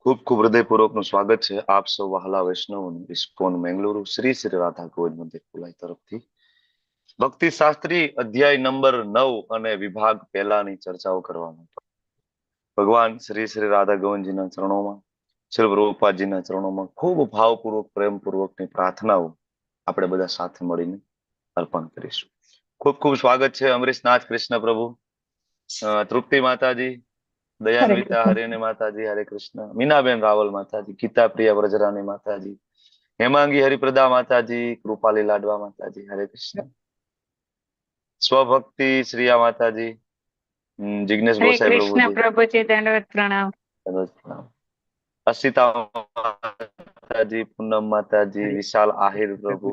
ખૂબ ખૂબ હૃદયપૂર્વકનું સ્વાગત છે આપ સૌ વહાલા વૈષ્ણવોનું ઇસ્કોન મેંગલુરુ શ્રી શ્રી રાધા ગોવિંદ મંદિર કુલાઈ તરફથી ભક્તિ શાસ્ત્રી અધ્યાય નંબર 9 અને વિભાગ પહેલાની ચર્ચાઓ કરવામાં ભગવાન શ્રી શ્રી રાધા ગોવિંદજીના ચરણોમાં શ્રી પ્રભુપાદજીના ચરણોમાં ખૂબ ભાવપૂર્વક પ્રેમપૂર્વકની પ્રાર્થનાઓ આપણે બધા સાથે મળીને અર્પણ કરીશું. ખૂબ ખૂબ સ્વાગત છે અમરીશનાથ કૃષ્ણ પ્રભુ, તૃપ્તિ માતાજી, હરે દયાન્વિતા કૃષ્ણ. હરિને માતાજી, હરે કૃષ્ણ, મીનાબેન રાવલ માતાજી, ગીતા પ્રિયા વ્રજરાની માતાજી, હેમાંગી હરિપ્રદા માતાજી, કૃપાલી લાડવા માતાજી, હરે કૃષ્ણ, સ્વભક્તિ શ્રીયા માતાજી, જિગ્નેશ હરે ગોસાઈ કૃષ્ણ પ્રભુજી, પ્રભુજી, દંડવત પ્રણામ. દરરોજ પ્રણામ. અસિતા માતાજી, પૂનમ માતાજી, વિશાલ આહિર પ્રભુ,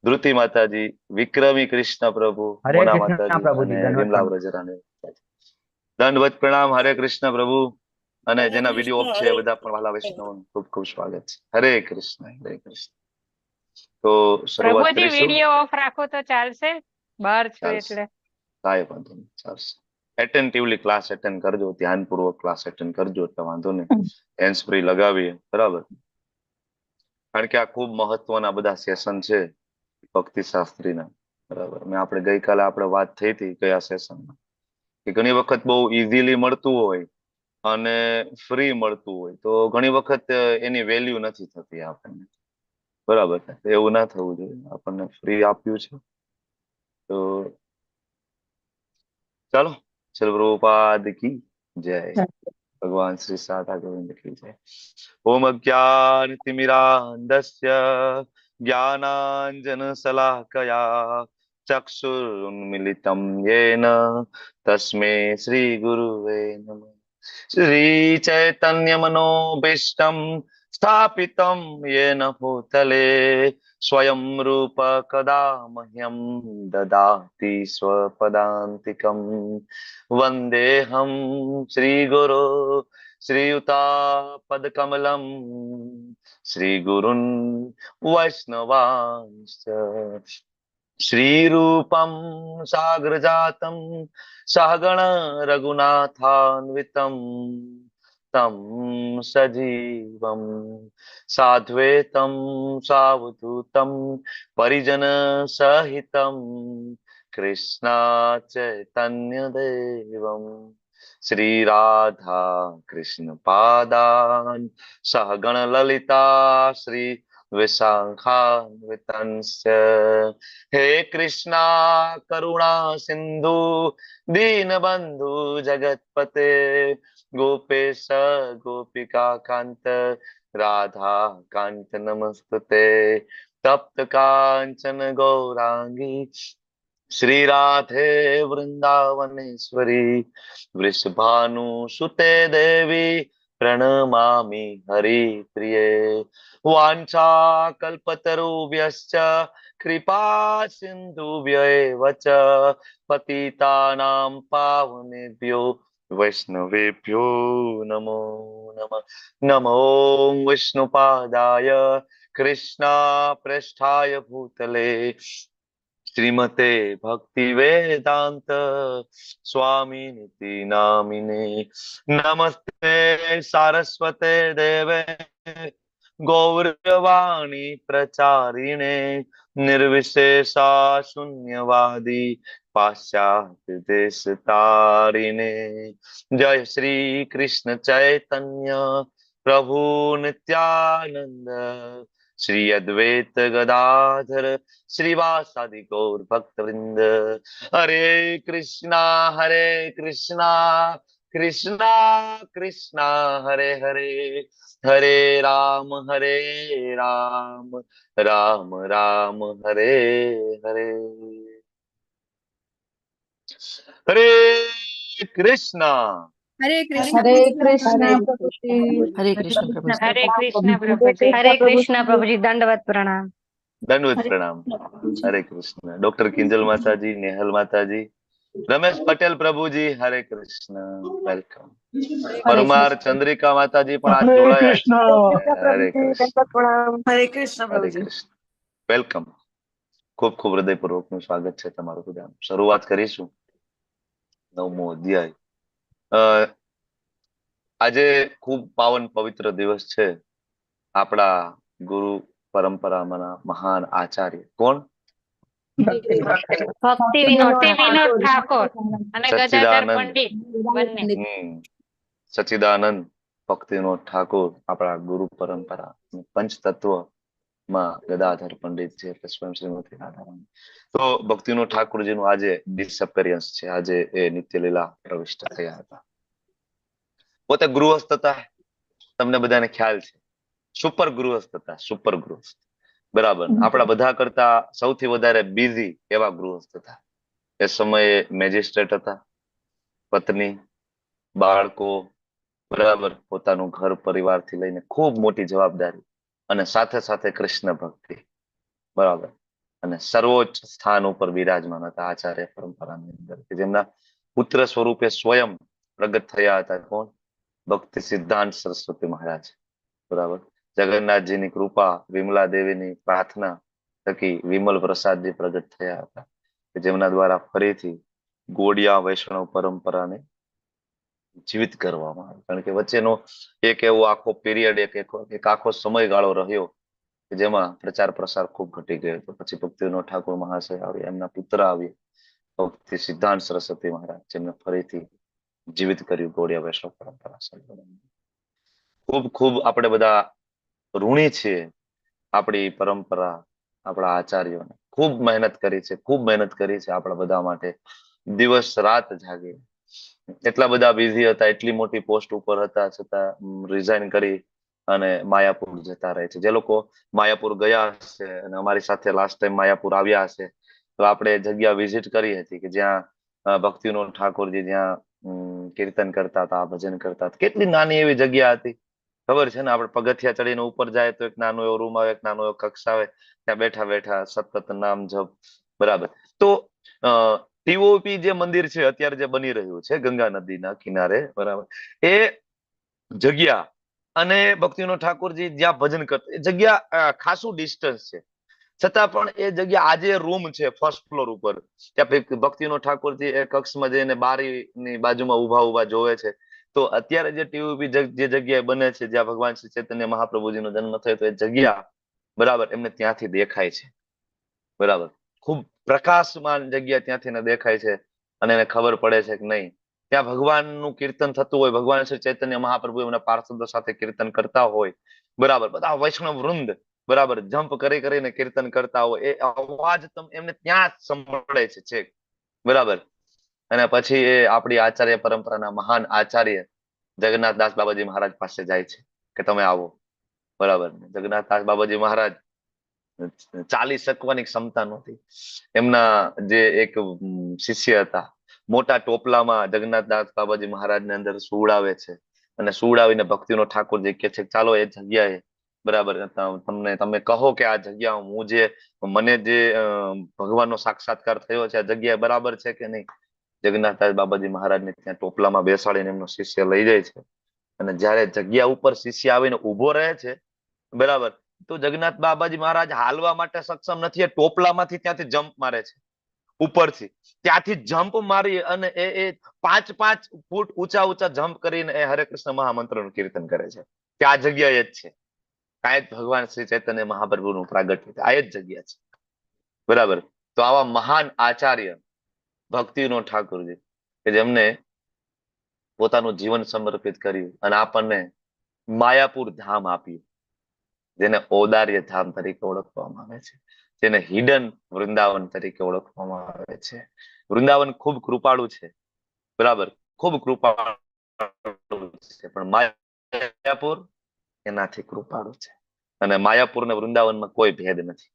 ધ્રુતિ માતાજી, વિક્રમી કૃષ્ણ પ્રભુ, હરે મોના કૃષ્ણ માતાજી પ્રભુજી, અને દંડવત વિમલા પ્રણામ. વ્રજરાની માતાજી. દંડવત પ્રણામ. હરે કૃષ્ણ પ્રભુ. અને જેના વિડીયો ઓફ છે એ બધા પણ વાલા વૈષ્ણવ ખૂબ ખૂબ સ્વાગત છે. હરે કૃષ્ણ, હરે કૃષ્ણ. તો શરૂઆત પ્રભુજી કરીશું. વિડીયો ઓફ રાખો તો ચાલશે, બહાર છું ચાલશે, એટલે. કાંઈ વાંધો નહીં, ચાલશે. એટેન્ટિવલી ક્લાસ એટેન્ડ કરજો, ધ્યાનપૂર્વક ક્લાસ એટેન્ડ કરજો એટલે વાંધો નહીં. હેન્ડ્સ ફ્રી લગાવીએ, બરાબર. કારણ કે આ ખૂબ મહત્વના બધા સેશન છે ભક્તિ શાસ્ત્રીના, બરાબર. મેં ગઈકાલે આપણે વાત થઈ હતી કયા સેશનમાં, કે ઘણી વખત બહુ ઇઝીલી મળતું હોય અને ફ્રી મળતું હોય તો ઘણી વખત એની વેલ્યુ નથી થતી આપણને, બરાબર. એવું ના થવું જોઈએ. આપણને ફ્રી આપ્યું છે તો ચાલો. શ્રી પ્રભુપાદ કી જય. ભગવાન શ્રી સાધા ગોવિંદ કી જય. ઓમ અજ્ઞાનતિમિરાન્ધસ્ય જ્ઞાનાંજન શલાકયા ચક્ષુરુન્મિલિતમ યેન તસ્મૈ શ્રી ગુરુવે નમઃ. શ્રી ચૈતન્ય મનોભીષ્ટમ સ્થાપિતમ યેન ભૂતલે સ્વયં રૂપ કદા મહ્યમ દદાતિ સ્વપદાંતિકમ વંદેહમ શ્રી ગુરો શ્રીયુતાપદકમલમ શ્રીગુરુન વૈષ્ણવાંશ્ચ શ્રીરૂપમ સાગરજાતમ સહગણ રઘુનાથાન્વિતમ તમ સજીવમ સાધ્વૈતમ સાવધૂતમ પરિજન સહિતમ કૃષ્ણા ચૈતન્ય દેવમ શ્રી રાધા કૃષ્ણ પાદાન સહગણ લલિતા શ્રી વિશાખાન્વિતંશ્ચ હે કૃષ્ણા કરુણા સિંધુ દીનબંધુ જગતપતે ગોપેશ ગોપિકા કાંત રાધા કાંત નમસ્તુતે તપ્ત કાંચન ગૌરાંગી શ્રી રાધે વૃંદાવનેશ્વરી વૃષભાનુસુતે દેવી પ્रणमामि हरिप्रिये वाञ्छा कल्पतरुभ्यश्च कृपा सिन्धुभ्यैव च पतितानां पावनेभ्यो वैष्णवेभ्यो नमो नमः. नमो विष्णुपादाय कृष्णा पृष्ठाय भूतले श्रीमते भक्ति वेदांत स्वामी निति नामिने नमस्ते सारस्वते देवे गौरवाणी प्रचारिणे निर्विशेषा शून्यवादी पाश्चात्य देश तारिणे जय श्री कृष्ण चैतन्य प्रभु नित्यानंद श्री अद्वैत गदाधर श्रीवासादि गौर भक्त वृंद हरे कृष्णा कृष्णा कृष्णा हरे हरे हरे राम राम राम हरे हरे. हरे कृष्णा हरे कृष्ण હરે કૃષ્ણ हरे પ્રભુજી. हरे कृष्ण प्रभु जी. હરે કૃષ્ણ પ્રભુજી, હરે કૃષ્ણ પ્રભુજી, દંડવત પ્રણામ. दंडवत प्रणाम. हरे कृष्ण. डॉक्टर किंजल माताजी, नेहल माताजी, रमेश पटेल प्रभुजी, हरे कृष्ण, वेलकम. परमार चंद्रिका माताजी પણ આજ હરે જોડાયા કૃષ્ણ. છે. હરે કૃષ્ણ, हरे कृष्ण હરે प्रभु जी. કૃષ્ણ, વેલકમ. ખૂબ ખૂબ હૃદયપૂર્વકનું સ્વાગત છે તમારું બધાનું. શરૂઆત કરીશું 9મો અધ્યાય. આજે ખૂબ પાવન પવિત્ર દિવસ છે. આપણા ગુરુ પરંપરામાંના મહાન આચાર્ય કોણ? ભક્તિ વિનોદ ઠાકોર અને ગદાધર સચ્ચિદાનંદ. પંડિત બંને. સચ્ચિદાનંદ ભક્તિવિનોદ ઠાકોર આપણા ગુરુ પરંપરા પંચતત્વ માં ગદાધર પંડિત છે, એટલે સ્વયં શ્રીમતી રાધારાણી. તો ભક્તિવિનોદ ઠાકોરજીનું આજે ડિસઅપેરિયન્સ છે. આજે એ નિત્ય લીલા પ્રવિષ્ટ થયા હતા. પોતે ગૃહસ્થ હતા, તમને બધાને ખ્યાલ છે. સુપર ગૃહસ્થ હતા, સુપર ગૃહસ્થ. બરાબર. આપણા બધા કરતા સૌથી વધારે બિઝી એવા ગૃહસ્થ હતા. એ સમયે મેજિસ્ટ્રેટ હતા, પત્ની, બાળકો, બરાબર, પોતાનું ઘર પરિવારથી લઈને ખૂબ મોટી જવાબદારી, અને સાથે સાથે કૃષ્ણ ભક્તિ, બરાબર. અને સર્વોચ્ચ સ્થાન ઉપર બિરાજમાન હતા આચાર્ય પરંપરાની અંદર, કે જેમના પુત્ર સ્વરૂપે સ્વયં પ્રગટ થયા હતા. કોણ? ભક્તિ સિદ્ધાંત સરસ્વતી મહારાજ, બરાબર. જગન્નાથજીની કૃપા, વિમલા દેવીની પ્રાર્થના થકી વિમલ પ્રસાદજી પ્રગટ થયા હતા, કે જેમના દ્વારા ફરીથી ગોડિયા વૈષ્ણવ પરંપરાને જીવિત કરવામાં આવે. કારણ કે વચ્ચેનો એક એવો આખો પીરિયડ, એક આખો સમયગાળો રહ્યો કે જેમાં પ્રચાર પ્રસાર ખૂબ ઘટી ગયો હતો. પછી ભક્તિવિનોદ ઠાકોર મહાશય આવ્યા, એમના પુત્ર આવ્યા ભક્તિ સિદ્ધાંત સરસ્વતી મહારાજ, જેમને ફરીથી જીવિત કર્યું ગોડિયા વૈષ્ણવ પરંપરા. ખૂબ ખૂબ આપણે બધા ઋણી છીએ આપણી પરંપરા, આપણા આચાર્યોને. ખૂબ મહેનત કરી છે, ખૂબ મહેનત કરી છે આપણા બધા માટે. દિવસ રાત જાગે. એટલા બધા બિઝી હતા, એટલી મોટી પોસ્ટ ઉપર હતા, છતાં રિઝાઇન કરી અને માયાપુર જતા રહે છે. જે લોકો માયાપુર ગયા હશે અને અમારી સાથે લાસ્ટ ટાઈમ માયાપુર આવ્યા હશે, તો આપણે જગ્યા વિઝિટ કરી હતી કે જ્યાં ભક્તિવિનોદ ઠાકોરજી જ્યાં કીર્તન કરતા હતા, ભજન કરતા હતા. કેટલી નાની એવી જગ્યા હતી, ખબર છે ને? આપણે પગથિયા ચડીને ઉપર જાય તો એક નાનો એવો રૂમ આવે, એક નાનો એવો કક્ષ આવે, ત્યાં બેઠા બેઠા સતત નામ જપ, બરાબર. તો ટીઓપી જે મંદિર છે અત્યારે જે બની રહ્યું છે ગંગા નદીના કિનારે, બરાબર, એ જગ્યા અને ભક્તિવિનોદ ઠાકોરજી જ્યાં ભજન કરતા, એ જગ્યા ખાસું ડિસ્ટન્સ છે. છતાં પણ એ જગ્યા આજે રૂમ છે ફર્સ્ટ ફ્લોર ઉપર. ત્યાં ભક્તિવિનોદ ઠાકોરજી એ કક્ષમાં જઈને બારીની બાજુમાં ઉભા જોવે છે. તો અત્યારે જે ટીઓપી જે જગ્યાએ બને છે, જ્યાં ભગવાન શ્રી ચૈતન્ય મહાપ્રભુજીનો જન્મ થયો, તો એ જગ્યા, બરાબર, એમને ત્યાંથી દેખાય છે, બરાબર. ખૂબ પ્રકાશમાન જગ્યા ત્યાંથી ને દેખાય છે, અને એને ખબર પડે છે કે નહીં, ત્યાં ભગવાનનું કીર્તન થતું હોય, ભગવાન શ્રી ચૈતન્ય મહાપ્રભુ એમના પાર્ષદો સાથે કીર્તન કરતા હોય, બરાબર. બધા વૈષ્ણવ વૃંદ, બરાબર, જમ્પ કરી કરીને કીર્તન કરતા હોય, એ અવાજ એમને ત્યાં સંભળે છે છેક, બરાબર. અને પછી એ આપણી આચાર્ય પરંપરાના મહાન આચાર્ય જગન્નાથદાસ બાબાજી મહારાજ પાસે જાય છે કે તમે આવો, બરાબર. જગન્નાથદાસ બાબાજી મહારાજ ચાલી શકવાની ક્ષમતા નહોતી. એમના જે એક શિષ્ય હતા, મોટા ટોપલામાં જગન્નાથદાસ બાબાજી મહારાજને અંદર સુવડાવે છે, અને સુવડાવીને ભક્તિવિનોદ ઠાકોરજી કે છે ચાલો એ જગ્યાએ, બરાબર, તમે કહો કે આ જગ્યા હું જે મને જે ભગવાનનો સાક્ષાત્કાર થયો છે, આ જગ્યા બરાબર છે કે નહીં. જગન્નાથદાસ બાબાજી મહારાજને ત્યાં ટોપલામાં બેસાડીને એમનો શિષ્ય લઈ જાય છે, અને જયારે જગ્યા ઉપર શિષ્ય આવીને ઉભો રહે છે, બરાબર, તો જગન્નાથ બાબાજી મહારાજ હાલવા માટે સક્ષમ નથી. એ ટોપલામાંથી ત્યાંથી જમ્પ મારે છે ઉપરથી, ત્યાંથી જમ્પ મારી અને એ 5-5 ફૂટ ઊંચા જમ્પ કરીને એ હરે કૃષ્ણ મહામંત્રનું કીર્તન કરે છે. કે આ જગ્યાએ જ છે, આ જ ભગવાન શ્રી ચૈતન્ય મહાપ્રભુનું પ્રાગટ્ય, આ જ જગ્યા છે, બરાબર. તો આવા મહાન આચાર્ય ભક્તિવિનોદ ઠાકોરજી, કે જેમને પોતાનું જીવન સમર્પિત કર્યું અને આપણને માયાપુર ધામ આપ્યું, જેને ઔદાર્ય ધામ તરીકે ઓળખવામાં આવે છે, જેને હિડન વૃંદાવન તરીકે ઓળખવામાં આવે છે. વૃંદાવન ખૂબ કૃપાળુ છે, બરાબર, ખૂબ કૃપાળુ છે, પણ માયાપુર એનાથી કૃપાળુ છે. અને માયાપુર ને વૃંદાવનમાં કોઈ ભેદ નથી,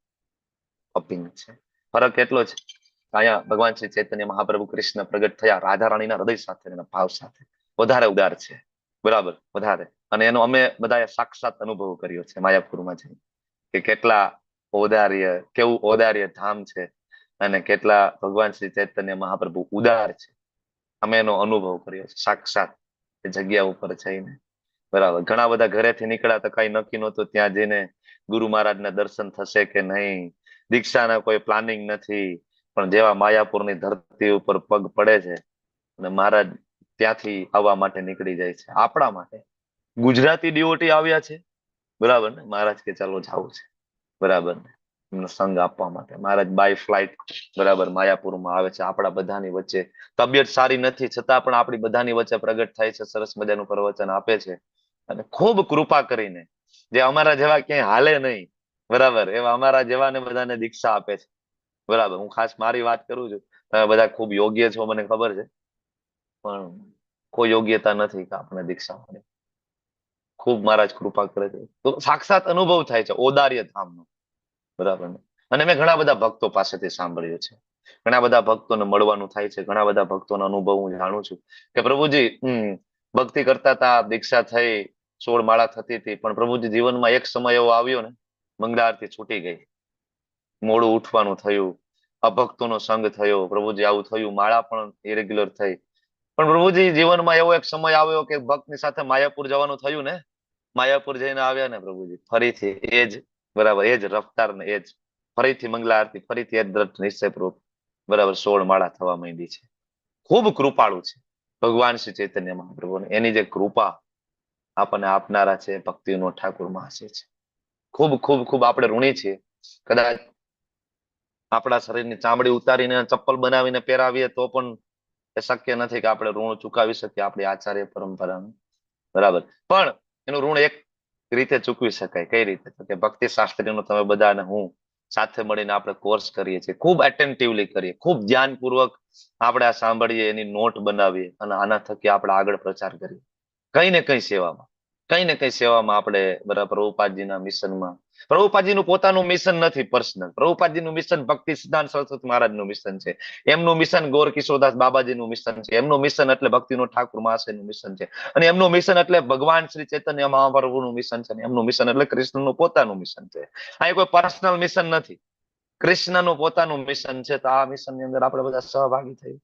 અભિન્ન છે. ફરક એટલો છે, અહીંયા ભગવાન શ્રી ચૈતન્ય મહાપ્રભુ કૃષ્ણ પ્રગટ થયા રાધા રાણીના હૃદય સાથે, ભાવ સાથે, વધારે ઉદાર છે, બરાબર, વધારે. અને એનો અમે બધાએ સાક્ષાત અનુભવ કર્યો છે માયાપુરમાં જઈને, કે કેટલા ઔદાર્ય, કેવું ઔદાર્ય ધામ છે, અને કેટલા ભગવાન શ્રી ચૈતન્ય મહાપ્રભુ ઉદાર છે. અમે એનો અનુભવ કર્યો છે સાક્ષાત એ જગ્યા ઉપર જઈને, બરાબર. ઘણા બધા ઘરેથી નીકળ્યા તો કઈ નક્કી નહોતું ત્યાં જઈને ગુરુ મહારાજના દર્શન થશે કે નહીં, દીક્ષાના કોઈ પ્લાનિંગ નથી, પણ જેવા માયાપુરની ધરતી ઉપર પગ પડે છે અને મહારાજ ત્યાંથી આવવા માટે નીકળી જાય છે આપણા માટે. ગુજરાતી ડિવોટી આવ્યા છે, બરાબર ને, મહારાજ કે ચાલો જાવું છે, બરાબર ને, એમનો સંગ આપવા માટે. મહારાજ બાય ફ્લાઇટ બરાબર માયાપુરમાં આવે છે આપણા બધાની વચ્ચે. તબિયત સારી નથી છતાં પણ આપણી બધાની વચ્ચે પ્રગટ થાય છે, સરસ મજાનું પ્રવચન આપે છે, અને ખૂબ કૃપા કરીને જે અમારા જેવા ક્યાંય હાલે નહીં, બરાબર, એવા અમારા જેવાને બધાને દીક્ષા આપે છે, બરાબર. હું ખાસ મારી વાત કરું છું, તમે બધા ખૂબ યોગ્ય છો મને ખબર છે, પણ કોઈ યોગ્યતા નથી કે આપણે દીક્ષા મળે. ખૂબ મહારાજ કૃપા કરે છે, તો સાક્ષાત અનુભવ થાય છે ઔદાર્ય ધામનો, બરાબર ને. અને મેં ઘણા બધા ભક્તો પાસેથી સાંભળ્યું છે, ઘણા બધા ભક્તોને મળવાનું થાય છે, ઘણા બધા ભક્તોનો અનુભવ હું જાણું છું કે પ્રભુજી ભક્તિ કરતા હતા, દીક્ષા થઈ, 16 માળા થતી હતી, પણ પ્રભુજી જીવનમાં એક સમય એવો આવ્યો ને, મંગળા આરતી છૂટી ગઈ, મોડું ઉઠવાનું થયું, અભક્તોનો સંગ થયો, પ્રભુજી આવું થયું, માળા પણ ઇરેગ્યુલર થઈ. પણ પ્રભુજી જીવનમાં એવો એક સમય આવ્યો કે ભક્તની સાથે માયાપુર જવાનું થયું ને, માયાપુર જઈને આવ્યા ને પ્રભુજી, ફરીથી એ જ, બરાબર, એ જ રફતાર ને એ જ ફરીથી મંગલા આરતી, ફરીથી એ જ દ્રઢ નિશ્ચયપૂર્વક, બરાબર, 16 માળા થવા માંડી છે. ખૂબ કૃપાળુ છે ભગવાન શ્રી ચૈતન્ય મહાપ્રભુ, એની જે કૃપા આપણને આપનારા છે ભક્તિનો ઠાકુર મહાશય છે. ખૂબ ખૂબ ખૂબ આપણે ઋણી છીએ. કદાચ આપણા શરીરની ચામડી ઉતારીને ચપ્પલ બનાવીને પહેરાવીએ તો પણ એ શક્ય નથી કે આપણે ઋણ ચૂકાવી શકીએ આપણી આચાર્ય પરંપરાનું, બરાબર. પણ એનું ઋણ એક રીતે ચૂકવી શકાય. કઈ રીતે? તો કે ભક્તિ શાસ્ત્રીનો તમે બધા અને હું સાથે મળીને આપણે કોર્સ કરીએ છીએ, ખૂબ એટેન્ટિવલી કરીએ, ખૂબ ધ્યાનપૂર્વક આપણે આ સાંભળીએ, એની નોટ બનાવીએ, અને આના થકી આપણે આગળ પ્રચાર કરીએ. કઈ ને કઈ સેવામાં, કઈ ને કઈ સેવામાં આપણે, બરાબર, પ્રભુપાદજીના મિશનમાં. પ્રભુપાદજીનું પોતાનું મિશન નથી પર્સનલ, પ્રભુપાદજીનું મિશન ભક્તિ સિદ્ધાંત સરસ્વતી મહારાજનું મિશન છે, એમનું મિશન ગોર કિશોરદાસ બાબાજીનું મિશન છે, એમનું મિશન એટલે ભક્તિનો ઠાકુર મહાશયનું મિશન છે, અને એમનું મિશન એટલે ભગવાન શ્રી ચૈતન્ય મહાપ્રભુનું મિશન છે, એમનું મિશન એટલે કૃષ્ણનું પોતાનું મિશન છે. અહીં કોઈ પર્સનલ મિશન નથી, કૃષ્ણનું પોતાનું મિશન છે. તો આ મિશનની અંદર આપણે બધા સહભાગી થઈ,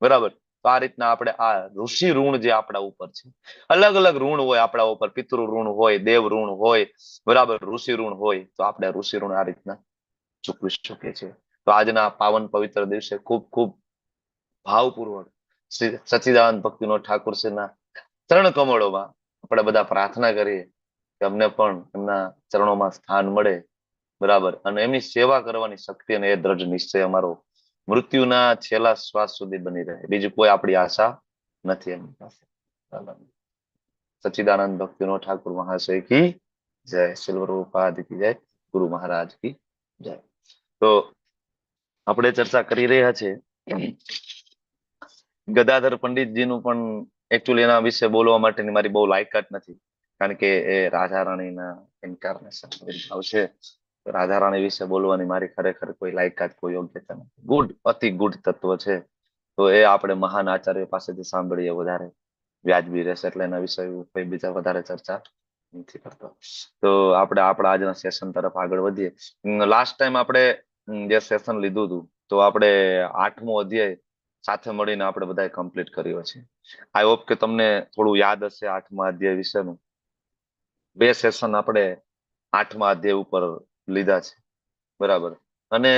બરાબર. તો આ રીતના આપણે આ ઋષિ ઋણ જે આપણા ઉપર છે, અલગ અલગ ઋણ હોય આપણા ઉપર, પિતૃ ઋણ હોય, દેવ ઋણ હોય, બરાબર, ઋષિ ઋણ હોય, તો આપણે ઋષિ ઋણ આ રીતના ચૂકવી શકીએ છીએ. તો આજના પાવન પવિત્ર દિવસે ખૂબ ખૂબ ભાવપૂર્વક શ્રી સચ્ચિદાનંદ ભક્તિનો ઠાકુરશ્રીના ચરણ કમળોમાં આપણે બધા પ્રાર્થના કરીએ કે અમને પણ એમના ચરણોમાં સ્થાન મળે, બરાબર, અને એમની સેવા કરવાની શક્તિ અને એ દ્રઢ નિશ્ચય અમારો મૃત્યુના છેલ્લા શ્વાસ સુધી બની રહે. બીજી કોઈ આપણી આશા નથી એમની પાસે. સચ્ચિદાનંદ ભક્તિનો ઠાકુર મહાશય કી જય. સિલ્વર ઉપાધ કી જય. ગુરુ મહારાજ કી જય. તો આપણે ચર્ચા કરી રહ્યા છીએ ગદાધર પંડિતજીનું, પણ એકચ્યુઅલી એના વિશે બોલવા માટેની મારી બહુ લાયકાત નથી, કારણ કે એ રાધા રાણીના ઇન્કાર્નેશન આવશે. રાધા રાણી વિશે બોલવાની મારી ખરેખર કોઈ લાયકાત, કોઈ યોગ્યતા નથી. ગુડ, અતિ ગુડ તત્વ છે, તો એ આપણે મહાન આચાર્ય પાસેથી સાંભળીએ વધારે વ્યાજબી રહેશે. એટલે એના વિશે કોઈ બીજા વધારે ચર્ચા નથી કરતો. તો આપણે આપણા આજના સેશન તરફ આગળ વધીએ. લાસ્ટ ટાઈમ આપણે જે સેશન લીધું હતું, તો આપણે 8મો અધ્યાય સાથે મળીને આપણે બધાએ કમ્પ્લીટ કર્યો છે. આઈ હોપ કે તમને થોડું યાદ હશે 8મા અધ્યાય વિશેનું. 2 સેશન આપણે 8મા અધ્યાય ઉપર લીધા છે, બરાબર. અને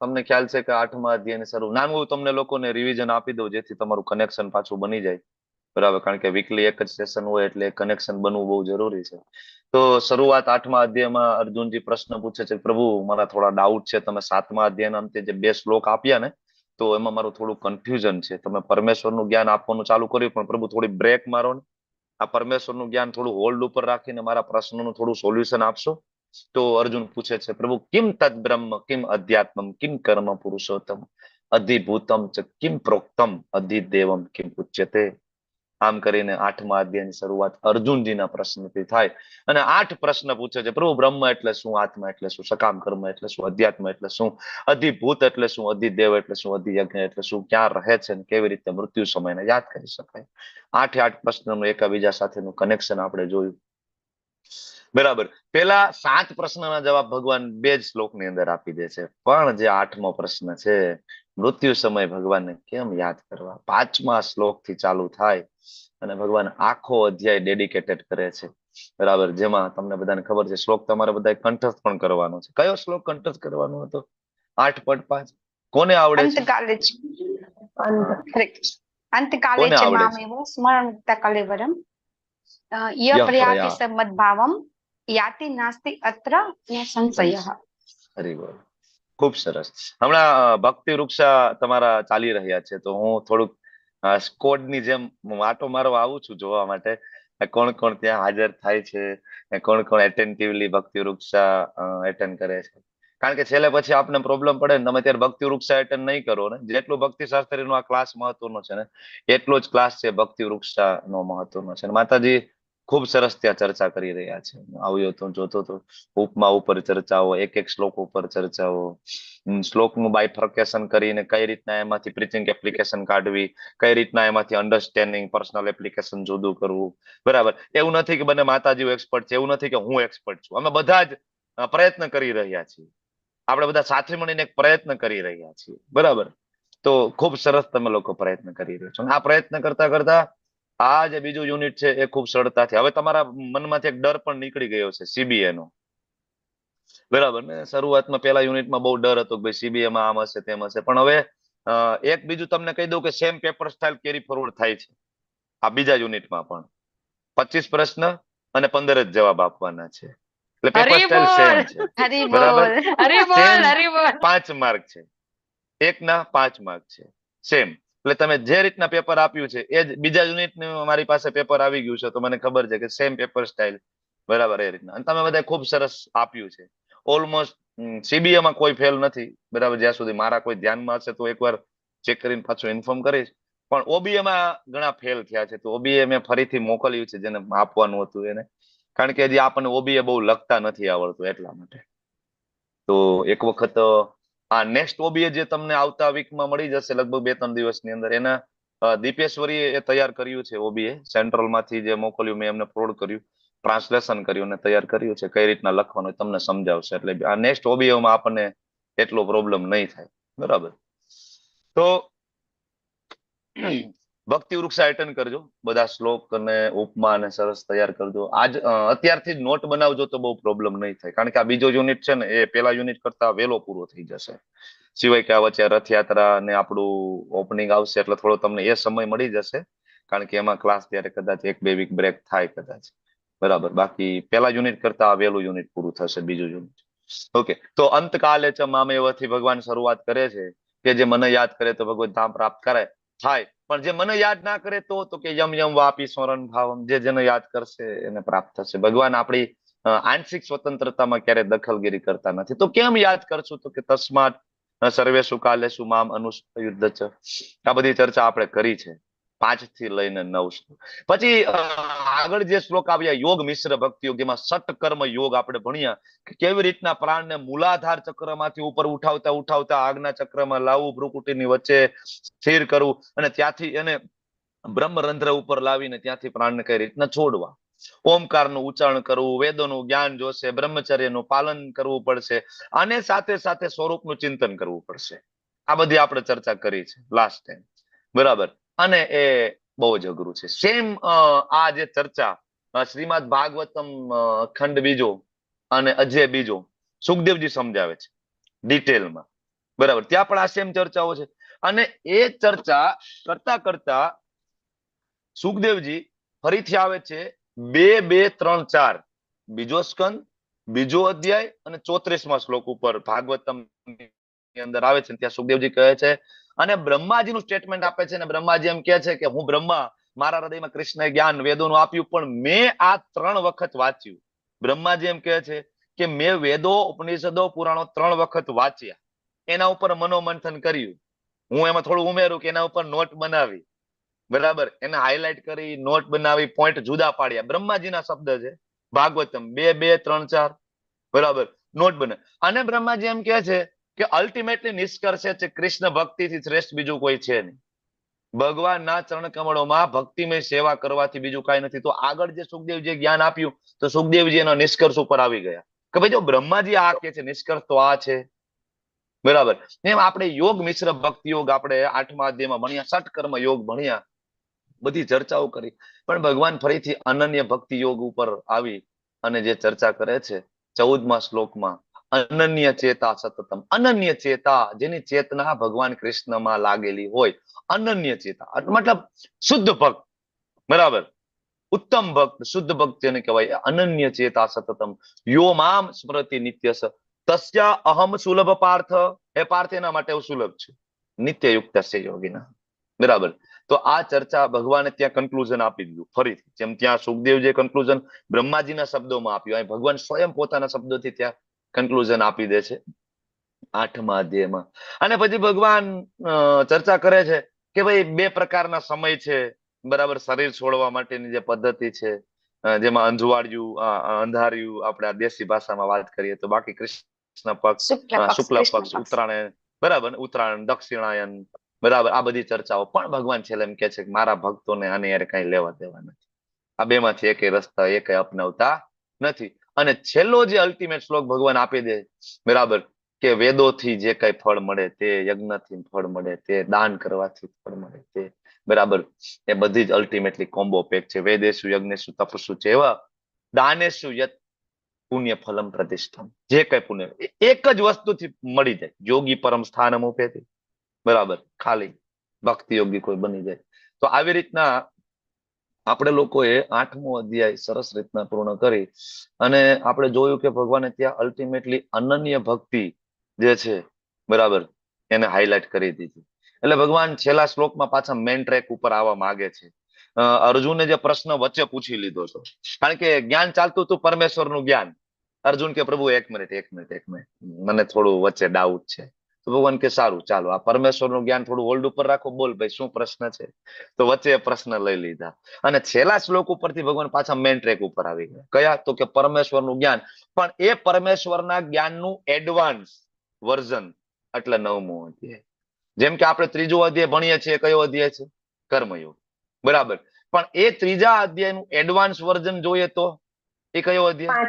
તમને ખ્યાલ છે કે 8મા અધ્યાયને શરૂ નાનું તમને લોકોને રિવિઝન આપી દઉં, જેથી તમારું કનેક્શન પાછું બની જાય, બરાબર. કારણ કે વીકલી એક જ સેશન હોય એટલે કનેક્શન બનવું બહુ જરૂરી છે. તો શરૂઆત 8મા અધ્યાયમાં અર્જુનજી પ્રશ્ન પૂછે છે, પ્રભુ મારા થોડા ડાઉટ છે, તમે 7મા અધ્યાયના અંતે જે 2 શ્લોક આપ્યા ને, તો એમાં મારું થોડું કન્ફ્યુઝન છે. તમે પરમેશ્વરનું જ્ઞાન આપવાનું ચાલુ કર્યું, પણ પ્રભુ થોડી બ્રેક મારો ને, આ પરમેશ્વરનું જ્ઞાન થોડું હોલ્ડ ઉપર રાખીને મારા પ્રશ્નોનું થોડું સોલ્યુશન આપશો. તો અર્જુન પૂછે છે, પ્રભુ કિમ તદ બ્રહ્મ, કિમ અધ્યાત્મમ, કિમ કર્મ પુરુષોત્તમ, અધિભૂતમ ચ કિમ પ્રોક્તમ, અધિદેવમ કિમ ઉચ્યતે. આમ કરીને 8મા અધ્યાયની શરૂઆત અર્જુનજીના પ્રશ્નથી થાય, અને 8 પ્રશ્ન પૂછે છે. પ્રભુ બ્રહ્મ એટલે શું, આત્મા એટલે શું, સકામ કર્મ એટલે શું, અધ્યાત્મ એટલે શું, અધિભૂત એટલે શું, અધિદેવ એટલે શું, અધિયજ્ઞ એટલે શું, ક્યાં રહે છે, કેવી રીતે મૃત્યુ સમયને યાદ કરી શકાય. 8 પ્રશ્નનું એકબીજા સાથેનું કનેક્શન આપણે જોયું, બરાબર. પેલા 7 પ્રશ્નના જવાબ ભગવાન 2 જ શ્લોકની અંદર આપી દે છે, પણ જે 8મો પ્રશ્ન છે, મૃત્યુ સમય ભગવાનને કેમ યાદ કરવા, 5મા શ્લોકથી ચાલુ થાય અને ભગવાન આખો અધ્યાય ડેડિકેટેડ કરે છે, બરાબર. જેમાં તમને બધાને ખબર છે, શ્લોક તમારે બધા કંઠસ્થ પણ કરવાનો છે. કયો શ્લોક કંઠસ્થ કરવાનો હતો? 8.5 કોને આવડે છે? અંતકાલે જ. અંતકાલે કોને ચ આવડે છે? મામેવ સ્મરણુક્તા કલેવરમ ય યહ પ્રયાતિ પ્રયા. સમદ્ભાવમ યાતિ નાસ્તિ અત્ર ન સંશયઃ. હરી બોલ. ખૂબ સરસ. હમણાં ભક્તિ વૃક્ષા તમારા ચાલી રહ્યા છે, તો હું થોડુંક સ્કોડ ની જેમ આટો મારવા આવું છું જોવા માટે કોણ કોણ ત્યાં હાજર થાય છે, કોણ કોણ એટેન્ટિવલી ભક્તિ વૃક્ષા એટેન્ડ કરે છે. કારણ કે છેલ્લે પછી આપને પ્રોબ્લેમ પડે ને, તમે ત્યારે ભક્તિ વૃક્ષા એટેન્ડ નહીં કરો ને, જેટલું ભક્તિ શાસ્ત્રીનો આ ક્લાસ મહત્વનો છે ને, એટલો જ ક્લાસ છે ભક્તિ વૃક્ષા નો મહત્વનો છે. માતાજી ખૂબ સરસ ત્યાં ચર્ચા કરી રહ્યા છે. આવ્યો તો જોતો તો ઉપમા ઉપર ચર્ચાઓ, એક એક શ્લોક ઉપર ચર્ચાઓ, શ્લોકનું બાયફર્કેશન કરીને કઈ રીતના એમાંથી પ્રીચિંગ એપ્લિકેશન કાઢવી, કઈ રીતના એમાંથી અન્ડરસ્ટેન્ડિંગ પર્સનલ એપ્લિકેશન જુદું કરવું. બરાબર. એવું નથી કે બંને માતાજીઓ એક્સપર્ટ છે, એવું નથી કે હું એક્સપર્ટ છું. અમે બધા જ પ્રયત્ન કરી રહ્યા છીએ. આપણે બધા સાથે મળીને એક પ્રયત્ન કરી રહ્યા છીએ. બરાબર. તો ખૂબ સરસ તમે લોકો પ્રયત્ન કરી રહ્યા છો. આ પ્રયત્ન કરતા કરતા આ જે બીજું યુનિટ છે એ ખૂબ સરળતાથી, હવે તમારા મનમાંથી એક ડર પણ નીકળી ગયો છે સીબીએ નો. બરાબર ને? શરૂઆતમાં પહેલા યુનિટમાં બહુ ડર હતો કે ભાઈ સીબીએ માં આમ હશે તેમ હશે, પણ હવે એક બીજું તમને કહી દઉં કે same paper style carry forward થાય છે આ બીજા યુનિટમાં પણ. 25 પ્રશ્ન અને 15 જ જવાબ આપવાના છે. એટલે પેપર હરી સ્ટાઇલ સેમ બોલ, છે. હરી બરાબર. બોલ, હરી બોલ, સેમ હરી બોલ. 5 માર્ક છે. એકના 5 માર્ક છે. સેમ. એટલે તમે જે રીતના પેપર આપ્યું છે એ જ બીજા યુનિટનું મારી પાસે પેપર આવી ગયું છે, તો મને ખબર છે કે સેમ પેપર સ્ટાઇલ. બરાબર. એ રીતના. અને તમે બધા ખૂબ સરસ આપ્યું છે. ઓલમોસ્ટ સીબીએ માં કોઈ ફેલ નથી. બરાબર. જ્યાં સુધી મારા કોઈ ધ્યાનમાં હશે તો એકવાર ચેક કરીને પાછું ઇન્ફોર્મ કરીશ. પણ ઓબીએ માં ઘણા ફેલ થયા છે, તો ઓબીએ મેં ફરીથી મોકલ્યું છે જેને આપવાનું હતું એને, કારણ કે હજી આપણને ઓબીએ બહુ લખતા નથી આવડતું એટલા માટે. તો એક વખત આ નેક્સ્ટ ઓબીએ જે તમને આવતા વીકમાં મળી જશે લગભગ 2-3 દિવસની અંદર, એના દીપેશ્વરીએ એ તૈયાર કર્યું છે ઓબીએ, સેન્ટ્રલ માંથી જે મોકલ્યું મેં એમને ફોરવર્ડ કર્યું, ટ્રાન્સલેશન કર્યું અને તૈયાર કર્યું છે, કઈ રીતના લખવાનું તમને સમજાવશે. એટલે આ નેક્સ્ટ ઓબીએમાં આપણને એટલો પ્રોબ્લેમ નહીં થાય. બરાબર. તો ભક્તિ વૃક્ષા એટેન્ડ કરજો, બધા શ્લોક અને ઉપમા અને સરસ તૈયાર કરજો. આજ અત્યારથી જ નોટ બનાવજો તો બહુ પ્રોબ્લેમ નહીં થાય, કારણ કે આ બીજો યુનિટ છે ને એ પેલા યુનિટ કરતા વહેલો પૂરો થઈ જશે. સિવાય કે આ વચ્ચે રથયાત્રા ને આપણું ઓપનિંગ આવશે એટલે થોડો તમને એ સમય મળી જશે, કારણ કે એમાં ક્લાસ ત્યારે કદાચ 1-2 વીક બ્રેક થાય કદાચ. બરાબર. બાકી પેલા યુનિટ કરતા આ વહેલું યુનિટ પૂરું થશે, બીજું યુનિટ. ઓકે. તો અંતકાલે ચ મામેવથી ભગવાન શરૂઆત કરે છે કે જે મને યાદ કરે તો ભગવત ધામ પ્રાપ્ત કરે થાય, પણ જે મને યાદ ના કરે તો કે યમ યમ વાપી સ્મરણ ભાવમ, જે જેને યાદ કરશે એને પ્રાપ્ત થશે. ભગવાન આપણી આંશિક સ્વતંત્રતામાં ક્યારે દખલગીરી કરતા નથી. તો કેમ યાદ કરશું? તો કે તસ્માત સર્વેષુ કાલેષુ મામ અનુસ્યુદ્ધ છે. આ બધી ચર્ચા આપણે કરી છે 5 થી લઈને 9. પછી આગળ જે શ્લોક આવ્યા યોગ મિશ્ર ભક્તિ યોગ, જેમાં સટ કર્મ યોગ આપણે ભણ્યા કે કેવી રીતના પ્રાણને મૂલાધાર ચક્રમાંથી ઉપર ઉઠાવતા ઉઠાવતા આજ્ઞા ચક્રમાં લાવવું, ભ્રુકુટીની વચ્ચે સ્થિર કરવું અને ત્યાંથી એને બ્રહ્મરંધ્ર ઉપર લાવીને ત્યાંથી પ્રાણને કઈ રીતના છોડવા. ઓમકારનું ઉચ્ચારણ કરવું, વેદોનું જ્ઞાન જોશે, બ્રહ્મચર્યનું પાલન કરવું પડશે અને સાથે સાથે સ્વરૂપનું ચિંતન કરવું પડશે. આ બધી આપણે ચર્ચા કરી છે લાસ્ટ ટાઈમ. બરાબર. અને એ બહુ જ અઘરું છે. સેમ આ જે ચર્ચા શ્રીમદ ભાગવતમ ખંડ બીજો અને અધ્યાય બીજો સુખદેવજી સમજાવે છે ડિટેલમાં. બરાબર. ત્યાં પણ આ સેમ ચર્ચાઓ છે. અને એ ચર્ચા કરતા કરતા સુખદેવજી ફરીથી આવે છે 2, 2, 3, 4 બીજો સ્કંદ, બીજો અધ્યાય અને 34મા શ્લોક ઉપર ભાગવતમ ની અંદર આવે છે. ત્યાં સુખદેવજી કહે છે અને બ્રહ્માજીનું સ્ટેટમેન્ટ આપે છે, અને બ્રહ્માજી એમ કહે છે કે હું બ્રહ્મા, મારા હૃદયમાં કૃષ્ણએ જ્ઞાન વેદોનું આપ્યું, પણ મેં આ 3 વખત વાંચ્યું. બ્રહ્માજી એમ કહે છે કે મેં વેદો, ઉપનિષદો, પુરાણો 3 વખત વાંચ્યા, એના ઉપર મનોમંથન કર્યું. હું એમાં થોડું ઉમેરું કે એના ઉપર નોટ બનાવી. બરાબર. એને હાઇલાઇટ કરી, નોટ બનાવી, પોઈન્ટ જુદા પાડ્યા. બ્રહ્માજીના શબ્દ છે. ભાગવતમ 2, 2, 3, 4. બરાબર. નોટ બને. અને બ્રહ્માજી એમ કહે છે કે અલ્ટિમેટલી નિષ્કર્ષ છે કૃષ્ણ ભક્તિથી શ્રેષ્ઠ બીજું કોઈ છે નહીં. ભગવાનના ચરણ કમળોમાં ભક્તિમય સેવા કરવાથી બીજું કાંઈ નથી. તો આગળ જે સુખદેવજીએ જ્ઞાન આપ્યું તો સુખદેવજી એના નિષ્કર્ષ ઉપર આવી ગયા કે ભાઈ જો બ્રહ્માજી આ કે છે, નિષ્કર્ષ તો આ છે. બરાબર. એમ આપણે યોગ મિશ્ર ભક્તિ યોગ આપણે 8મા અધ્યાયમાં ભણ્યા, સટ કર્મ યોગ ભણ્યા, બધી ચર્ચાઓ કરી. પણ ભગવાન ફરીથી અનન્ય ભક્તિ યોગ ઉપર આવી અને જે ચર્ચા કરે છે 14મા શ્લોકમાં, અનન્ય ચેતા સતતમ, અનન્ય ચેતા, જેની ચેતના ભગવાન કૃષ્ણમાં લાગેલી હોય, અનન્ય ચેતા મતલબ શુદ્ધ ભક્ત, બરાબર, ઉત્તમ ભક્ત, શુદ્ધ ભક્ત જેને કહેવાય, અનન્ય ચેતા સતતમ યો મામ સ્મૃતિ નિત્યસ તસ્યા અહમ સુલભ પાર્થ. એ પાર્થ એના માટે હું સુલભ છું, નિત્ય યુક્ત યોગીના. બરાબર. તો આ ચર્ચા ભગવાને ત્યાં કન્ક્લુઝન આપી દીધું ફરીથી, જેમ ત્યાં સુખદેવજીએ કન્ક્લુઝન બ્રહ્માજીના શબ્દોમાં આપ્યું, અહીં ભગવાન સ્વયં પોતાના શબ્દોથી ત્યાં કન્ક્લુઝન આપી દે છે 8મા અધ્યાયમાં. અને પછી ભગવાન ચર્ચા કરે છે કે ભાઈ બે પ્રકારના સમય છે, બરાબર, શરીર છોડવા માટેની જે પદ્ધતિ છે, જેમાં અંધવાળિયું, અંધારિયું, આપણે આ દેશી ભાષામાં વાત કરીએ તો, બાકી કૃષ્ણ પક્ષ, શુક્લ પક્ષ, ઉત્તરાયણ, બરાબર, ઉત્તરાયણ, દક્ષિણાયન, બરાબર, આ બધી ચર્ચાઓ. પણ ભગવાન છેલ્લે એમ કે છે કે મારા ભક્તોને આને યાર કઈ લેવા દેવા નથી, આ બેમાંથી એકે રસ્તા એકે અપનાવતા નથી. અને છેલ્લો જે અલ્ટિમેટ શ્લોક ભગવાન આપી દે, બરાબર, કે વેદોથી જે કઈ ફળ મળે તે, યજ્ઞથી ફળ મળે તે, દાન કરવાથી ફળ મળે તે, બરાબર, એ બધી જ અલ્ટિમેટલી કોમ્બો પેક છે. વેદેશુ યજ્ઞેશુ તપસ્સુ ચેવ દાનેશુ યત પુણ્ય ફલમ પ્રતિષ્ઠમ. જે કઈ પુણ્ય એક જ વસ્તુથી મળી જાય, યોગી પરમ સ્થાનમ ઉપેતી, બરાબર, ખાલી ભક્તિ યોગી કોઈ બની જાય. તો આવી રીતના આપણે લોકોએ 8મો અધ્યાય સરસ રીતના પૂર્ણ કરી, અને આપણે જોયું કે ભગવાને ત્યાં અલ્ટિમેટલી અનન્ય ભક્તિ જે છે, બરાબર, એને હાઇલાઇટ કરી દીધી. એટલે ભગવાન છેલ્લા શ્લોકમાં પાછા મેઇન ટ્રેક ઉપર આવવા માંગે છે. અર્જુને જે પ્રશ્ન વચ્ચે પૂછી લીધો હતો, કારણ કે જ્ઞાન ચાલતું હતું પરમેશ્વરનું જ્ઞાન. અર્જુન કે પ્રભુ એક મિનિટ, મને થોડું વચ્ચે ડાઉટ છે. તો ભગવાન કે સારું, ચાલો આ પરમેશ્વરનું જ્ઞાન થોડું હોલ્ડ ઉપર રાખો, બોલ ભાઈ શું પ્રશ્ન છે. તો વચ્ચે પ્રશ્ન લઈ લીધા, અને છેલ્લા શ્લોક ઉપરથી ભગવાન પાછા મેઇન ટ્રેક ઉપર આવી ગયા. કયા? તો કે પરમેશ્વરનું જ્ઞાન, પણ એ પરમેશ્વરના જ્ઞાનનું એડવાન્સ વર્ઝન, એટલે 9મો અધ્યાય. જેમ કે આપણે 3જો અધ્યાય ભણીએ છીએ, કયો અધ્યાય છે? કર્મયોગ, બરાબર. પણ એ 3જા અધ્યાયનું એડવાન્સ વર્ઝન જોઈએ તો એ કયો અધ્યાય?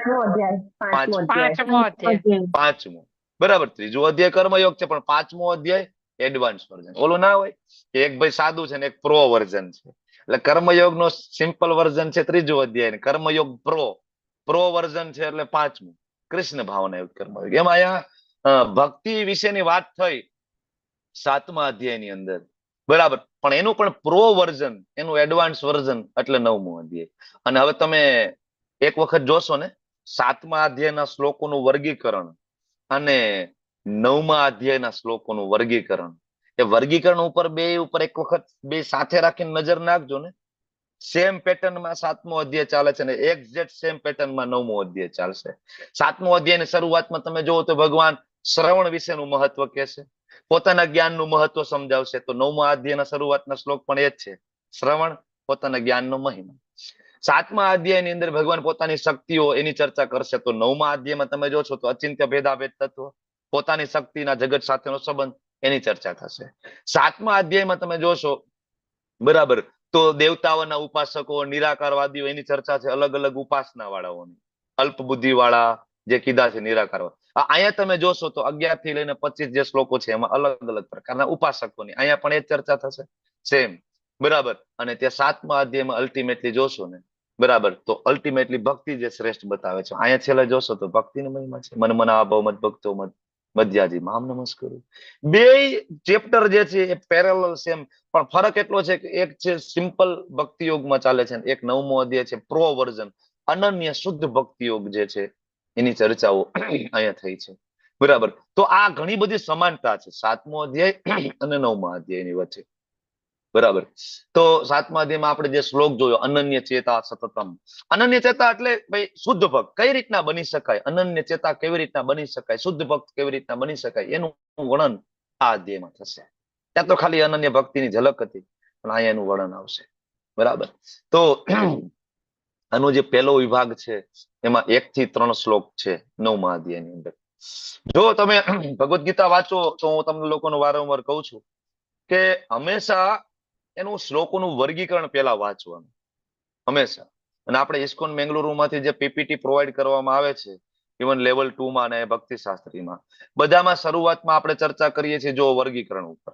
પાંચમો, બરાબર. 3જો અધ્યાય કર્મયોગ છે, પણ 5મો અધ્યાય એડવાન્સ વર્ઝન. ઓલું ના હોય કે એક ભાઈ સાદું છે ને એક પ્રો વર્ઝન છે. એટલે કર્મયોગ નો સિમ્પલ વર્ઝન છે 3જો અધ્યાય, કર્મયોગ પ્રો વર્ઝન છે એટલે 5મું કૃષ્ણ ભાવના યુક્ત કર્મયોગ. એમાં અહીંયા ભક્તિ વિશેની વાત થઈ 7મા અધ્યાયની અંદર, બરાબર, પણ એનું પણ પ્રો વર્ઝન, એનું એડવાન્સ વર્ઝન એટલે 9મો અધ્યાય. અને હવે તમે એક વખત જોશો ને 7મા અધ્યાયના શ્લોકોનું વર્ગીકરણ અને 9મા અધ્યાયના શ્લોકોનું વર્ગીકરણ, એ વર્ગીકરણ ઉપર એક વખત બે સાથે રાખીને નજર નાખજો ને. સેમ પેટર્નમાં 7મો અધ્યાય ચાલે છે ને એક્ઝેક્ટ સેમ પેટર્નમાં 9મો અધ્યાય ચાલશે. 7મો અધ્યાયની શરૂઆતમાં તમે જોવો તો ભગવાન શ્રવણ વિશેનું મહત્વ કહેશે, પોતાના જ્ઞાનનું મહત્વ સમજાવશે. તો 9મા અધ્યાયના શરૂઆતના શ્લોક પણ એ જ છે, શ્રવણ, પોતાના જ્ઞાનનો મહિમા. 7મા અધ્યાયની અંદર ભગવાન પોતાની શક્તિઓ એની ચર્ચા કરશે. તો 9મા અધ્યાયમાં તમે જોશો તો અચિંત્ય ભેદાભેદ તત્વ, પોતાની શક્તિના જગત સાથેનો સંબંધ, એની ચર્ચા થશે. 7મા અધ્યાયમાં તમે જોશો, બરાબર, તો દેવતાઓના ઉપાસકો, નિરાકારવાદીઓ, એની ચર્ચા છે, અલગ અલગ ઉપાસના વાળાઓની, અલ્પ બુદ્ધિ વાળા જે કીધા છે નિરાકાર. અહીંયા તમે જોશો તો 11 થી લઈને 25 જે શ્લોકો છે એમાં અલગ અલગ પ્રકારના ઉપાસકોની અહીંયા પણ એ ચર્ચા થશે સેમ, બરાબર. અને ત્યાં 7મા અધ્યાયમાં અલ્ટિમેટલી જોશો ને, બરાબર, તો અલ્ટિમેટલી ભક્તિ જે શ્રેષ્ઠ બતાવે છે. અહીંયા છેલ્લે જોશો તો ભક્તિનો મહિમા છે, મન મના ભવ મત ભક્તો મત મધ્યાજી મામ નમસ્કાર. બે ચેપ્ટર જે છે એ પેરેલલ સેમ, પણ ફરક એટલો છે કે એક છે સિમ્પલ ભક્તિ યોગમાં ચાલે છે, એક 9મો અધ્યાય છે પ્રો વર્ઝન, અનન્ય શુદ્ધ ભક્તિ યોગ જે છે એની ચર્ચાઓ અહીંયા થઈ છે, બરાબર. તો આ ઘણી બધી સમાનતા છે 7મો અધ્યાય અને 9મા અધ્યાયની વચ્ચે, બરાબર. તો 7મા અધ્યાયમાં આપણે જે શ્લોક જોયો, અનન્ય ચેતા સતતમ. અનન્ય ચેતા એટલે ભાઈ શુદ્ધ ભક્ત કઈ રીતના બની શકાય, અનન્ય ચેતા કેવી રીતના બની શકાય, શુદ્ધ ભક્ત કેવી રીતના બની શકાય, એનું વર્ણન આ અધ્યાયમાં થશે. ત્યાં તો ખાલી અનન્ય ભક્તિની ઝલક હતી, પણ અહીંયા એનું વર્ણન આવશે, બરાબર. તો આનો જે પહેલો વિભાગ છે એમાં 1 થી 3 શ્લોક છે 9મા અધ્યાયની અંદર. જો તમે ભગવદ્ ગીતા વાંચો તો હું તમને લોકોને વારંવાર કહું છું કે હંમેશા એનું શ્લોકોનું વર્ગીકરણ પહેલા વાંચવાનું, હંમેશા. અને આપણે ઇસ્કોન મેંગલુરુમાંથી જે પીપીટી પ્રોવાઈડ કરવામાં આવે છે, ઇવન લેવલ 2માં અને ભક્તિ શાસ્ત્રીમાં, બધામાં શરૂઆતમાં આપણે ચર્ચા કરીએ છીએ જો વર્ગીકરણ ઉપર.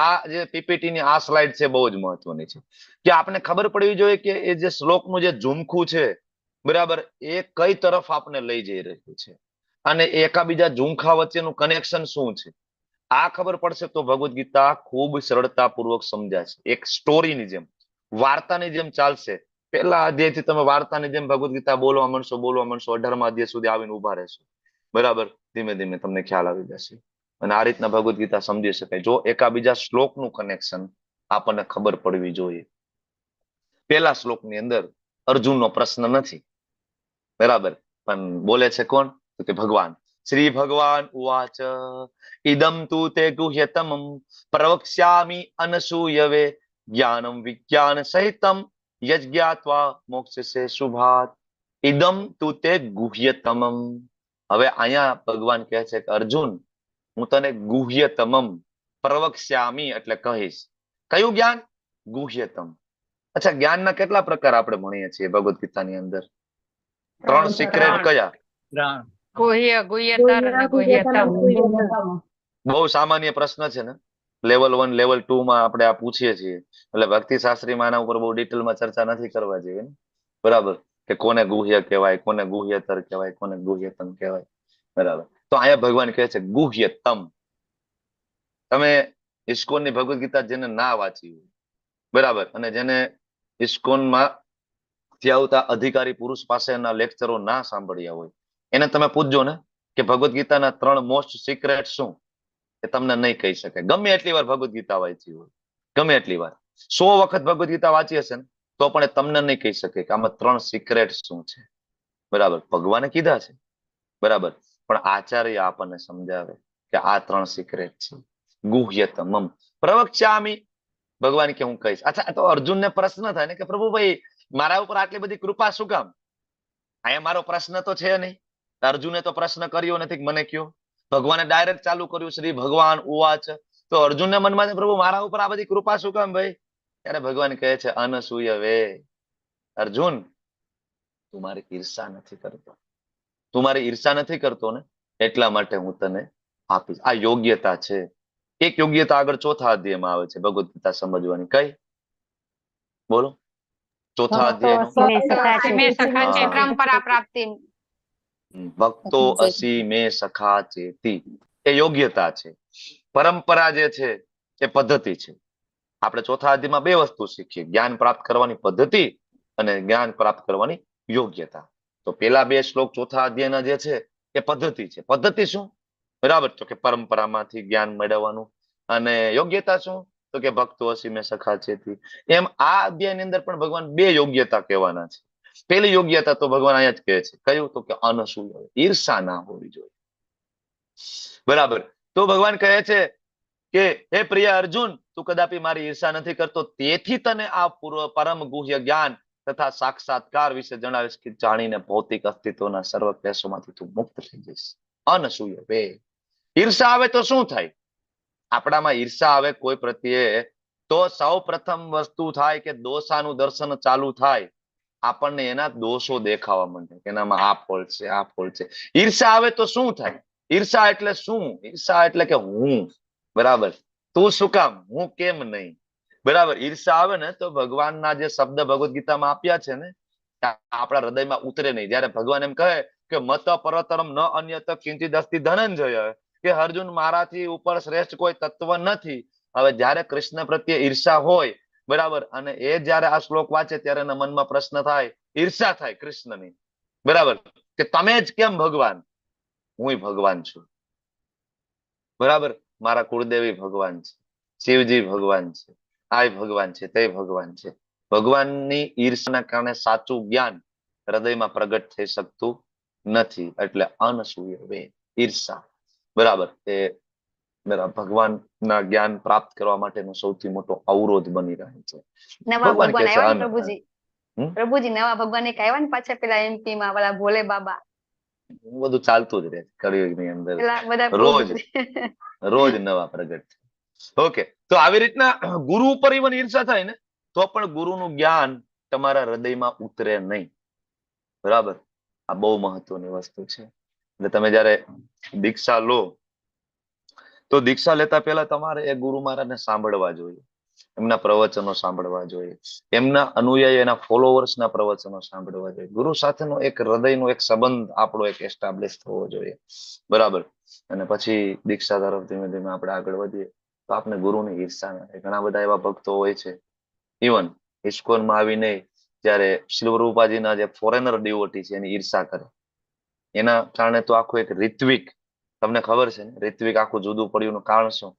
આ જે પીપીટી ની આ સ્લાઇડ છે બહુ જ મહત્વની છે, કે આપણે ખબર પડવી જોઈએ કે એ જે શ્લોકનું જે ઝુમખું છે, બરાબર, એ કઈ તરફ આપણે લઈ જઈ રહ્યું છે. અને એકાબીજા ઝુમખા વચ્ચેનું કનેક્શન શું છે આ ખબર પડશે તો ભગવદ્ ગીતા ખૂબ સરળતાપૂર્વક સમજાશે. એક સ્ટોરીની જેમ, વાર્તાની જેમ ચાલશે. પહેલા અધ્યાયથી તમે વાર્તાની જેમ ભગવદ્ ગીતા બોલવા માંડશો 18મા અધ્યાય સુધી આવીને ઉભા રહેશો. બરાબર, ધીમે ધીમે તમને ખ્યાલ આવી જશે. અને આ રીતના ભગવદ્ ગીતા સમજી શકાય જો એકાબીજા શ્લોકનું કનેક્શન આપણને ખબર પડવી જોઈએ. પહેલા શ્લોકની અંદર અર્જુનનો પ્રશ્ન નથી, બરાબર, પણ બોલે છે કોણ? તો કે ભગવાન. શ્રી ભગવાન ઉવાચ ઇદમ તુ તે ગુહ્યતમમ પ્રવક્ષ્યામિ અનસૂયવે જ્ઞાનમ વિજ્ઞાન સહિતમ યજ્ઞાત્વા મોક્ષસે શુભાત. ઇદમ તુ તે ગુહ્યતમમ. હવે અહીંયા ભગવાન કહે છે કે અર્જુન, હું તને ગુહ્યતમમ પ્રવક્ષ્યામિ એટલે કહીશ. કયું જ્ઞાન? ગુહ્યતમ. અચ્છા, જ્ઞાનના કેટલા પ્રકાર આપણે ભણીએ છીએ ભગવદ્ ગીતાની અંદર? 3 સિક્રેટ કયા? ગુહ્યતર અને ગુહ્યતમ. બહુ સામાન્ય પ્રશ્ન છે ને, લેવલ 1 લેવલ 2 માં આપણે આ પૂછીએ છીએ. એટલે ભક્તિ શાસ્ત્રીમાં આના ઉપર બહુ ડિટેલમાં ચર્ચા નથી કરવા જેવી ને, બરાબર, કે કોને ગુહ્ય કહેવાય, કોને ગુહ્યતર કહેવાય, કોને ગુહ્યતમ કહેવાય, બરાબર. તો અહીંયા ભગવાન કહે છે ગુહ્યતમ. તમે ઇસ્કોનની ભગવદ્ ગીતા જેને ના વાંચી હોય, બરાબર, અને જેને ઇસ્કોનમાં થી આવતા અધિકારી પુરુષ પાસેના લેક્ચરો ના સાંભળ્યા હોય, એને તમે પૂછજો ને કે ભગવદ્ ગીતાના 3 મોસ્ટ સિક્રેટ શું, એ તમને નહીં કહી શકે. ગમે એટલી વાર ભગવદ્ ગીતા વાંચી હોય, ગમે એટલી વાર, 100 વખત ભગવદ્ ગીતા વાંચી હશે ને તો પણ એ તમને નહીં કહી શકે કે આમાં 3 સિક્રેટ શું છે. બરાબર, ભગવાને કીધા છે, બરાબર, પણ આચાર્ય આપણને સમજાવે કે આ 3 સિક્રેટ છે. ગુહ્યતમમ પ્રવક્ષ્યામિ. ભગવાન કે હું કહીશ. અચ્છા, તો અર્જુનને પ્રશ્ન થાય ને કે પ્રભુ ભાઈ, મારા ઉપર આટલી બધી કૃપા શું કામ? અહીંયા મારો પ્રશ્ન તો છે નહીં. અર્જુને તો પ્રશ્ન કર્યો નથી કે મને કયો. ભગવાને ડાયરેક્ટ ચાલુ કર્યું શ્રી ભગવાન ઉવાચ. તો અર્જુનના મનમાં છે પ્રભુ મારા ઉપર આ બધી કૃપા શું કામ ભાઈ? ત્યારે ભગવાન કહે છે અનસૂય વે. અર્જુન, તું મારી ઈર્ષા નથી કરતો. તું મારી ઈર્ષા નથી કરતો ને, એટલા માટે હું તને આપીશ. આ યોગ્યતા છે. એક યોગ્યતા આગળ 4થા અધ્યાયમાં આવે છે ભગવદ્ ગીતા સમજવાની. કઈ? બોલો. 4થા અધ્યાય પરંપરા પ્રાપ્તિ. ભક્તો અસી મે સખા ચેતી. એ યોગ્યતા છે. પરંપરા જે છે એ પદ્ધતિ છે. આપણે 4થા અધ્યાયમાં 2 વસ્તુ શીખીએ, જ્ઞાન પ્રાપ્ત કરવાની પદ્ધતિ અને જ્ઞાન પ્રાપ્ત કરવાની યોગ્યતા. તો પેલા 2 શ્લોક 4થા અધ્યાયના જે છે એ પદ્ધતિ છે. પદ્ધતિ શું? બરાબર, તો કે પરંપરામાંથી જ્ઞાન મેળવવાનું. અને યોગ્યતા શું? તો કે ભક્તો અસી મે સખા ચેતી. એમ આ અધ્યાયની અંદર પણ ભગવાન 2 યોગ્યતા કહેવાના છે. પેલી યોગ્યતા તો ભગવાન અહીંયા જ કહે છે, કયું? તો કે અનસૂય, ઈર્ષા ના હોવી જોઈએ. બરાબર, તો ભગવાન કહે છે કે હે પ્રિય અર્જુન, તું કદાપી મારી ઈર્ષા નથી કરતો, તેથી તને આ પરમ ગુહ્ય જ્ઞાન તથા સાક્ષાત્કાર વિશે જણાવીશ કે જાણીને ભૌતિક અસ્તિત્વના સર્વ ક્લેશોમાંથી તું મુક્ત થઈ જઈશ. અનસૂય વે. ઈર્ષા આવે તો શું થાય? આપણામાં ઈર્ષા આવે કોઈ પ્રત્યે તો સૌ પ્રથમ વસ્તુ થાય કે દોષાનું દર્શન ચાલુ થાય. આપણને એના દોષો દેખાવા માંડે કે એનામાં આ ફોલ્ટ છે, આ ફોલ્ટ છે. ઈર્ષા આવે તો શું થાય? ઈર્ષા એટલે શું? ઈર્ષા એટલે કે હું, બરાબર, તું શું કામ, હું કેમ નહીં, બરાબર. ઈર્ષા આવે ને તો ભગવાનના જે શબ્દ ભગવદ્ ગીતામાં આપ્યા છે ને આપણા હૃદયમાં ઉતરે નહીં. જયારે ભગવાન એમ કહે કે મત પરતરમ ન અન્યત કિંચિદ અસ્તિ ધનંજય, કે અર્જુન મારાથી ઉપર શ્રેષ્ઠ કોઈ તત્વ નથી. હવે જયારે કૃષ્ણ પ્રત્યે ઈર્ષા હોય, બરાબર, અને એ જયારે આ શ્લોક વાંચે ત્યારે એના મનમાં પ્રશ્ન થાય, ઈર્ષા થાય કૃષ્ણની, બરાબર, કે તમે જ કેમ ભગવાન? હું ભગવાન છું, બરાબર. મારા કુળદેવી ભગવાન છે, શિવજી ભગવાન છે, આ ભગવાન છે, તે ભગવાન છે. ભગવાનની ઈર્ષાના કારણે સાચું જ્ઞાન હૃદયમાં પ્રગટ થઈ શકતું નથી. એટલે અનસૂય વે, ઈર્ષા, બરાબર, એ ભગવાનના જ્ઞાન પ્રાપ્ત કરવા માટેનો સૌથી મોટો અવરોધ બની રહે છે. નવા ભગવાન કહે ભગવાન છે આવ્યા ને પ્રભુજી. પ્રભુજી નવા ભગવાન એક આવ્યા ને પાછા પેલા MP માં પેલા ભોલે બાબા. બધું ચાલતું જ રહે કળિયુગની અંદર, પેલા બધા રોજ રોજ નવા પ્રગટ. ઓકે, તો આવી રીતના ગુરુ ઉપર ઇવન ઈર્ષા થાય ને તો પણ ગુરુનું જ્ઞાન તમારા હૃદયમાં ઉતરે નહીં, બરાબર. આ બહુ મહત્વની વસ્તુ છે. એટલે તમે જયારે દીક્ષા લો તો દીક્ષા લેતા પહેલા તમારે એ ગુરુ મહારાજને સાંભળવા જોઈએ. એમના પ્રવચનો સાંભળવા જોઈએ, એમના અનુયાયી એના ફોલોવર્સના પ્રવચનો સાંભળવા જોઈએ. ગુરુ સાથેનો એક હૃદયનો એક સંબંધ આપણો એક એસ્ટાબ્લિશ થવો જોઈએ, બરાબર. અને પછી દીક્ષા તરફ ધીમે ધીમે આપણે આગળ વધીએ તો આપણે ગુરુની ઈર્ષા ના થાય. ઘણા બધા એવા ભક્તો હોય છે, ઇવન ઇસ્કોનમાં આવીને જયારે શ્રી રૂપાજીના જે ફોરેનર ડિવોટી છે એની ઈર્ષા કરે, એના કારણે તો આખું એક રિત્વિક, તમને ખબર છે ને રિત્વિક આખું જુદું પડ્યું નું કારણ શું?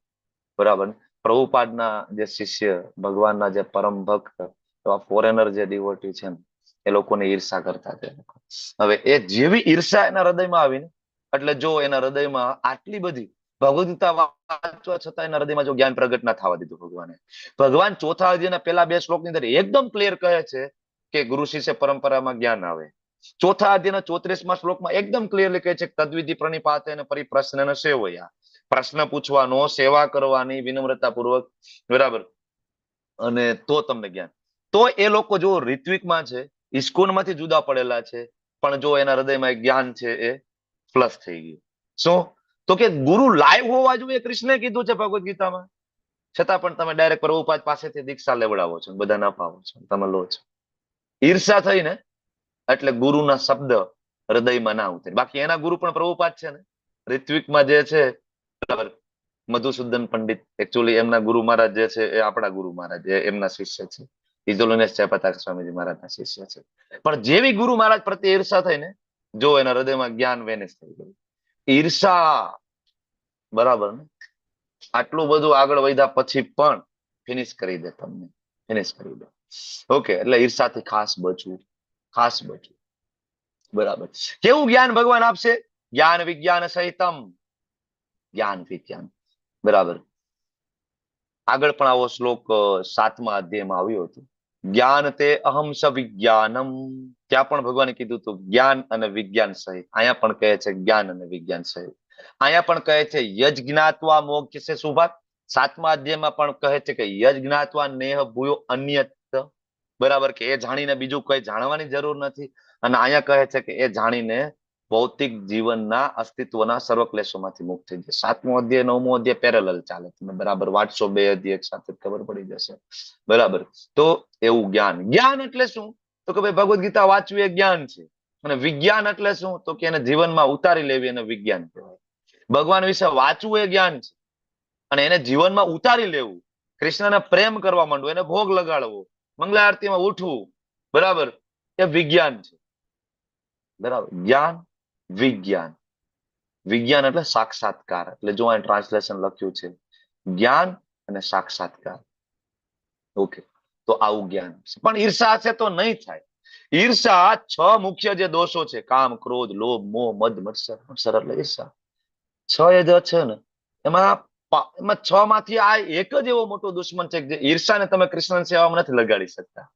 બરાબર. પ્રભુપાદના જે શિષ્ય, ભગવાનના જે પરમ ભક્ત, એવા ફોરેનર જે ડિવોટી છે ને, એ લોકોને ઈર્ષા કરતા તે લોકો. હવે એ જેવી ઈર્ષા એના હૃદયમાં આવીને, એટલે જો એના હૃદયમાં આટલી બધી ભગવદ ગીતા વાંચવા છતાં એના હૃદયમાં જો જ્ઞાન પ્રગટ ના થવા દીધું ભગવાને. ભગવાન ચોથા અધ્યાયના પેલા 2 શ્લોકની અંદર એકદમ ક્લિયર કહે છે કે ગુરુ શિષ્ય પરંપરામાં જ્ઞાન આવે. ચોથા અધ્યાયના 34મા શ્લોકમાં એકદમ ક્લિયરલી કહે છે તદ્વિધિ પ્રણિપાતે અને પરિપ્રશ્ન સેવયા. પ્રશ્ન પૂછવાનો, સેવા કરવાની વિનમ્રતા પૂર્વક, બરાબર, અને તો તમને જ્ઞાન. તો એ લોકો જો રિત્વિકમાં છે, ઇસ્કોનમાંથી જુદા પડેલા છે, પણ જો એના હૃદયમાં એક જ્ઞાન છે એ પ્લસ થઈ ગયું. શું? તો કે ગુરુ લાઈવ હોવા જોઈએ, કૃષ્ણે કીધું છે ભગવદ ગીતામાં, છતાં પણ તમે ડાયરેક્ટ પ્રભુપાદ પાસેથી દીક્ષા લેવડાવો છો, બધાને અપાવો છો, તમે લો છો. ઈર્ષા થઈ ને એટલે ગુરુના શબ્દ હૃદયમાં ના ઉતરે. બાકી એના ગુરુ પણ પ્રભુપાદ છે ને, ઋત્વિકમાં જે છે, બરાબર, મધુસૂદન પંડિત, એકચ્યુઅલી એમના ગુરુ મહારાજ જે છે એ આપણા ગુરુ મહારાજ, એમના શિષ્ય છે. ઇઝોલિનેસ જયપતાક સ્વામીજી મહારાજના શિષ્ય છે. પણ જેવી ગુરુ મહારાજ પ્રત્યે ઈર્ષા થઈ ને, જો એના હૃદયમાં જ્ઞાન વેનિશ થઈ ગયું. ઈર્ષા, બરાબર ને, આટલું બધું આગળ વધ્યા પછી પણ ફિનિશ કરી દે તમને, ફિનિશ કરી દે. ઓકે, એટલે ઈર્ષાથી ખાસ બચવું, ખાસ બચવું, બરાબર. કેવું જ્ઞાન ભગવાન આપશે? જ્ઞાન વિજ્ઞાન સહિતમ, જ્ઞાન વિજ્ઞાન, બરાબર. આગળ પણ આવો શ્લોક 7મા અધ્યાયમાં આવ્યો હતો. જ્ઞાન તે અહમ સ વિજ્ઞાનમ, ત્યાં પણ ભગવાને કીધું હતું જ્ઞાન અને વિજ્ઞાન સહિત. અહીંયા પણ કહે છે જ્ઞાન અને વિજ્ઞાન સહિત. અહીંયા પણ કહે છે યજ જ્ઞાત્વા મોક્ષસે શુભાત. 7મા અધ્યાયમાં પણ કહે છે કે યજ જ્ઞાત્વા નેહ ભૂયો અન્યત, બરાબર, કે એ જાણીને બીજું કઈ જાણવાની જરૂર નથી. અને અહીંયા કહે છે કે એ જાણીને ભૌતિક જીવનના અસ્તિત્વના સર્વ ક્લેશોમાંથી મુક્ત થઈ જશે. 7મો અધ્યાય 9મો અધ્યાય પેરેલલ ચાલે, તમે બરાબર વાંચશો 2 અધ્યાય એક સાથે ખબર પડી જશે, બરાબર. તો એવું જ્ઞાન, જ્ઞાન એટલે શું? તો કે ભાઈ ભગવદ ગીતા વાંચવી એ જ્ઞાન છે. અને વિજ્ઞાન એટલે શું? તો કે એને જીવનમાં ઉતારી લેવી એને વિજ્ઞાન કહેવાય. ભગવાન વિશે વાંચવું એ જ્ઞાન છે, અને એને જીવનમાં ઉતારી લેવું, કૃષ્ણને પ્રેમ કરવા માંડવું, એને ભોગ લગાડવો, મંગલા આરતીમાં ઉઠવું, બરાબર, એ વિજ્ઞાન છે, બરાબર. જ્ઞાન વિજ્ઞાન, વિજ્ઞાન એટલે સાક્ષાત્કાર. એટલે જો અહીં ટ્રાન્સલેશન લખ્યું છે જ્ઞાન અને સાક્ષાત્કાર. ઓકે, તો આવું જ્ઞાન. પણ ઈર્ષા છે તો નહીં થાય. ઈર્ષા 6 મુખ્ય જે દોષો છે, કામ, ક્રોધ, લોભ, મોહ, મદ, મત્સર એટલે ઈર્ષા. 6 એ જે છે ને, એમાં 6 માંથી આ એક જ એવો મોટો દુશ્મન છે કે જે ઈર્ષાને તમે કૃષ્ણની સેવામાં નથી લગાડી શકતા.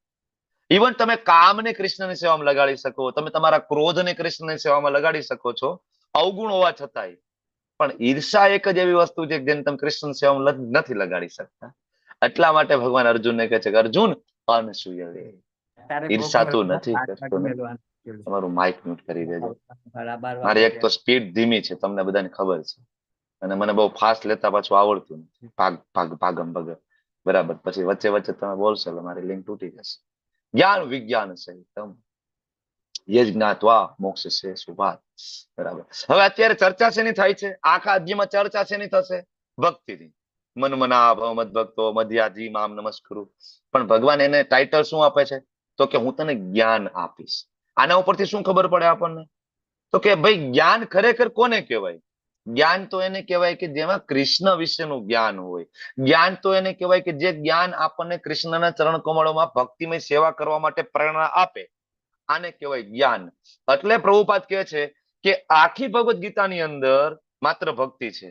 ઇવન તમે કામને કૃષ્ણની સેવામાં લગાડી શકો, તમે તમારા ક્રોધને કૃષ્ણની સેવામાં લગાડી શકો છો, અવગુણ હોવા છતાંય. પણ ઈર્ષા એક જ એવી વસ્તુ છે જેને તમે કૃષ્ણ સેવામાં નથી લગાડી શકતા. એટલા માટે ભગવાન અર્જુનને કહે છે કે અર્જુન અનસૂયવે, ઈર્ષા તું નથી કરતો ને. તમારું માઇક મ્યુટ કરી દેજો. મારી એક તો સ્પીડ ધીમી છે, તમને બધાને ખબર છે, અને મને બહુ ફાસ્ટ લેતા પાછું આવડતું નથી, ભાગમ ભગત, બરાબર. પછી વચ્ચે વચ્ચે તમે બોલશો એટલે મારી લિંક તૂટી જશે. જ્ઞાન વિજ્ઞાન સહિતમ યજ જ્ઞાત્વા મોક્ષસે શુભાત, બરાબર. હવે અત્યારે ચર્ચા શેની થાય છે? આખા અધ્યાયમાં ચર્ચા શેની થશે? ભક્તિની. મન મના ભવ મદ ભક્તો મધ્યાજી મામ નમસ્કુરુ. પણ ભગવાન એને ટાઇટલ શું આપે છે? તો કે હું તને જ્ઞાન આપીશ. આના ઉપરથી શું ખબર પડે આપણને? તો કે ભાઈ જ્ઞાન ખરેખર કોને કહેવાય? જ્ઞાન તો એને કહેવાય કે જેમાં કૃષ્ણ વિશેનું જ્ઞાન હોય. જ્ઞાન તો એને કહેવાય કે જે જ્ઞાન આપણને કૃષ્ણના ચરણ કમળોમાં ભક્તિમય સેવા કરવા માટે પ્રેરણા આપે. આને કહેવાય જ્ઞાન. એટલે પ્રભુપાદ કહે છે કે આખી ભગવદ ગીતાની અંદર માત્ર ભક્તિ છે.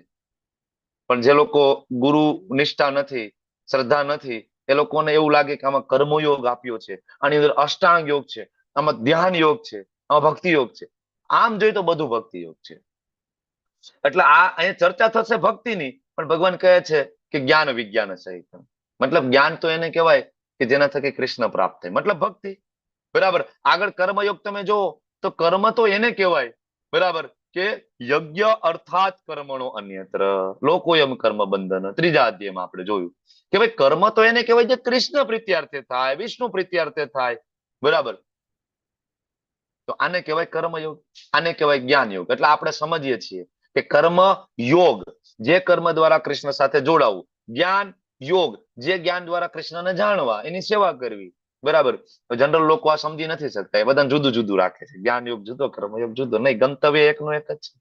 પણ જે લોકો ગુરુ નિષ્ઠા નથી, શ્રદ્ધા નથી, એ લોકોને એવું લાગે કે આમાં કર્મયોગ આપ્યો છે, આની અંદર અષ્ટાંગ યોગ છે, આમાં ધ્યાન યોગ છે, આમાં ભક્તિ યોગ છે. આમ જોઈએ તો બધું ભક્તિ યોગ છે. એટલે આ અહીંયા ચર્ચા થશે ભક્તિની, પણ ભગવાન કહે છે કે જ્ઞાન વિજ્ઞાન સહિત. મતલબ જ્ઞાન તો એને કહેવાય કે જેના થકી કૃષ્ણ પ્રાપ્ત થાય, મતલબ ભક્તિ, બરાબર. આગળ કર્મયોગ તમે જુઓ તો કર્મ તો એને કહેવાય, બરાબર, કે યજ્ઞ અર્થાત કર્મણો અન્યત્ર લોકોયમ કર્મ બંધન, ત્રીજા અધ્યાયમાં આપણે જોયું કે ભાઈ કર્મ તો એને કહેવાય જે કૃષ્ણ પ્રીત્યાર્થે થાય, વિષ્ણુ પ્રીત્યાર્થે થાય, બરાબર. તો આને કહેવાય કર્મયોગ, આને કહેવાય જ્ઞાન યોગ. એટલે આપણે સમજીએ છીએ કે કર્મ યોગ જે કર્મ દ્વારા કૃષ્ણ સાથે જોડાવું, જ્ઞાન યોગ જે જ્ઞાન દ્વારા કૃષ્ણને જાણવા, એની સેવા કરવી, બરાબર. જનરલ લોકો આ સમજી નથી શકતા, એ બધાને જુદું જુદું રાખે છે, જ્ઞાન યોગ જુદો, કર્મયોગ જુદો. નહીં, ગંતવ્ય એકનો એક જ છે.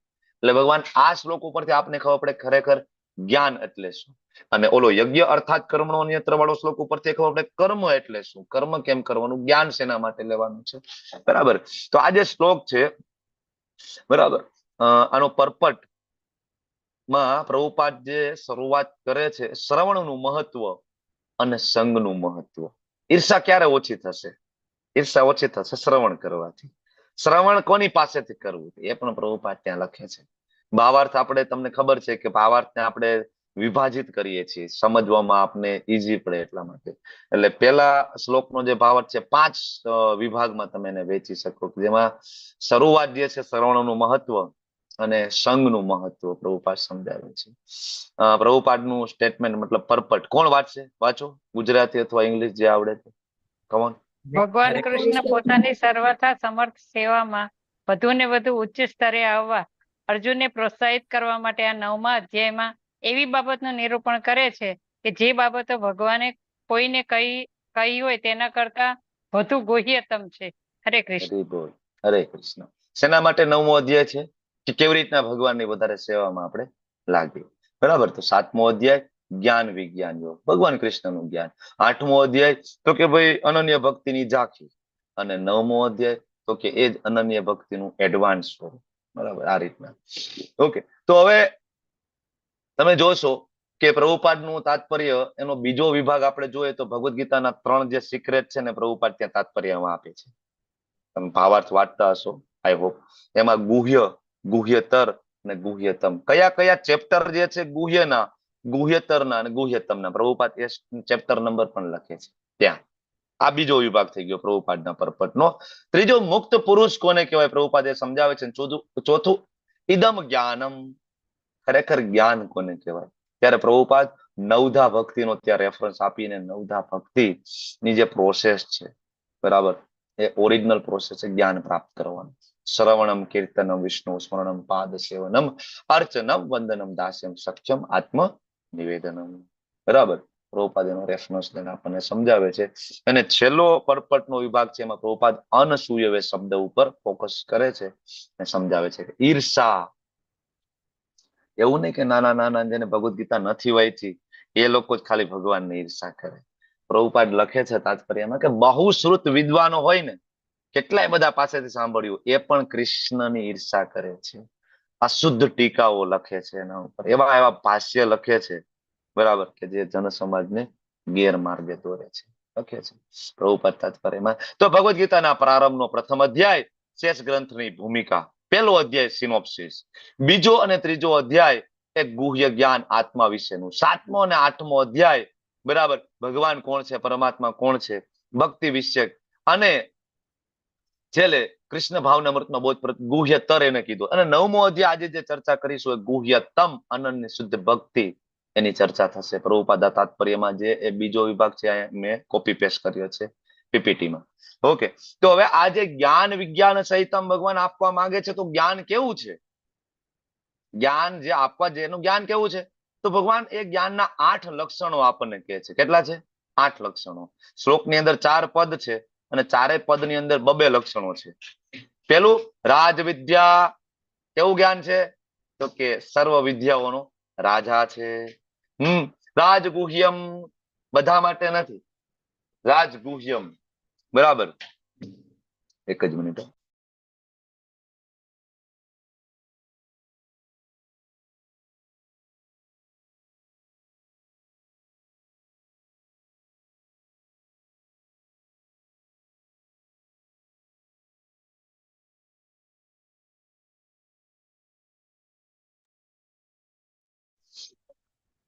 એટલે ભગવાન આ શ્લોક ઉપરથી આપને ખબર પડે ખરેખર જ્ઞાન એટલે શું. અને ઓલો યજ્ઞ અર્થાત કર્મણો અન્યત્ર વાળો શ્લોક ઉપરથી ખબર પડે કર્મ એટલે શું, કર્મ કેમ કરવાનું, જ્ઞાન શેના માટે લેવાનું છે, બરાબર. તો આ જે શ્લોક છે, બરાબર, આનો પરપટ માં પ્રભુપાદ જે શરૂઆત કરે છે, શ્રવણનું મહત્વ અને સંઘનું મહત્વ. ઈર્ષા ક્યારે ઓછી થશે? ઈર્ષા ઓછી થશે શ્રવણ કરવાથી. શ્રવણ કોની પાસેથી કરવું એ પણ પ્રભુપાદ ત્યાં લખે છે. ભાવાર્થ આપણે, તમને ખબર છે કે ભાવાર્થને આપણે વિભાજિત કરીએ છીએ સમજવામાં આપને ઈઝી પડે એટલા માટે. એટલે પેલા શ્લોકનો જે ભાવાર્થ છે 5 વિભાગમાં તમે એને વેચી શકો, જેમાં શરૂઆત જે છે શ્રવણનું મહત્વ અને સંઘનું મહત્વ પ્રભુપાદ સમજાવે છે. પ્રભુપાદનું સ્ટેટમેન્ટ મતલબ પરપટ કોણ વાંચશે? વાંચો, ગુજરાતી અથવા ઇંગ્લિશ જે આવડે છે. કમોન. ભગવાન કૃષ્ણ પોતાની સર્વથા સમર્થ સેવામાં વધુ ને વધુ ઉચ્ચ સ્તરે આવવા અર્જુનને પ્રોત્સાહિત કરવા માટે આ 9મા અધ્યાયમાં એવી બાબતનું નિરૂપણ કરે છે કે જે બાબતો ભગવાને કોઈને કહી હોય તેના કરતા વધુ ગુહ્યતમ છે. હરે કૃષ્ણ. હરે બોલ, હરે કૃષ્ણ. શેના માટે 9મો અધ્યાય છે? કે કેવી રીતના ભગવાનની વધારે સેવામાં આપણે લાગીએ, બરાબર. તો 7મો અધ્યાય જ્ઞાન વિજ્ઞાન યોગ, ભગવાન કૃષ્ણનું જ્ઞાન. 8મો અધ્યાય તો કે ભાઈ અનન્ય ભક્તિની ઝાંખી. અને 9મો અધ્યાય તો કે એ જ અનન્ય ભક્તિનું એડવાન્સ સ્વરૂપ, બરાબર. આ રીતના. ઓકે, તો હવે તમે જોશો કે પ્રભુપાદનું તાત્પર્ય, એનો બીજો વિભાગ આપણે જોઈએ તો ભગવદ્ ગીતાના 3 જે સિક્રેટ છે ને પ્રભુપાદ ત્યાં તાત્પર્યમાં આપે છે. તમે ભાવાર્થ વાંચતા હશો, આઈ હોપ. એમાં ગુહ્ય, ગુહ્યતર અને ગુહ્યતમ, કયા કયા ચેપ્ટર જે છે ગુહ્યના, ગુહ્યતરના અને ગુહ્યતમના, પ્રભુપાદ એ ચેપ્ટર નંબર પણ લખે છે ત્યાં. આ બીજો વિભાગ થઈ ગયો પ્રભુપાદના પરપટનો. ત્રીજો મુક્ત પુરુષ કોને કહેવાય પ્રભુપાદ એ સમજાવે છે. ચોથું ઇદમ જ્ઞાનમ, ખરેખર જ્ઞાન કોને કહેવાય. ત્યારે પ્રભુપાદ નવધા ભક્તિનો ત્યાં રેફરન્સ આપીને નવધા ભક્તિ ની જે પ્રોસેસ છે, બરાબર, એ ઓરિજિનલ પ્રોસેસ છે જ્ઞાન પ્રાપ્ત કરવાનું. શ્રવણમ કીર્તનમ વિષ્ણુ સ્મરણમ પાદ સેવનમ અર્ચનમ વંદનમ દાસ્યમ સખ્યમ આત્મ નિવેદનમ, બરાબર. પ્રભુપાદ એનો રેફરન્સ લઈને આપણને સમજાવે છે. અને છેલ્લો પરપટનો વિભાગ છે, એમાં પ્રભુપાદ અનસૂયવે શબ્દ ઉપર ફોકસ કરે છે અને સમજાવે છે કે ઈર્ષા, એવું નહીં કે નાના નાના જેને ભગવદ્ ગીતા નથી વાંચી એ લોકો જ ખાલી ભગવાનને ઈર્ષા કરે. પ્રભુપાદ લખે છે તાત્પર્યમાં કે બહુશ્રુત વિદ્વાનો હોય ને, કેટલાય બધા પાસેથી સાંભળ્યું, એ પણ કૃષ્ણની ઈર્ષા કરે છે. અશુદ્ધ ટીકાઓ લખે છે એના ઉપર, એવા એવા ભાષ્ય લખે છે, બરાબર, કે જે જન સમાજને ગેરમાર્ગે દોરે છે, લખે છે પ્રભુપાદ તાત્પર્યમાં. તો ભગવદ્ ગીતાના પ્રારંભનો પ્રથમ અધ્યાય શેષ ગ્રંથની ભૂમિકા, પહેલો અધ્યાય સિનોપ્સિસ, બીજો અને ત્રીજો અધ્યાય એ ગુહ્ય જ્ઞાન આત્મા વિશેનું, 7મો અને 8મો અધ્યાય, બરાબર, ભગવાન કોણ છે, પરમાત્મા કોણ છે, ભક્તિ વિષયક. અને છેલ્લે કૃષ્ણ ભાવના અમૃતનો બોધ ગુહ્યતર એને કીધું. અને 9મો અધ્યાય આજે જે ચર્ચા કરીશું એ ગુહ્યતમ અનન્ય શુદ્ધ ભક્તિ, એની ચર્ચા થશે. પ્રભુપાદ તાત્પર્યમાં જે એ બીજો વિભાગ છે મેં કોપી પેસ્ટ કર્યો છે પીપીટીમાં. ઓકે, તો હવે આ જે જ્ઞાન વિજ્ઞાન સહિતમ ભગવાન આપવા માંગે છે, તો જ્ઞાન કેવું છે? જ્ઞાન જે આપવા, જેનું જ્ઞાન કેવું છે, તો ભગવાન એ જ્ઞાનના 8 લક્ષણો આપણને કહે છે. કેટલા છે? 8 લક્ષણો. શ્લોકની અંદર 4 પદ છે અને 4 પદની અંદર 2 લક્ષણો છે. પેલું રાજ વિદ્યા, કેવું જ્ઞાન છે? તો કે સર્વ વિદ્યાઓનો રાજા છે. રાજગુહ્યમ, બધા માટે નથી, રાજગુહ્યમ, બરાબર. એક જ મિનિટ.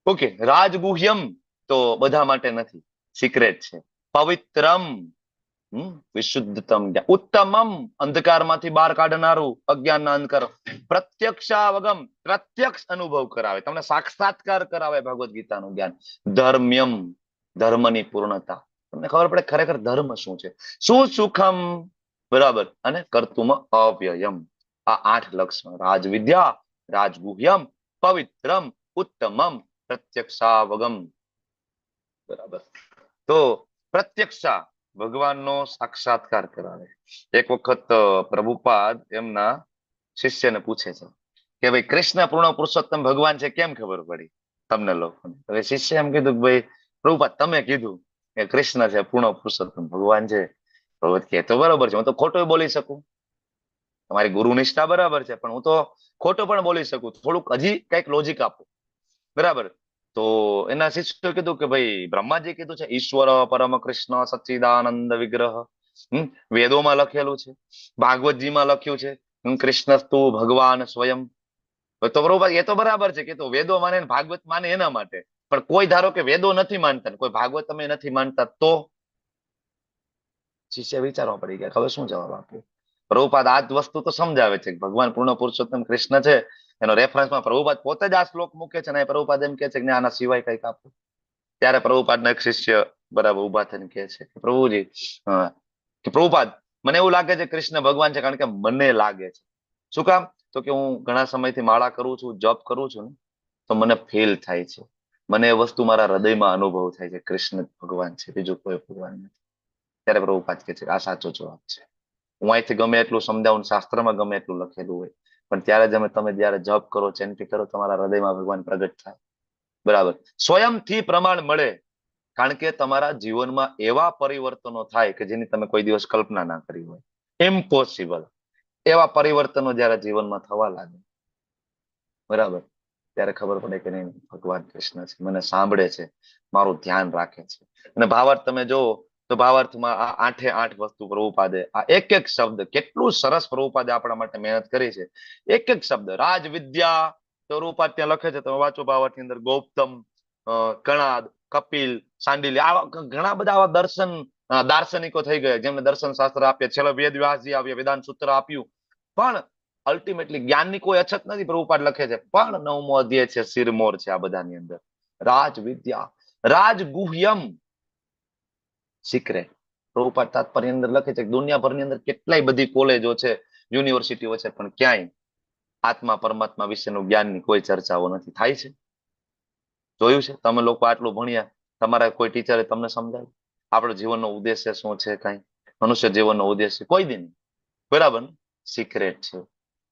ઓકે, રાજગુહ્યમ તો બધા માટે નથી, સિક્રેટ છે. પવિત્રમ, વિશુદ્ધતમ જ્ઞાન, ઉત્તમમ અંધકારમાંથી બહાર કાઢનારું અજ્ઞાનના અંધકાર, પ્રત્યક્ષાવગમ પ્રત્યક્ષ અનુભવ કરાવે, તમને સાક્ષાત્કાર કરાવે ભગવદ ગીતાનું જ્ઞાન, ધર્મ્યમ ધર્મની પૂર્ણતા, તમને ખબર પડે ખરેખર ધર્મ શું છે, સુસુખમ બરાબર, અને કર્તુમ અવ્યયમ. આ 8 લક્ષણ, રાજવિદ્યા, રાજગુહ્યમ, પવિત્રમ, ઉત્તમમ, પ્રત્યક્ષાવગમ. બરાબર. તો પ્રત્યક્ષા ભગવાનનો સાક્ષાત્કાર કરાવે. એક વખત પ્રભુપાદ એમના શિષ્યને પૂછે છે કે ભાઈ કૃષ્ણ પૂર્ણ પુરુષોત્તમ ભગવાન છે કેમ ખબર પડી તમને લોકોને? હવે શિષ્ય એમ કીધું કે ભાઈ પ્રભુપાદ તમે કીધું કે કૃષ્ણ છે પૂર્ણ પુરુષોત્તમ ભગવાન છે. પ્રભુ કે તો બરોબર છે, હું તો ખોટું બોલી શકું, તમારી ગુરુ નિષ્ઠા બરાબર છે, પણ હું તો ખોટું પણ બોલી શકું, થોડુંક હજી કઈક લોજિક આપો. બરાબર. તો એના શિષ્યોએ કીધું કે ભાઈ બ્રહ્માજી કીધું છે ઈશ્વર પરમ કૃષ્ણ સચ્ચિદાનંદ વિગ્રહ, વેદોમાં લખેલું છે, ભાગવતજીમાં લખ્યું છે, કૃષ્ણસ્તુ ભગવાન સ્વયં. તો બરોબર, એ તો બરાબર છે કે તો વેદો માને ને ભાગવત માને એના માટે, પણ કોઈ ધારો કે વેદો નથી માનતા ને કોઈ ભાગવત તમે નથી માનતા તો શિષ્ય વિચારવા પડી ગયા હવે શું જવાબ આપવો. પ્રભુપાદ આ જ વસ્તુ તો સમજાવે છે કે ભગવાન પૂર્ણ પુરુષોત્તમ કૃષ્ણ છે, એનો રેફરન્સમાં પ્રભુપાદ પોતે જ આ શ્લોક મૂકે છે, અને પ્રભુપાદ એમ કે છે કે આના સિવાય કઈક આપો. ત્યારે પ્રભુપાદનો એક શિષ્ય બરાબર ઉભા થઈને કહે છે કે પ્રભુજી, કે પ્રભુપાદ મને એવું લાગે છે કૃષ્ણ ભગવાન છે, કારણ કે મને લાગે છે. શું કામ? તો કે હું ઘણા સમયથી માળા કરું છું, જપ કરું છું ને, તો મને ફીલ થાય છે, મને એ વસ્તુ મારા હૃદયમાં અનુભવ થાય છે કૃષ્ણ ભગવાન છે, બીજું કોઈ ભગવાન નથી. ત્યારે પ્રભુપાદ કહે છે કે આ સાચો જવાબ છે. હું અહીંથી ગમે એટલું સમજાવું, શાસ્ત્રમાં ગમે એટલું લખેલું હોય, પણ ત્યારે તમે જયારે જપ કરો, ચેન્ટી કરો, તમારા હૃદયમાં ભગવાન પ્રગટ થાય. બરાબર. સ્વયંથી પ્રમાણ મળે, કારણ કે તમારા જીવનમાં એવા પરિવર્તનો થાય કે જેની તમે કોઈ દિવસ કલ્પના ના કરી હોય, ઇમ્પોસિબલ એવા પરિવર્તનો જયારે જીવનમાં થવા લાગે, બરાબર, ત્યારે ખબર પડે કે નહીં ભગવાન કૃષ્ણ છે, મને સાંભળે છે, મારું ધ્યાન રાખે છે. અને ભાવાર્થ તમે જુઓ તો ભાવાર્થમાં આ 8 વસ્તુ પ્રભુપાદે આ એક શબ્દ કેટલું સરસ પ્રભુપાદે આપણા માટે મહેનત કરી છે. એક શબ્દ રાજ વિદ્યા, તો પ્રભુપાદ ત્યાં લખે છે, તમે વાંચો ભાવાર્થની અંદર, ગૌતમ, કણાદ, કપિલ, સાંડિલ્ય, આવા ઘણા બધા આવા દાર્શનિકો થઈ ગયા જેમને દર્શન શાસ્ત્ર આપ્યા, છેલ્લે વેદ વ્યાસજી આવ્યા, વેદાંત સૂત્ર આપ્યું, પણ અલ્ટિમેટલી જ્ઞાનની કોઈ અછત નથી. પ્રભુપાદ લખે છે પણ 9મો અધ્યાય છે, શિરમોર છે આ બધાની અંદર. રાજ વિદ્યા, રાજગુહ્યમ, સિક્રેટ. પ્રભુપાદ તાત્પર્ય અંદર લખે છે કે દુનિયાભરની અંદર કેટલાય બધી કોલેજો છે, યુનિવર્સિટીઓ છે, પણ ક્યાંય આત્મા પરમાત્મા વિશેનું જ્ઞાનની કોઈ ચર્ચાઓ નથી. થાય છે? જોયું છે? તમે લોકો આટલું ભણ્યા, તમારા કોઈ ટીચરે તમને સમજાવ્યું આપણો જીવનનો ઉદ્દેશ્ય શું છે? કઈ મનુષ્ય જીવનનો ઉદ્દેશ્ય કોઈ દી નહીં. બરાબર ને? સિક્રેટ છે,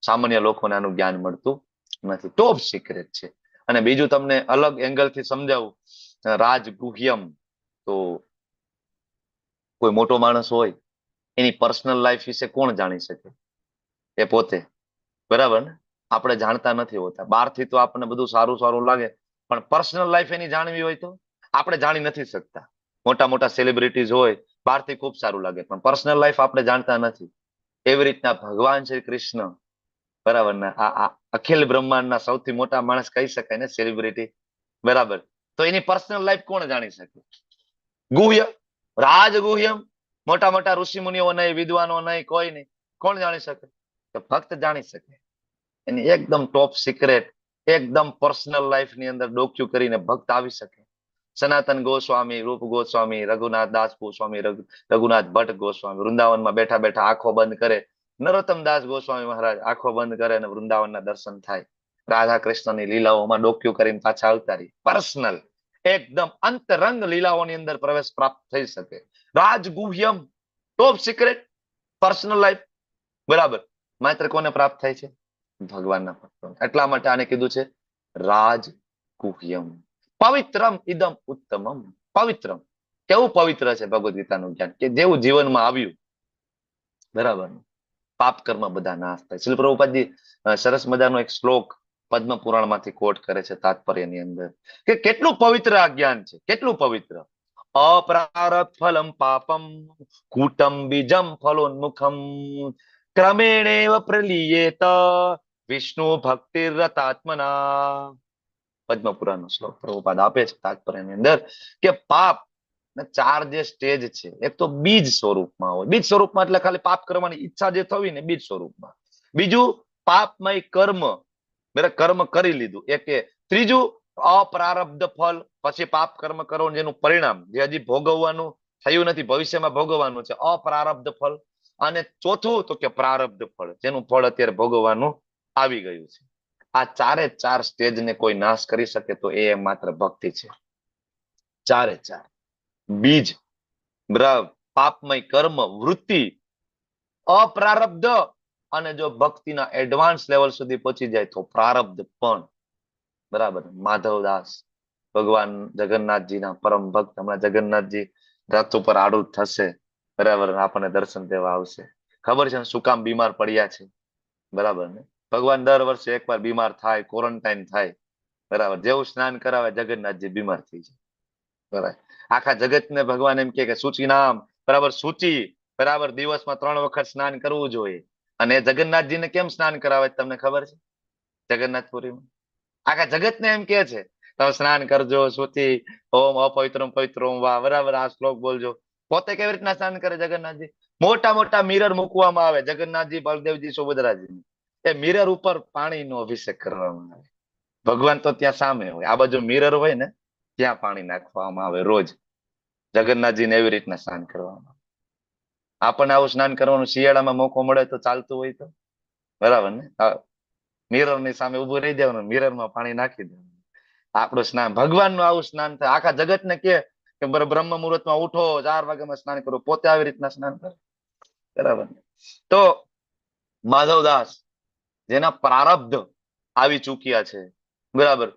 સામાન્ય લોકોને આનું જ્ઞાન મળતું નથી, ટોપ સિક્રેટ છે. અને બીજું તમને અલગ એંગલ થી સમજાવું, રાજગુહ્યમ, તો કોઈ મોટો માણસ હોય એની પર્સનલ લાઈફ વિશે કોણ જાણી શકે? એ પોતે. બરાબર ને? આપણે જાણતા નથી હોતા, બહારથી તો આપણને બધું સારું સારું લાગે, પણ પર્સનલ લાઈફ એની જાણવી હોય તો આપણે જાણી નથી શકતા. મોટા મોટા સેલિબ્રિટીઝ હોય, બહારથી ખૂબ સારું લાગે, પણ પર્સનલ લાઈફ આપણે જાણતા નથી. એવી રીતના ભગવાન શ્રી કૃષ્ણ, બરાબર ને, આ અખિલ બ્રહ્માંડના સૌથી મોટા માણસ કહી શકાય ને, સેલિબ્રિટી, બરાબર, તો એની પર્સનલ લાઈફ કોણ જાણી શકે? ગુહ્ય, રાજગુહ્યમ, મોટા મોટા ઋષિ મુનિઓ નહીં, વિદ્વાનો નહીં, કોઈ નહીં, કોણ જાણી શકે? તો ભક્ત જાણી શકે. એની એકદમ ટોપ સિક્રેટ, એકદમ પર્સનલ લાઈફ ની અંદર ડોક્યુ કરીને ભક્ત આવી શકે. સનાતન ગોસ્વામી, રૂપ ગોસ્વામી, રઘુનાથ દાસ ગોસ્વામી, રઘુનાથ ભટ્ટ ગોસ્વામી વૃંદાવનમાં બેઠા બેઠા આંખો બંધ કરે, નરોત્તમ દાસ ગોસ્વામી મહારાજ આંખો બંધ કરે અને વૃંદાવનના દર્શન થાય. રાધા કૃષ્ણની લીલાઓમાં ડોક્યુ કરીને પાછા આવતા રહી. પર્સનલ, એકદમ અંતરંગ લીલાઓની અંદર પ્રવેશ પ્રાપ્ત થઈ શકે. રાજગુહ્યમ, ટોપ સિક્રેટ, પર્સનલ લાઈફ, બરાબર, માત્ર કોને પ્રાપ્ત થાય છે? ભગવાનના ભક્તો. એટલા માટે આને કીધું છે રાજગુહ્યમ. પવિત્રમ ઇદમ ઉત્તમમ. પવિત્રમ, કેવું પવિત્ર છે ભગવદ ગીતાનું જ્ઞાન, કે જેવું જીવનમાં આવ્યું, બરાબર, પાપ કર્મ બધા નાશ થાય. શ્રીલ પ્રભુપાદજી સરસ મજાનો એક શ્લોક પદ્મ પુરાણમાંથી કોટ કરે છે તાત્પર્યની અંદર, કે કેટલું પવિત્ર આ જ્ઞાન છે, કેટલું પવિત્ર. અપ્રારબ્ધ ફલમ પાપમ કૂટમ બીજમ ફલોન્મુખમ ક્રમેણેવ પ્રલીયેત વિષ્ણુ ભક્તિરતાત્મના. પદ્મ પુરાણનો શ્લોક પ્રભુપાદ આપે છે તાત્પર્યની અંદર, કે પાપ ને 4 જે સ્ટેજ છે એક તો બીજ સ્વરૂપમાં હોય. બીજ સ્વરૂપમાં એટલે ખાલી પાપ કરવાની ઈચ્છા જે થવી ને બીજ સ્વરૂપમાં. બીજું પાપમય કર્મ, બરાબર, કર્મ કરી લીધું એક એ. ત્રીજું અપ્રારબ્ધ ફળ, પછી પાપ કર્મ કરો જેનું પરિણામ જે હજી ભોગવવાનું થયું નથી, ભવિષ્યમાં ભોગવવાનું છે, અપ્રારબ્ધ ફળ. અને ચોથું તો કે પ્રારબ્ધ ફળ, જેનું ફળ અત્યારે ભોગવવાનું આવી ગયું છે. આ 4 સ્ટેજને કોઈ નાશ કરી શકે તો એ માત્ર ભક્તિ છે. 4 બીજ, પાપમય કર્મ, વૃત્તિ, અપ્રારબ્ધ, અને જો ભક્તિના એડવાન્સ લેવલ સુધી પહોંચી જાય તો પ્રારબ્ધ પણ. બરાબર. માધવદાસ ભગવાન જગન્નાથજીના પરમ ભક્ત, હમણાં જગન્નાથજી રથ ઉપર આડું થશે, બરાબર, આપણને દર્શન દેવા આવશે. ખબર છે ને શું કામ બીમાર પડ્યા છે? બરાબર ને. ભગવાન દર વર્ષે એકવાર બીમાર થાય, ક્વોરન્ટાઇન થાય, બરાબર. જેવું સ્નાન કરાવે જગન્નાથજી બીમાર થઈ જાય. બરાબર. આખા જગતને ભગવાન એમ કે સૂચિ નામ, બરાબર, સૂચિ, બરાબર, દિવસમાં 3 વખત સ્નાન કરવું જોઈએ. અને જગન્નાથજીને કેમ સ્નાન કરાવે તમને ખબર છે? જગન્નાથપુરીમાં આખા જગતને એમ કે છે તમે સ્નાન કરજો, શુચિ, ઓમ અપવિત્રમ પવિત્રમ વા, બરાબર, આ શ્લોક બોલજો. પોતે કેવી રીતના સ્નાન કરે જગન્નાથજી? મોટા મોટા મિરર મૂકવામાં આવે જગન્નાથજી, બલદેવજી, સુભદ્રાજી. એ મિરર ઉપર પાણીનો અભિષેક કરવામાં આવે. ભગવાન તો ત્યાં સામે હોય, આ બાજુ મિરર હોય ને ત્યાં પાણી નાખવામાં આવે રોજ. જગન્નાથજીને એવી રીતના સ્નાન કરવામાં આવે. આપણને આવું સ્નાન કરવાનું શિયાળામાં મોકો મળે તો ચાલતું હોય તો, બરાબર ને. મિરર ની સામે ઉભું રહી જવાનું, મિરર માં પાણી નાખી દેવાનું. આપણું સ્નાન, ભગવાનનું આવું સ્નાન થાય. આખા જગતને કે બ્રહ્મ મુહૂર્ત માં ઉઠો, 4 વાગ્યામાં સ્નાન કરો, પોતે આવી રીતના સ્નાન કરે. બરાબર. તો માધવદાસ જેના પ્રારબ્ધ આવી ચૂક્યા છે, બરાબર,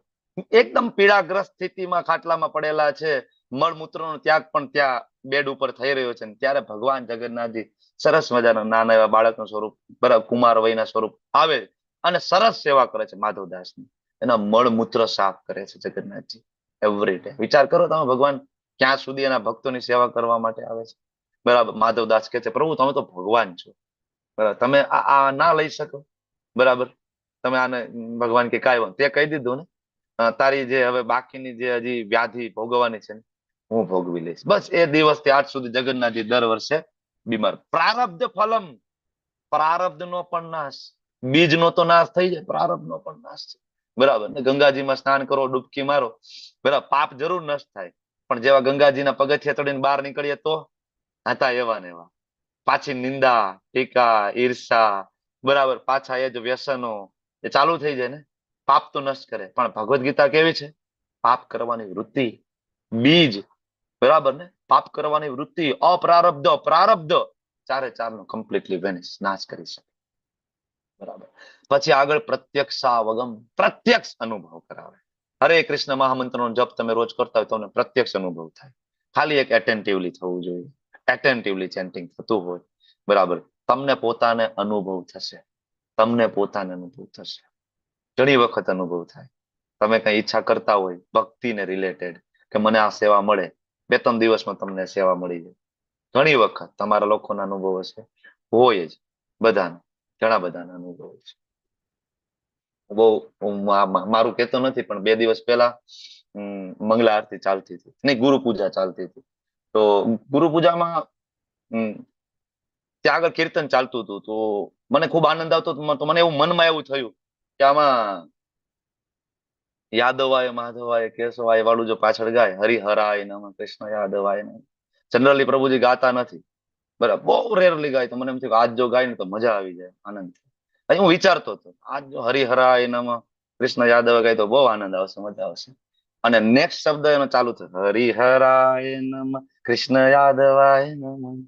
એકદમ પીડાગ્રસ્ત સ્થિતિમાં ખાટલામાં પડેલા છે, મળમૂત્રનો ત્યાગ પણ ત્યાં બેડ ઉપર થઈ રહ્યો છે, ત્યારે ભગવાન જગન્નાથજી સરસ મજાના નાના એવા બાળકનું સ્વરૂપ, બરાબર, કુમાર વયના સ્વરૂપ આવે અને સરસ સેવા કરે છે માધવદાસની. એના મળમૂત્ર સાફ કરે છે જગન્નાથજી એવરી ડે. વિચાર કરો તમે, ભગવાન ક્યાં સુધી એના ભક્તોની સેવા કરવા માટે આવે છે. બરાબર. માધવદાસ કહે છે પ્રભુ તમે તો ભગવાન છો, બરાબર, તમે આ ના લઈ શકો, બરાબર, તમે આને, ભગવાન કે કાંઈ વાંધો, તે કહી દીધું ને, તારી જે હવે બાકીની જે હજી વ્યાધિ ભોગવવાની છે ને હું ભોગવી લઈશ. બસ એ દિવસથી આજ સુધી જગન્નાથજી દર વર્ષે બીમાર. પ્રારબ્ધ ફલમ, પ્રારબ્ધ નો પણ નાશ, બીજ નો તો નાશ થઈ જાય, પ્રારબ્ધ નો પણ નાશ છે. બરાબર ને. ગંગાજીમાં સ્નાન કરો, ડૂબકી મારો, બરાબર, પાપ જરૂર નષ્ટ થાય, પણ જેવા ગંગાજીના પગથિયા ચડીને બહાર નીકળીએ તો હતા એવા ને એવા. પાછી નિંદા, ટીકા, ઈર્ષા, બરાબર, પાછા એ જ વ્યસનો એ ચાલુ થઈ જાય ને. પાપ તો નષ્ટ કરે, પણ ભગવદ ગીતા કેવી છે? પાપ કરવાની વૃત્તિ, બીજ, બરાબર ને, પાપ કરવાની વૃત્તિ, અપ્રારબ્ધ, પ્રારબ્ધ, 4 નો કમ્પ્લીટલી વેનિશ, નાશ કરી શકે. બરાબર. પછી આગળ પ્રત્યક્ષાવગમ, પ્રત્યક્ષ અનુભવ કરાવે. હરે કૃષ્ણ મહામંત્રનો જપ તમે રોજ કરતા હોય તો તમને પ્રત્યક્ષ અનુભવ થાય. ખાલી એક એટેન્ટિવલી થવું જોઈએ, એટેન્ટિવલી ચેન્ટિંગ થતું હોય, બરાબર, તમને પોતાને અનુભવ થશે, તમને પોતાને અનુભવ થશે. ઘણી વખત અનુભવ થાય. તમે કઈ ઈચ્છા કરતા હોય ભક્તિને રિલેટેડ કે મને આ સેવા મળે, 2-3 દિવસમાં તમને સેવા મળી જાય. ઘણી વખત તમારા લોકોના અનુભવ હશે, હોય જ, બધાના, ઘણા બધાના અનુભવ છે. બહુ મારું કહેતો નથી, પણ 2 દિવસ પહેલા મંગલા આરતી ચાલતી હતી, નહીં, ગુરુ પૂજા ચાલતી હતી. તો ગુરુ પૂજામાં ત્યાં આગળ કીર્તન ચાલતું હતું. તો મને ખૂબ આનંદ આવતો હતો. તો મને એવું મનમાં એવું થયું કે આમાં યાદવાય, માધવાય, કેશવાય વાળું જો પાછળ ગાય, હરિહરાય નમ, કૃષ્ણ યાદવાય નમ, જનરલી પ્રભુજી ગાતા નથી, બરાબર, બહુ રેરલી ગાય. તો મને એમ થયું કે આજ જો ગાય ને તો મજા આવી જાય, આનંદ. હું વિચારતો હતો આજ જો હરિહરાય નમ, કૃષ્ણ યાદવ ગાય તો બહુ આનંદ આવશે, મજા આવશે. અને નેક્સ્ટ શબ્દ એનો ચાલુ થયો, હરિહરાય નમ, કૃષ્ણ યાદવાય નમ,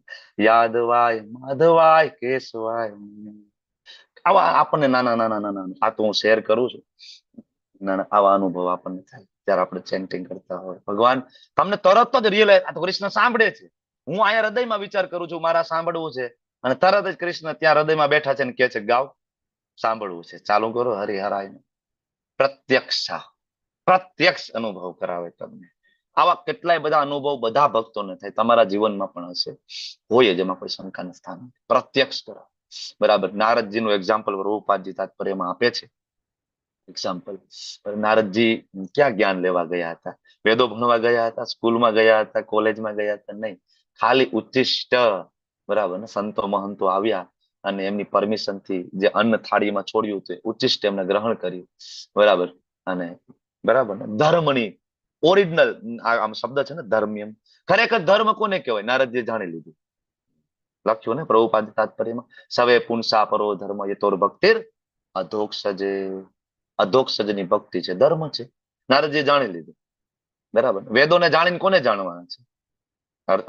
યાદવાય માધવાય કેશવાય. આવા આપણને નાના નાના નાના, આ તો હું શેર કરું છું, નાના આવા અનુભવ આપણને થાય ત્યારે આપણે ચેન્ટિંગ કરતા હોય. ભગવાન તમને તરત જ રિયલાઇઝ, આ તો કૃષ્ણ સાંભળે છે, હું અહીંયા હૃદયમાં વિચાર કરું છું મારા સાંભળવું છે, અને તરત જ કૃષ્ણ ત્યાં હૃદયમાં બેઠા છે ને કે છે ગાવ, સાંભળવું છે, ચાલુ કરો હરિહરાય. પ્રત્યક્ષ, પ્રત્યક્ષ અનુભવ કરાવે તમને. આવા કેટલાય બધા અનુભવ બધા ભક્તોને થાય, તમારા જીવનમાં પણ હશે, હોય જ, એમાં કોઈ શંકાનું સ્થાન નથી. પ્રત્યક્ષ કરાવે, બરાબર. નારદજીનું એક્ઝામ્પલ પ્રભુપાદજી તાત્પર્યમાં આપે છે એક્ઝામ્પલ, નારદજી ક્યાં જ્ઞાન લેવા ગયા હતા? વેદો ભણવા ગયા હતા? સ્કૂલમાં ગયા હતા? કોલેજમાં ગયા હતા? નહીં. ખાલી ઉચ્ચિષ્ટ, બરાબર ને, સંતો મહંતો આવ્યા અને એમની પરમિશન થી જે અન્ન થાળીમાં છોડ્યું હતું ઉચ્ચિષ્ટ એમને ગ્રહણ કર્યું, બરાબર. અને બરાબર ને, ધર્મની ઓરિજિનલ આમ શબ્દ છે ને, ધર્મ્યમ, ખરેખર ધર્મ કોને કહેવાય? નારદજીએ જાણી લીધું. લખ્યું ને પ્રભુપાદ તાત્પર્યમાં, સવે પુંસા પરો ધર્મ યતોર ભક્તિર અધોક્ષજે. અધોક્ષજની ભક્તિ છે, ધર્મ છે. નારદજીએ જાણી લીધું, બરાબર. વેદોને જાણીને કોને જાણવાના છે?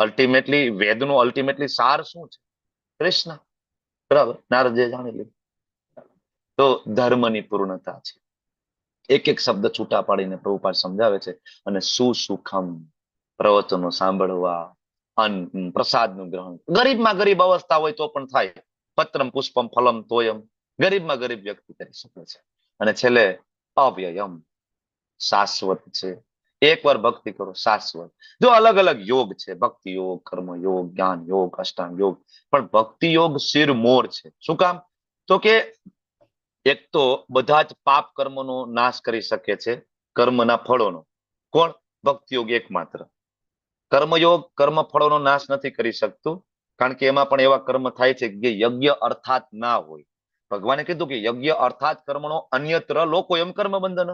અલ્ટિમેટલી વેદનું અલ્ટિમેટલી સાર શું છે? કૃષ્ણ, બરાબર. નારદજીએ જાણી લીધું. તો ધર્મની પૂર્ણતા છે. એક એક શબ્દ છૂટા પાડીને પ્રભુપાદ સમજાવે છે. અને સુસુખમ, પ્રવચનો સાંભળવા, પ્રસાદનું ગ્રહણ. ગરીબમાં ગરીબ અવસ્થા હોય તો પણ થાય. પત્રમ પુષ્પમ ફલમ તોયમ, ગરીબમાં ગરીબ વ્યક્તિ કરી શકે છે. અને છેલ્લે અવ્યયમ, શાશ્વત છે. એકવાર ભક્તિ કરો, શાશ્વત. જો અલગ અલગ યોગ છે, ભક્તિ યોગ, કર્મ યોગ, જ્ઞાન યોગ, અષ્ટાંગ યોગ, પણ ભક્તિ યોગ શિરમોર છે. શું કામ? તો કે એક તો બધા જ પાપ કર્મનો નાશ કરી શકે છે, કર્મના ફળોનો. કોણ? ભક્તિ યોગ એકમાત્ર. કર્મયોગ કર્મ ફળોનો નાશ નથી કરી શકતું, કારણ કે એમાં પણ એવા કર્મ થાય છે જે યજ્ઞ અર્થાત ના હોય. ભગવાને કીધું કે યજ્ઞ અર્થાત કર્મનો અન્યત્ર લોકો એમ કર્મ બંધન.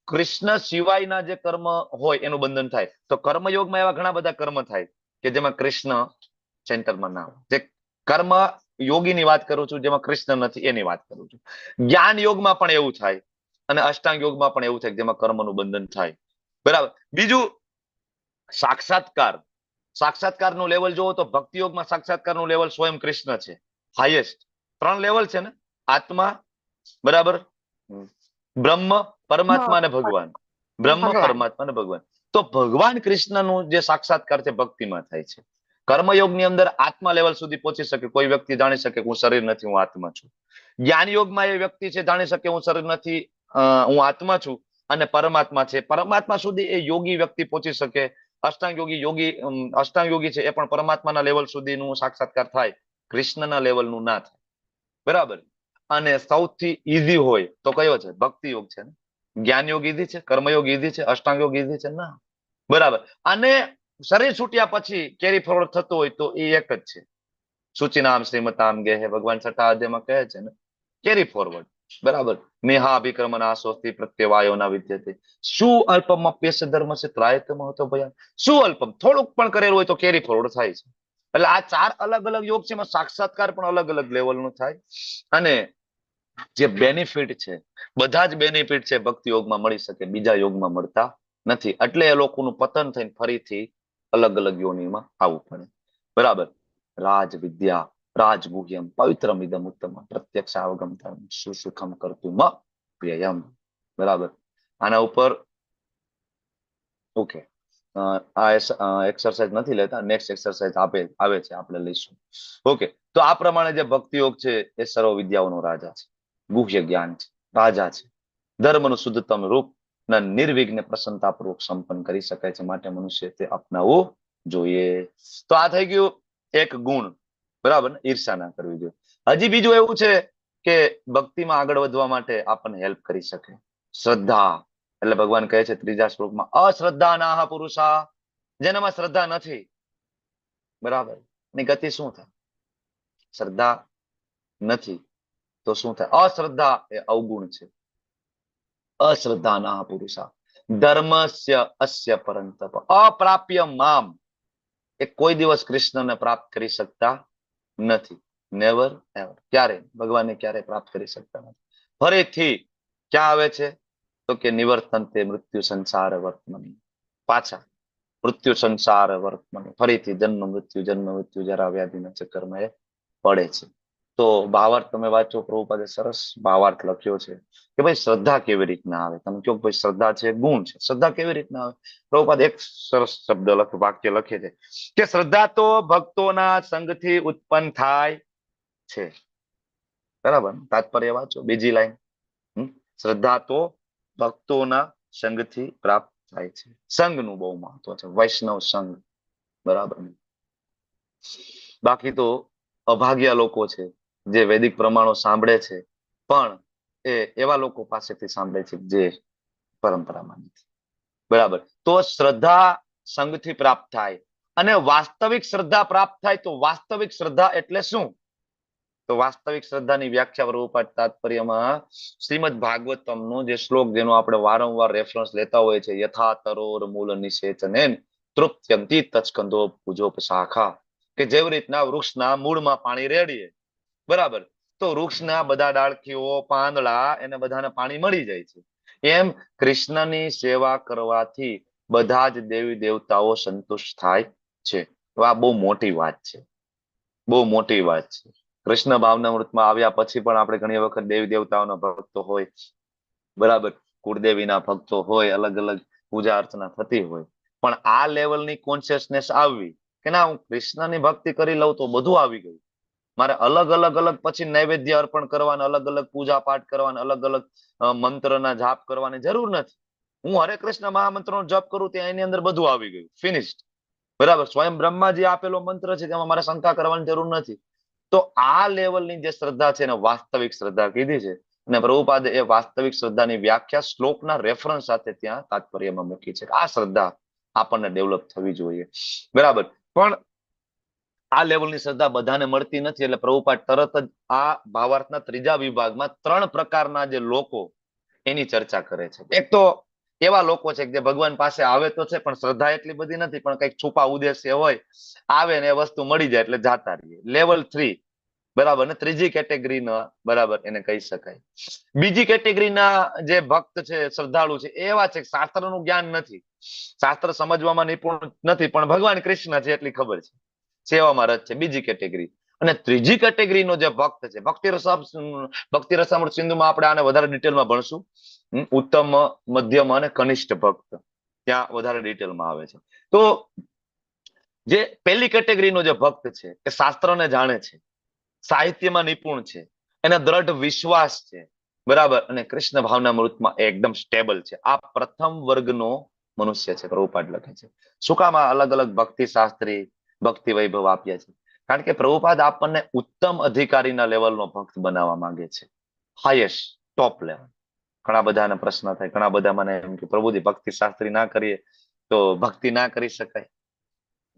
કૃષ્ણ સિવાયના જે કર્મ હોય એનું બંધન થાય. તો કર્મયોગમાં એવા ઘણા બધા કર્મ થાય કે જેમાં કૃષ્ણ સેન્ટરમાં ના હોય. જે કર્મ યોગીની વાત કરું છું, જેમાં કૃષ્ણ નથી, એની વાત કરું છું. જ્ઞાન યોગમાં પણ એવું થાય અને અષ્ટાંગ યોગમાં પણ એવું થાય જેમાં કર્મનું બંધન થાય, બરાબર. બીજું, સાક્ષાત્કાર. સાક્ષાત્કારનું લેવલ જોવો તો ભક્તિ યોગમાં સાક્ષાત્કારનું લેવલ સ્વયં કૃષ્ણ છે, હાઈએસ્ટ. 3 લેવલ છે ને, આત્મા, બરાબર, બ્રહ્મ, પરમાત્મા અને ભગવાન. બ્રહ્મ, પરમાત્મા અને ભગવાન. તો ભગવાન કૃષ્ણનું જે સાક્ષાત્કાર છે ભક્તિમાં થાય છે. કર્મયોગની અંદર આત્મા લેવલ સુધી પહોંચી શકે કોઈ વ્યક્તિ, જાણી શકે હું શરીર નથી, હું આત્મા છું. જ્ઞાન યોગમાં એ વ્યક્તિ છે જાણી શકે હું શરીર નથી, હું આત્મા છું અને પરમાત્મા છે. પરમાત્મા સુધી એ યોગી વ્યક્તિ પહોંચી શકે. અષ્ટાંગ યોગી અષ્ટાંગ યોગી છે એ પણ પરમાત્માના લેવલ સુધીનું સાક્ષાત્કાર થાય, કૃષ્ણના લેવલનું ના થાય, બરાબર. અને સૌથી ઈઝી હોય તો કયો છે? ભક્તિ યોગ છે ને. જ્ઞાન યોગ ઈઝી છે, કર્મયોગ ઈઝી છે, અષ્ટાંગ યોગ ઈઝી છે ના, બરાબર. અને શરીર છૂટ્યા પછી કેરી ફોરવર્ડ થતું હોય તો એ એક જ છે, સૂચિનામ શ્રીમતામ ગેહે, ભગવાન છઠ્ઠા અધ્યાયમાં કહે છે ને, કેરી ફોરવર્ડ, બરાબર. મેહા અભિક્રમણ આસોસ્તિ પ્રત્યવાયો ના વિદ્યતે. શું અલ્પમ અપ્યસ ધર્મ છે ત્રાયત મહત્વ ભયાન. શું અલ્પમ, થોડુંક પણ કરેલું હોય તો કેરી ફોરવર્ડ થાય છે. એટલે આ 4 અલગ અલગ યોગ છે, એમાં સાક્ષાત્કાર પણ અલગ અલગ લેવલનું થાય. અને જે બેનિફિટ છે, બધા જ બેનિફિટ છે ભક્તિ યોગમાં મળી શકે, બીજા યોગમાં મળતા નથી. એટલે એ લોકોનું પતન થઈને ફરીથી અલગ અલગ યોનિમાં આવવું પડે, બરાબર. રાજ વિદ્યા રાજગુહ્યમ પવિત્રમ ઇદમ ઉત્તમ પ્રત્યક્ષ અવગમ ધર્મ સુસુખમ કરતું વ્યયમ, બરાબર. આના ઉપર ઓકે, આ એક્સરસાઇઝ નથી લેતા, નેક્સ્ટ એક્સરસાઇઝ આવે છે, આપણે લઈશું. ઓકે, તો આ પ્રમાણે જે ભક્તિ યોગ છે એ સર્વ વિદ્યાઓનો રાજા છે, ગુહ્ય જ્ઞાન છે, રાજા છે. ધર્મનું શુદ્ધતમ રૂપ નિર્વિઘ્ન પ્રસન્નતાપૂર્વક સંપન્ન કરી શકાય છે, માટે મનુષ્ય તે અપનાવવું જોઈએ. તો આ થઈ ગયું એક ગુણ, બરાબર, ઈર્ષા ના કરવી જોઈએ. હજી બીજું એવું છે કે ભક્તિમાં આગળ વધવા માટે આપણને હેલ્પ કરી શકે શ્રદ્ધા. એટલે ભગવાન કહે છે 3જા શ્લોકમાં, અશ્રદ્ધા નાહ પુરુષા, જેનામાં શ્રદ્ધા નથી, બરાબર, ની ગતિ શું થાય? શ્રદ્ધા નથી તો શું થાય? અશ્રદ્ધા એ અવગુણ છે. અશ્રદ્ધા નાહ પુરુષા ધર્મસ્ય અસ્ય પરંતપ અપ્રાપ્ય મામ, એ કોઈ દિવસ કૃષ્ણને પ્રાપ્ત કરી શકતા નથી. નેવર એવર, ક્યારે ભગવાનને ક્યારે પ્રાપ્ત કરી શકતા નથી. ફરીથી ક્યાં આવે છે? તો કે નિવર્તન્તે મૃત્યુ સંસાર વર્તમાની, પાછા મૃત્યુ સંસાર વર્તમાની, ફરીથી જન્મ મૃત્યુ જરા વ્યાધિના ચક્કરમાં એ પડે છે. તો ભાવાર્થ તમે વાંચો, પ્રભુપાદે સરસ ભાવાર્થ લખ્યો છે કે ભાઈ શ્રદ્ધા કેવી રીતના આવે. તમે કહો ભાઈ શ્રદ્ધા છે ગુણ છે, શ્રદ્ધા કેવી રીતના આવે? પ્રભુપાદ એક સરસ શબ્દ વાક્ય લખે છે કે શ્રદ્ધા તો ભક્તોના સંગથી ઉત્પન્ન થાય છે, બરાબર. તાત્પર્ય વાંચો, બીજી લાઈન, શ્રદ્ધા તો ભક્તોના સંગથી પ્રાપ્ત થાય છે. સંઘનું બહુ મહત્વ છે, વૈષ્ણવ સંઘ, બરાબર. બાકી તો અભાગ્યા લોકો છે જે વૈદિક પ્રમાણો સાંભળે છે પણ એ એવા લોકો પાસેથી સાંભળે છે જે પરંપરામાં નથી. બરાબર. તો શ્રદ્ધા સંઘથી પ્રાપ્ત થાય અને વાસ્તવિક શ્રદ્ધા પ્રાપ્ત થાય. તો વાસ્તવિક શ્રદ્ધા એટલે શું? તો વાસ્તવિક શ્રદ્ધાની વ્યાખ્યા પ્રભુપાદ તાત્પર્યમાં શ્રીમદ ભાગવતમનો જે શ્લોક જેનો આપણે વારંવાર રેફરન્સ લેતા હોય છે, યથા તરોર મૂળ નિષેચનેન તૃપ્ત્યંતિ તત્સ્કંધો પૂજોપશાખા, કે જેવી રીતના વૃક્ષના મૂળમાં પાણી રેડીએ, બરાબર, તો વૃક્ષના બધા ડાળખીઓ, પાંદડા, એને બધાને પાણી મળી જાય છે. એમ કૃષ્ણની સેવા કરવાથી બધા જ દેવી દેવતાઓ સંતુષ્ટ થાય છે. તો આ બહુ મોટી વાત છે, બહુ મોટી વાત છે. કૃષ્ણ ભાવનામૃતમાં આવ્યા પછી પણ આપણે ઘણી વખત દેવી દેવતાઓના ભક્તો હોય, બરાબર, કુળદેવીના ભક્તો હોય, અલગ અલગ પૂજા અર્ચના થતી હોય, પણ આ લેવલની કોન્શિયસનેસ આવવી કે ના હું કૃષ્ણની ભક્તિ કરી લઉં તો બધું આવી ગયું. મારે અલગ અલગ અલગ પછી નૈવેદ્ય અર્પણ કરવાના, અલગ અલગ પૂજા પાઠ કરવાના, અલગ અલગ મંત્રના જાપ કરવાની જરૂર નથી. હું હરે કૃષ્ણ મહામંત્રનો જપ કરું ત્યાં એની અંદર બધું આવી ગયું, ફિનિશ્ડ. બરાબર. સ્વયં બ્રહ્માજી આપેલો મંત્ર છે, તેમાં મારે શંકા કરવાની જરૂર નથી. તો આ લેવલની જે શ્રદ્ધા છે એને વાસ્તવિક શ્રદ્ધા કીધી છે. અને પ્રભુપાદે એ વાસ્તવિક શ્રદ્ધાની વ્યાખ્યા શ્લોકના રેફરન્સ સાથે ત્યાં તાત્પર્યમાં મૂકી છે. આ શ્રદ્ધા આપણને ડેવલપ થવી જોઈએ, બરાબર. પણ આ લેવલની શ્રદ્ધા બધાને મળતી નથી. એટલે પ્રભુપાદ તરત જ આ ભાવાર્થના 3જા વિભાગમાં 3 પ્રકારના જે લોકો એની ચર્ચા કરે છે. એક તો એવા લોકો છે કે જે ભગવાન પાસે આવે તો છે પણ શ્રદ્ધા એટલી બધી નથી, પણ કઈક છુપા ઉદ્દેશ્ય હોય, આવે ને એ વસ્તુ મળી જાય એટલે જાતા રહીએ. લેવલ 3, બરાબર. ને 3જી કેટેગરીના, બરાબર, એને કહી શકાય. બીજી કેટેગરીના જે ભક્ત છે, શ્રદ્ધાળુ છે, એવા છે શાસ્ત્રનું જ્ઞાન નથી, શાસ્ત્ર સમજવામાં નિપુણ નથી, પણ ભગવાન કૃષ્ણ છે એટલી ખબર છે, સેવામાં રસ છે. બીજી કેટેગરી. અને 3જી કેટેગરીનો જે ભક્ત છે, ભક્તિ રસામૃત સિંધુમાં આપણે આને વધારે ડિટેલમાં ભણશું. ઉત્તમ, મધ્યમ અને કનિષ્ઠ ભક્ત ત્યાં વધારે ડિટેલમાં આવે છે. તો જે પહેલી કેટેગરીનો જે ભક્ત છે એ શાસ્ત્રને જાણે છે, સાહિત્યમાં નિપુણ છે, એને દ્રઢ વિશ્વાસ છે, બરાબર, અને કૃષ્ણ ભાવનામૃતમાં એકદમ સ્ટેબલ છે. આ પ્રથમ વર્ગનો મનુષ્ય છે, પ્રભુપાદ લખે છે. શું કામ આ અલગ અલગ ભક્તિ શાસ્ત્રી, ભક્તિ વૈભવ આપ્યા છે? કારણ કે પ્રભુપાદ આપણને ઉત્તમ અધિકારીના લેવલનો ભક્ત બનાવવા માંગે છે, હાઈએસ્ટ, ટોપ લેવલ. ઘણા બધાના પ્રશ્ન થાય, ઘણા બધા મને એમ કે પ્રભુજી ભક્તિ શાસ્ત્રી ના કરીએ તો ભક્તિ ના કરી શકાય?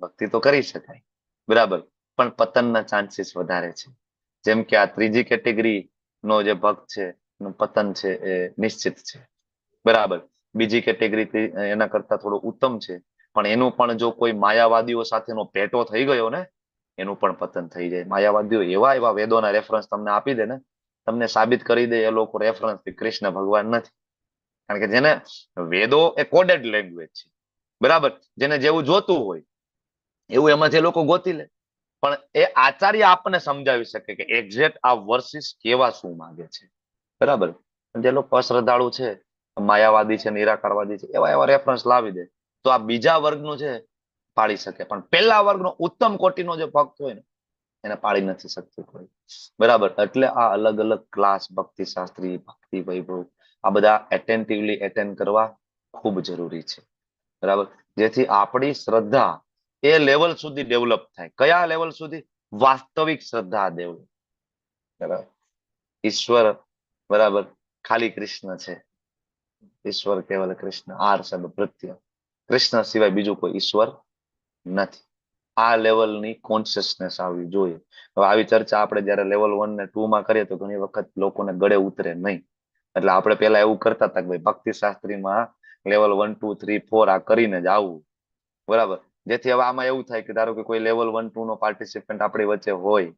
ભક્તિ તો કરી શકાય, બરાબર, પણ પતનના ચાન્સીસ વધારે છે. જેમ કે આ 3જી કેટેગરી નો જે ભક્ત છે એનું પતન છે એ નિશ્ચિત છે, બરાબર. બીજી કેટેગરી એના કરતા થોડું ઉત્તમ છે, પણ એનું પણ જો કોઈ માયાવાદીઓ સાથેનો ભેટો થઈ ગયો ને, એનું પણ પતન થઈ જાય. માયાવાદીઓ એવા એવા વેદોના રેફરન્સ તમને આપી દે ને, તમને સાબિત કરી દે એ લોકો રેફરન્સ કૃષ્ણ ભગવાન નથી. કારણ કે જેને વેદો એ કોડેડ લેંગ્વેજ છે, બરાબર, જેને જેવું જોતું હોય એવું એમાં જે લોકો ગોતી લે. પણ એ આચાર્ય આપણને સમજાવી શકે કે એક્ઝેક્ટ આ વર્સિસ કેવા શું માંગે છે, બરાબર. જે લોકો અશ્રદ્ધાળુ છે, માયાવાદી છે, નિરાકારવાદી છે, એવા એવા રેફરન્સ લાવી દે તો આ બીજા વર્ગનું છે પાડી શકે, પણ પહેલા વર્ગનો ઉત્તમ કોટીનો જે ભક્ત હોય ને એને પાડી નથી શકતું કોઈ, બરાબર. એટલે આ અલગ અલગ ક્લાસ, ભક્તિ શાસ્ત્રી, ભક્તિ વૈભવ, આ બધા એટેન્ટિવલી એટેન્ડ કરવા ખૂબ જરૂરી છે, બરાબર. જેથી આપણી શ્રદ્ધા એ લેવલ સુધી ડેવલપ થાય. કયા લેવલ સુધી? વાસ્તવિક શ્રદ્ધા ડેવલપ, બરાબર. ઈશ્વર, બરાબર, ખાલી કૃષ્ણ છે, ઈશ્વર કેવલ કૃષ્ણ, આર સબ ભૃત્ય, કૃષ્ણ સિવાય બીજું કોઈ ઈશ્વર નથી. આ લેવલની કોન્શિયસનેસ આવવી જોઈએ. હવે આવી ચર્ચા આપણે જયારે લેવલ 1 ને 2 માં કરીએ તો ઘણી વખત લોકોને ગળે ઉતરે નહીં. એટલે આપણે પેલા એવું કરતા હતા કે ભાઈ ભક્તિ શાસ્ત્રીમાં લેવલ 1, 2, 3, 4 આ કરીને જ આવવું, બરાબર. જેથી હવે આમાં એવું થાય કે ધારો કે કોઈ લેવલ 1, 2 નો પાર્ટિસિપન્ટ આપણી વચ્ચે હોય,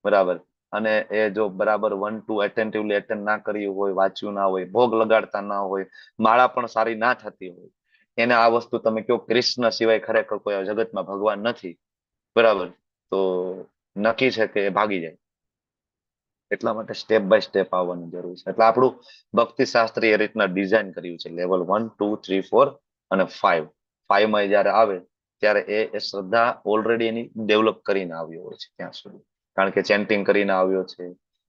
બરાબર, અને એ જો બરાબર 1, 2 એટેન્ટિવલી એટેન્ડ ના કર્યું હોય, વાંચ્યું ના હોય, ભોગ લગાડતા ના હોય, માળા પણ સારી ના થતી હોય, એને આ વસ્તુ તમે કહો કૃષ્ણ સિવાય ખરેખર કોઈ જગતમાં ભગવાન નથી, બરાબર, તો નક્કી છે કે એ ભાગી જાય. એટલા માટે સ્ટેપ બાય સ્ટેપ આવવાની જરૂર છે. એટલે આપણું ભક્તિ શાસ્ત્ર એ રીતના ડિઝાઇન કર્યું છે. લેવલ 1, 2, 3, 4 અને 5. 5 માં જયારે આવે ત્યારે એ શ્રદ્ધા ઓલરેડી એની ડેવલપ કરીને આવ્યો હોય છે ત્યાં સુધી. કારણ કે ચેન્ટિંગ કરીને આવ્યો છે,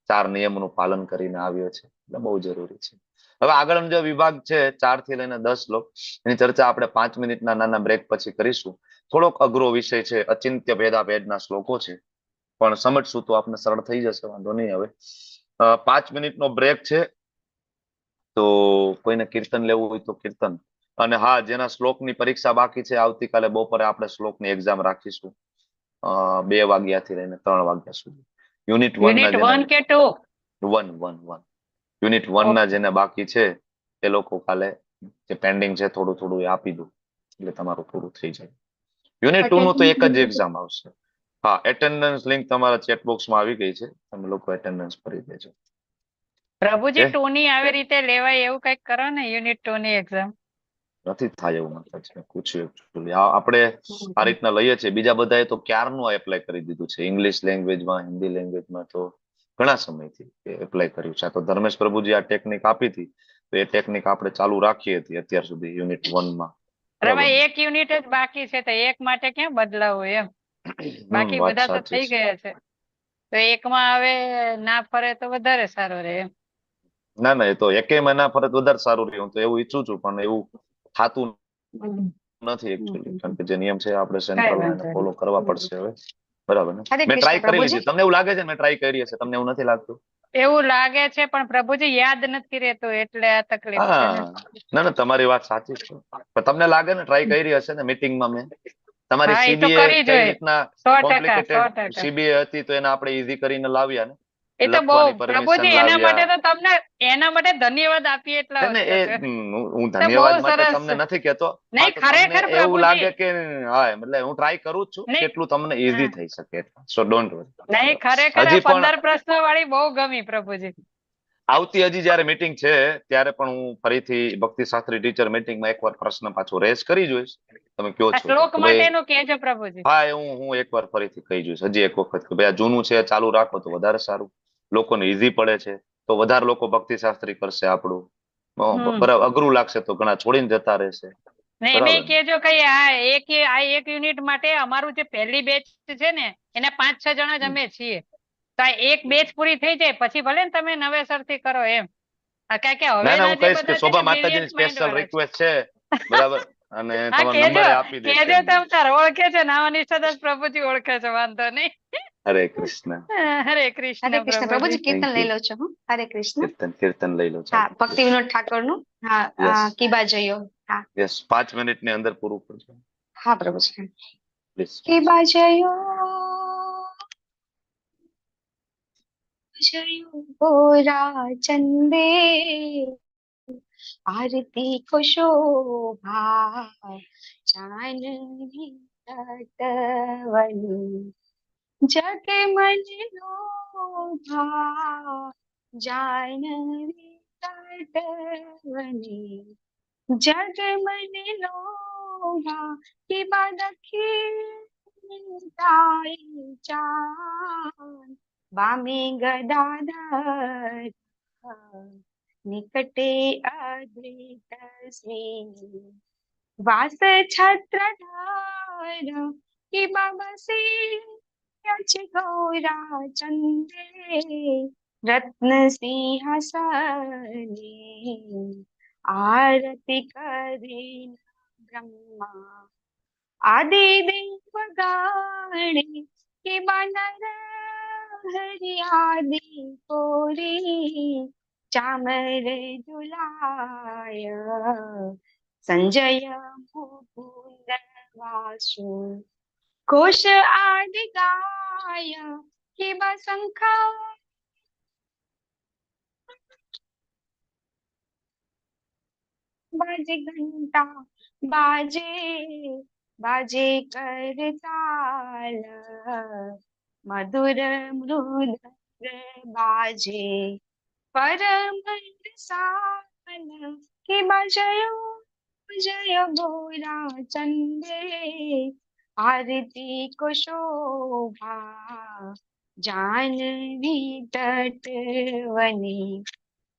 4 નિયમોનું પાલન કરીને આવ્યો છે, એટલે બહુ જરૂરી છે. હવે આગળનો જે વિભાગ છે 4 થી લઈને 10 શ્લોક, એની ચર્ચા આપણે 5 મિનિટના નાના બ્રેક પછી કરીશું. થોડોક અઘરો વિષય છે, અચિંત્ય ભેદાભેદના શ્લોકો છે, પણ સમજશું તો આપણે સરળ થઈ જશે, વાંધો નહીં. હવે 5 મિનિટનો બ્રેક છે, તો કોઈને કીર્તન લેવું હોય તો કીર્તન. અને હા, જેના શ્લોકની પરીક્ષા બાકી છે, આવતીકાલે બપોરે આપણે શ્લોકની એક્ઝામ રાખીશું 2 વાગ્યાથી લઈને 3 વાગ્યા સુધી. યુનિટ 1 ના યુનિટ જેને 1 કે 2? 1 યુનિટ 1 ના જેને બાકી છે એ લોકો કાલે જે પેન્ડિંગ છે થોડું થોડું એ આપી દો એટલે તમારું પૂરું થઈ જાય. યુનિટ 2 નું તો એક જ એક્ઝામ આવશે. હા, એટેન્ડન્સ લિંક તમારા ચેટ બોક્સમાં આવી ગઈ છે, તમે લોકો એટેન્ડન્સ ભરી દેજો. પ્રભુજી એ 2 ની આવી રીતે લેવાય એવું કઈક કરો ને, યુનિટ 2 ની એક્ઝામ. નથી થાય એવું માતાજી, મેં પૂછ્યું actually. આપણે આ રીતના લઈએ છીએ, બીજા બધાએ તો ક્યારનું એપ્લાય કરી દીધું છે, ઇંગ્લિશ લેંગ્વેજમાં, હિન્દી લેંગ્વેજમાં તો ઘણા સમયથી એપ્લાય કર્યું છે. આ તો ધર્મેશ પ્રભુજી આ ટેકનિક આપી હતી, તો એ ટેકનિક આપણે ચાલુ રાખી હતી અત્યાર સુધી યુનિટ 1 માં. અરે બરાબર ભાઈ ને? એક યુનિટ જ બાકી છે, તો એક માટે ક્યાં બદલાવું એમ? બાકી વાત બધા તો સાચી થઈ છે. ગયા છે, તો એકમાં હવે ના ફરે તો વધારે સારું રહે એમ. ના ના, એ તો એકેયમાં ના ફરત વધારે સારું રહ્યું, હું તો એવું ઈચ્છું છું, પણ એવું થતું નથી એકચ્યુઅલી, કારણ કે જે નિયમ છે આપણે કઈ સેન્ટ્રલ એને વાંધો ફોલો નહીં. કરવા પડશે હવે. બરાબર ને? હરે મેં કૃષ્ણ ટ્રાય કરી પ્રભુજી. લીધી, તમને એવું લાગે છે ને મેં ટ્રાય કરી હશે, તમને એવું નથી લાગતું? એવું લાગે છે, પણ પ્રભુજી યાદ નથી રહેતું એટલે આ તકલીફ છે ને. હા, ના ના, તમારી વાત સાચી છે, પણ તમને લાગે ને ટ્રાય કરી હશે ને મીટિંગમાં મેં. તમારી હા, એ તો સીબીએ કરી કઈ જોઈએ. રીતના 100%, કોમ્પ્લિકેટેડ 100%. સીબીએ હતી તો એને આપણે ઈઝી કરીને લાવ્યા ને, એ તો બહુ, લખવાની પરમિશન પ્રભુજી એના માટે લાવ્યા. તો તમને એના માટે ધન્યવાદ આપીએ એટલા ને વસ્તુ એ છે. હું તો બહુ ધન્યવાદ માટે સરસ તમને છે. નથી કહેતો. હા, નહીં, તો તમને ખરેખર એવું પ્રભુજી. લાગે કે હા, એટલે હું ટ્રાય કરું જ છું નહીં, કેટલું તમને હા. ઈઝી થઈ શકે, સો ડોન્ટ નહીં, વરી. ખરેખર આ હજી પણ 15 પ્રશ્નો વાળી બહુ ગમી પ્રભુજી. હજી જયારે મીટિંગ છે ત્યારે પણ હું ફરીથી ભક્તિ શાસ્ત્રી ટીચર મીટિંગમાં એકવાર પ્રશ્ન પાછો રેસ કરી જોઈશ. તમે કયો આ છો તો શ્લોક કે ભાઈ માટેનું કહેજો પ્રભુજી. હા, એ હું એકવાર ફરીથી કહી જોઈશ, હજી એક વખત કે ભાઈ આ જૂનું છે ચાલુ રાખો તો વધારે સારું, લોકોને ઈઝી પડે છે તો વધારે લોકો ભક્તિ શાસ્ત્રી કરશે આપણું. બરાબર, અઘરું લાગશે તો ઘણા છોડીને જતા રહેશે. ને એમે બરાબર ને? કહેજો કે આ એક યુનિટ માટે અમારું જે પહેલી બેચ છે ને એના 5-6 જણા જ અમે છીએ, તો આ એક બેચ પૂરી થઈ જાય પછી ભલે ને તમે નવેસરથી કરો એમ. કારણ કે ના ના, હવેના હું જે કહીશ કે બધા છે ને શોભા માતાજીની બ્રિલિયન્ટ માઇન્ડ સ્પેશિયલ વાળા છે. રિક્વેસ્ટ છે. બરાબર, અને હા, તમારો કેજો નંબર આપી દઈશ કેજો, એમને. તમ તાર ઓળખે છે, નાવા નિષ્ઠાદાસ પ્રભુજી ઓળખે છે, વાંધો નહીં. હરે કૃષ્ણ. હરે કૃષ્ણ હરે કૃષ્ણ પ્રભુજી. પ્રભુજી, કીર્તન થેન્ક લઈ યુ. લો છો હું. હરે કૃષ્ણ. કીર્તન લઈ લો, હા, ચાલો. ભક્તિ વિનોદ ઠાકોરનું. હા, યસ કીબા જયો. હા, યસ, 5 મિનિટની અંદર પૂરું કરજો હા પ્રભુજી. પ્લીઝ. કીબા જયો, જયો ગોરા ચંદે, આરતી કો શોભા, ચાંદની તટવની, જગ મન લોભા, જાનવી તટવની, જગ મન લોભા, કે બાદખી ચાન, વામે ગદાધર, નિકટે અદ્રિત શ્રી, વાસ છત્રધાર, કે બાબા ગૌરા ચંદે, રત્ન સિંહાસને, આરતી કરી બ્રહ્મા, આદિ દેવ ગાણે, કે બાનર હરિ આદિ કોરી, ચામર ઝુલાય, સંજય મુકુંદ વાસુ, ઘોષ આદિ ગાય, કે શંખા बाजे घंटा, बाजे बाजे करताल, मधुर मृदंग बाजे, परम रसाल, के बजयो जय गोरा चंदे, आरती को शोभा, जानवी तटवनी,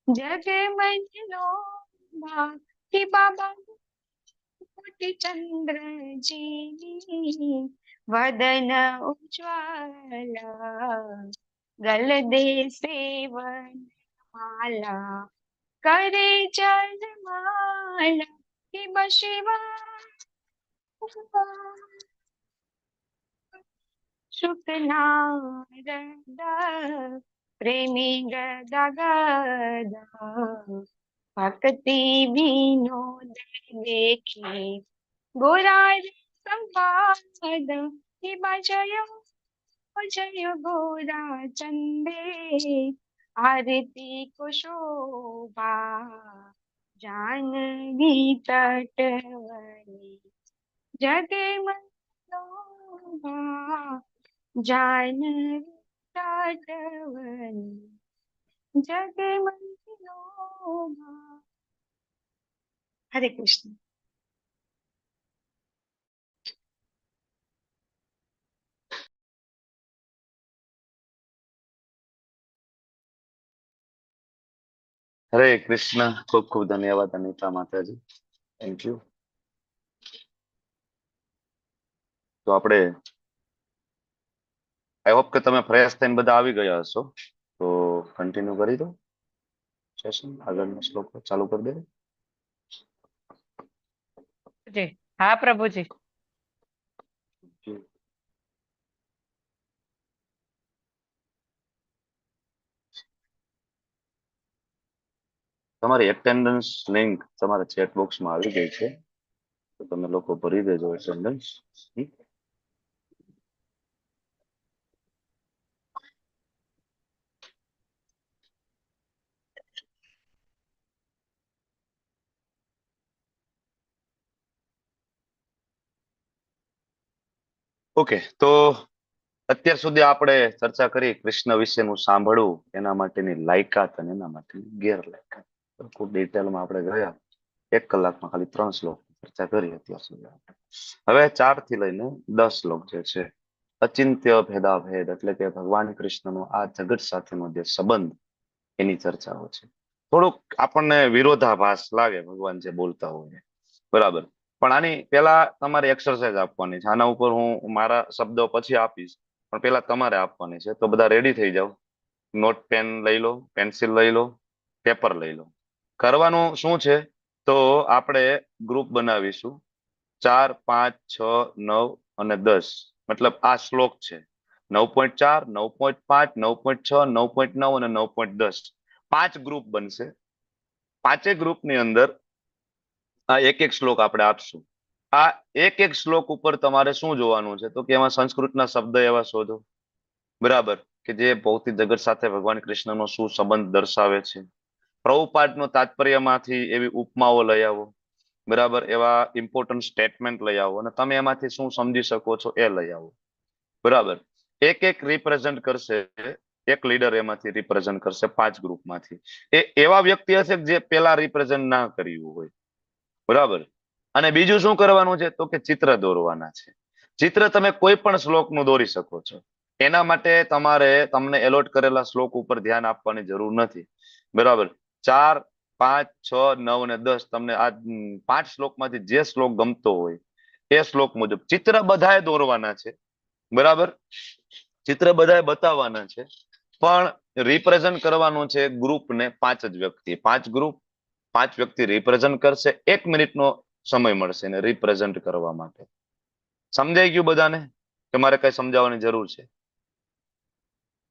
जग मन लोभा, कि बाबा कोटि चंद्र जी, वदन उज्ज्वल, गलदे सेवन माला, करे जलमाला, कि शिवा शुकनारद, प्रेमी गदा गदा, ભક્તિ વિનોદ દેખી ગોરાજ સંવાદ હિમા જય જય ગોરા ચંદે આરતી કો શોભા જાનવી તટવની જગે મનોભા જાનવી તટવની જગે મનોભા. હરે કૃષ્ણ. હરે કૃષ્ણ. ખૂબ ખૂબ ધન્યવાદ અનિતા માતાજી. Thank you. તો આપણે આઈ હોપ કે તમે ફ્રેશ થઈને બધા આવી ગયા હશો. તો કન્ટિન્યુ કરી દો સેશન. આગળનો શ્લોક ચાલુ કરી દે. જી હા પ્રભુજી. તમારી એટેન્ડન્સ લિંક તમારા ચેટ બોક્સમાં આવી ગઈ છે, તો તમે લોકો ભરી દેજો એટેન્ડન્સ. ઓકે, તો અત્યાર સુધી આપણે ચર્ચા કરી કૃષ્ણ વિશેનું સાંભળવું, એના માટેની લાયકાત અને એના માટેની ગેરલાયકાત. ખૂબ ડિટેલમાં આપણે ગયા. 1 કલાકમાં ખાલી 3 શ્લોક ચર્ચા કરી અત્યાર સુધી. હવે 4 થી લઈને 10 શ્લોક જે છે, અચિંત્ય ભેદાભેદ એટલે કે ભગવાન કૃષ્ણનો આ જગત સાથેનો જે સંબંધ, એની ચર્ચાઓ છે. થોડુંક આપણને વિરોધાભાસ લાગે ભગવાન જે બોલતા હોય, બરાબર. પણ આની પેલા તમારે એક્સરસાઇઝ આપવાની છે. આના ઉપર હું મારા શબ્દો પછી આપીશ, પણ પેલા તમારે આપવાની છે. તો બધા રેડી થઈ જાઓ. નોટ પેન લઈ લો, પેન્સિલ લઈ લો, પેપર લઈ લો. કરવાનું શું છે, તો આપણે ગ્રુપ બનાવીશું 4, 5, 6, 9 અને 10. મતલબ આ શ્લોક છે 9.4, 9.5, 9.6, 9.9 અને 9.10. 5 ગ્રુપ બનશે. 5 ગ્રુપની અંદર આ એક શ્લોક આપણે આપશું. આ એક શ્લોક ઉપર તમારે શું જોવાનું છે, તો કે એમાં સંસ્કૃતના શબ્દ એવા શોધો, બરાબર, કે જે ભૌતિક જગત સાથે ભગવાન કૃષ્ણનો શું સંબંધ દર્શાવે છે. પ્રભુપાદનો તાત્પર્યમાંથી એવી ઉપમાઓ લઈ આવો, બરાબર, એવા ઇમ્પોર્ટન્ટ સ્ટેટમેન્ટ લઈ આવો અને તમે એમાંથી શું સમજી શકો છો એ લઈ આવો, બરાબર. એક રિપ્રેઝન્ટ કરશે, એક લીડર એમાંથી રિપ્રેઝન્ટ કરશે 5 ગ્રુપમાંથી. એ એવા વ્યક્તિ હશે જે પેલા રિપ્રેઝન્ટ ના કર્યું હોય, બરાબર. અને બીજું શું કરવાનું છે, તો કે ચિત્ર દોરવાના છે. ચિત્ર તમે કોઈ પણ શ્લોકનું દોરી શકો છો. એના માટે તમારે તમને એલોટ કરેલા શ્લોક ઉપર ધ્યાન આપવાની જરૂર નથી, બરાબર. 4, 5, 6, 9 અને 10 તમને આ 5 શ્લોકમાંથી જે શ્લોક ગમતો હોય એ શ્લોક મુજબ ચિત્ર બધાએ દોરવાના છે, બરાબર. ચિત્ર બધાએ બતાવવાના છે, પણ રિપ્રેઝન્ટ કરવાનું છે ગ્રુપને 5 જ વ્યક્તિ. 5 ગ્રુપ, 5 વ્યક્તિ રિપ્રેઝન્ટ કરશે. 1 મિનિટનો સમય મળશે એને રિપ્રેઝન્ટ કરવા માટે. સમજાઈ ગયું બધાને કે મારે કઈ સમજાવવાની જરૂર છે?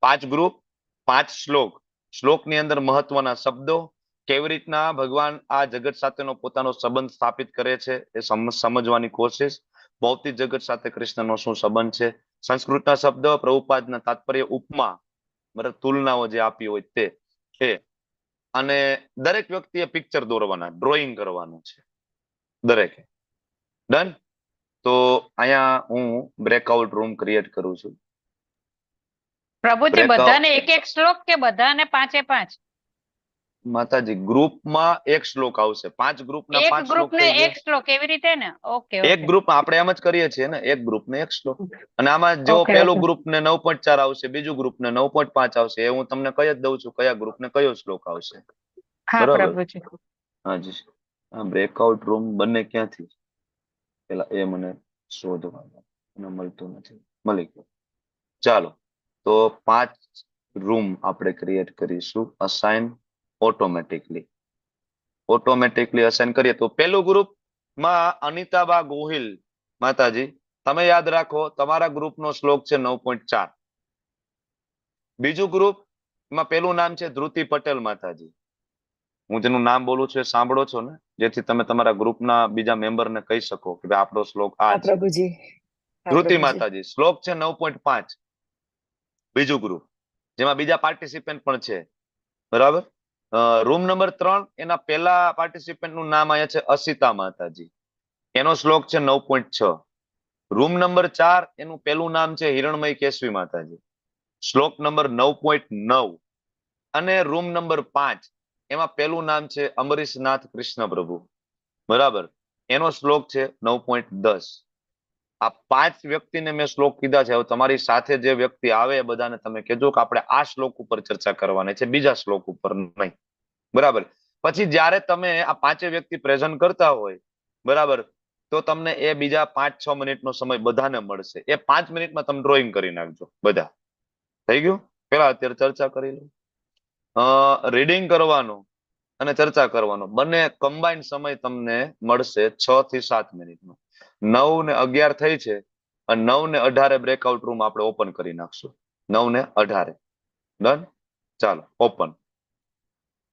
5 ગ્રુપ, 5 શ્લોક. શ્લોકની અંદર મહત્વના શબ્દો, કેવી રીતના ભગવાન આ જગત સાથેનો પોતાનો સંબંધ સ્થાપિત કરે છે એ સમજવાની કોશિશ. ભૌતિક જગત સાથે કૃષ્ણનો શું સંબંધ છે. સંસ્કૃતના શબ્દ, પ્રભુપાદના તાત્પર્ય, ઉપમા, બરાબર, તુલનાઓ જે આપી હોય તે. અને દરેક વ્યક્તિએ પિક્ચર દોરવાના, ડ્રોઈંગ કરવાનું છે દરેકે. ડન. તો અહીંયા હું બ્રેકઆઉટ રૂમ ક્રિએટ કરું છું. પ્રભુજી બધાને એક શ્લોક કે બધાને 5-5? માતાજી, ગ્રુપમાં 1 શ્લોક આવશે. 5 ગ્રુપના 5 શ્લોક ગ્રુપને થઈ ગયા. 1 શ્લોક એવી રીતે ને? ઓકે એક ગ્રુપ આપણે એમ જ કરીએ છીએ ને, એક ગ્રુપને 1 શ્લોક. અને આમાં જો ઓકે, પેલું ઓકે. ગ્રુપને 9.4 આવશે, બીજું ગ્રુપને 9.5 આવશે, એ હું તમને કહી જ દઉં છું કયા ગ્રુપને કયો શ્લોક આવશે, હા બરાબર. પ્રભુજી. હાજી. આ બ્રેકઆઉટ રૂમ બંને ક્યાંથી, પેલા એ મને શોધવાનું, મને મળતું નથી. મળી ગયું. ચાલો, તો 5 રૂમ આપણે ક્રિએટ કરીશું. અસાઇન ઓટોમેટિકલી અસાઇન કરીએ. તો પેલું ગ્રુપ માં અનિતાબા ગોહિલ માતાજી, તમે યાદ રાખો તમારા ગ્રુપનો શ્લોક છે 9.4. બીજું ગ્રુપ માં પેલું નામ છે ધ્રુતિ પટેલ માતાજી, હું જેનું નામ બોલું છું એ સાંભળો છો ને, જેથી તમે તમારા ગ્રુપના બીજા મેમ્બરને કહી શકો કે ભાઈ આપણો શ્લોક આ હા છે. પ્રભુજી. હા ધ્રુતિ પ્રભુજી. માતાજી શ્લોક છે 9.5, બીજું ગ્રુપ, જેમાં બીજા પાર્ટિસિપન્ટ પણ છે. બરાબર. રૂમ નંબર 3, એના પહેલા પાર્ટિસિપન્ટ નું નામ અહીંયા છે અસિતા માતાજી, એનો શ્લોક છે 9.6. રૂમ નંબર 4, એનું પહેલું નામ છે હિરણમય કેશવી માતાજી, શ્લોક નંબર 9.9. અને રૂમ નંબર 5, એમાં પહેલું નામ છે અમરીશનાથ કૃષ્ણ પ્રભુ. બરાબર, એનો શ્લોક છે 9.10. આ 5 વ્યક્તિને મેં શ્લોક કીધા છે. હવે તમારી સાથે જે વ્યક્તિ આવે એ બધાને તમે કહેજો કે આપણે આ શ્લોક ઉપર ચર્ચા કરવાની છે, બીજા શ્લોક ઉપર નહીં. બરાબર. પછી જ્યારે તમે આ 5 વ્યક્તિ પ્રેઝન્ટ કરતા હોય, બરાબર, તો તમને એ બીજા 5-6 મિનિટનો સમય બધાને મળશે. એ 5 મિનિટમાં તમે ડ્રોઈંગ કરી નાખજો બધા. થઈ ગયું? પેલા અત્યારે ચર્ચા કરી લો. રીડિંગ કરવાનું અને ચર્ચા કરવાનો બંને કમ્બાઈન સમય તમને મળશે 6 થી 7 મિનિટનો. 9 ને 11 થઈ છે, અને 9 ને 18 બ્રેકઆઉટ રૂમ આપણે ઓપન કરી નાખશું. 9 ને 18 ડન. ચાલો ઓપન.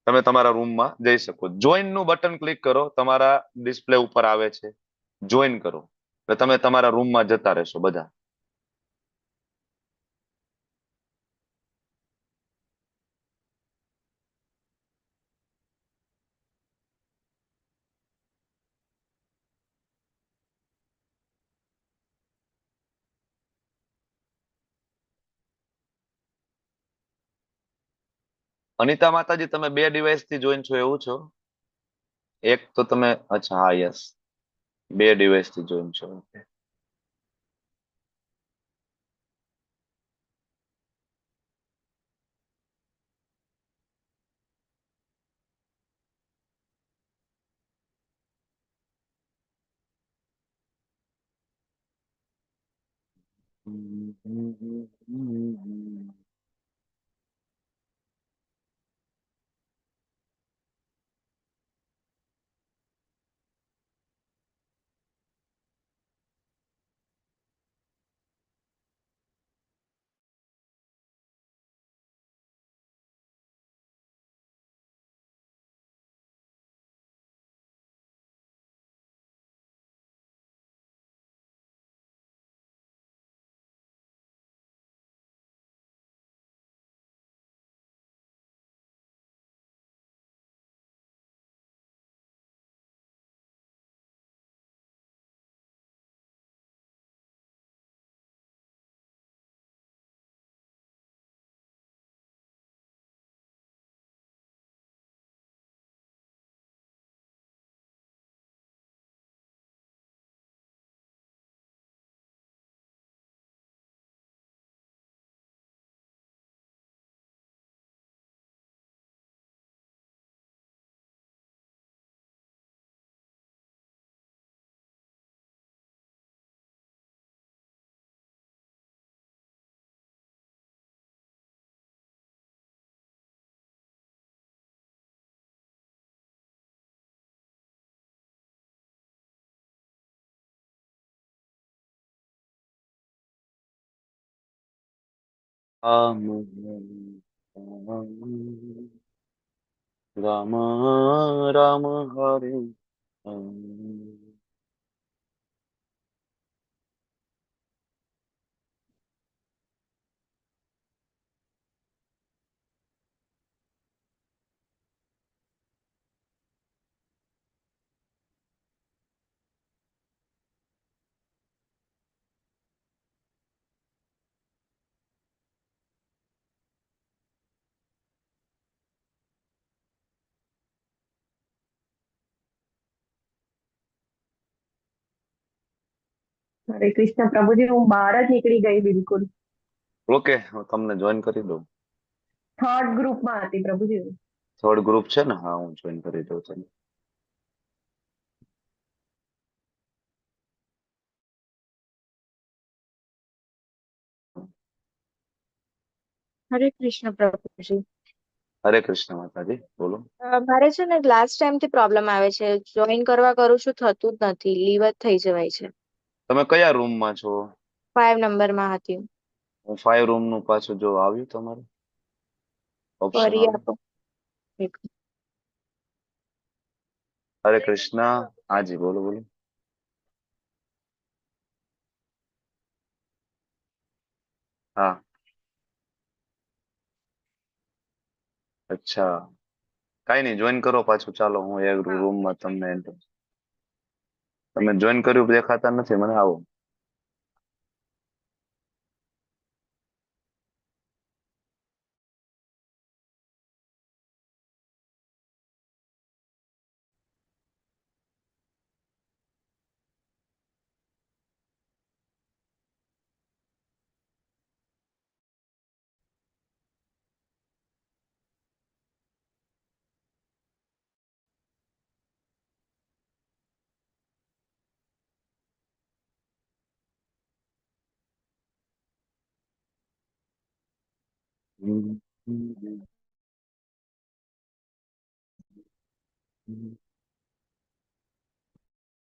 તમે તમારા રૂમમાં જઈ શકો. જોઈન નું બટન ક્લિક કરો, તમારા ડિસ્પ્લે ઉપર આવે છે, જોઈન કરો એટલે તમે તમારા રૂમમાં જતા રહેશો બધા. અનિતા માતાજી, તમે 2 ડિવાઇસ થી જોઈન છો એવું છો? એક તો તમે, અચ્છા હા યસ, 2 ડિવાઇસ થી જોઈન છો. રામ રામ હરે. હરે કૃષ્ણ પ્રભુજી, હું બહાર જ નીકળી ગઈ બિલકુલ. ઓકે, હું તમને જોઈન કરી દઉં. થર્ડ ગ્રુપમાં હતી પ્રભુજી હું. થર્ડ ગ્રુપ છે ને? હા, હું જોઈન કરી દઉં છું. હરે કૃષ્ણ પ્રભુજી. હરે કૃષ્ણ માતાજી, બોલો. મારે છે ને લાસ્ટ ટાઈમ થી પ્રોબ્લેમ આવે છે, જોઈન કરવા કરું છું થતું જ નથી, લીવ જ થઈ જવાય છે. તમે કયા રૂમમાં છો? 5 નંબરમાં હતી. હું 5 રૂમ નું પાછું જો આવ્યું તમારું ઓપ્શન ફરી આવ્યું. આપો એક. हरे कृष्णा। हाँ जी, बोलो बोलो। હા, અચ્છા, કઈ નહીં, જોઈન કરો પાછું. ચાલો, હું એક રૂમમાં તમને તમે જોઈન કર્યું દેખાતા નથી મને. આવો.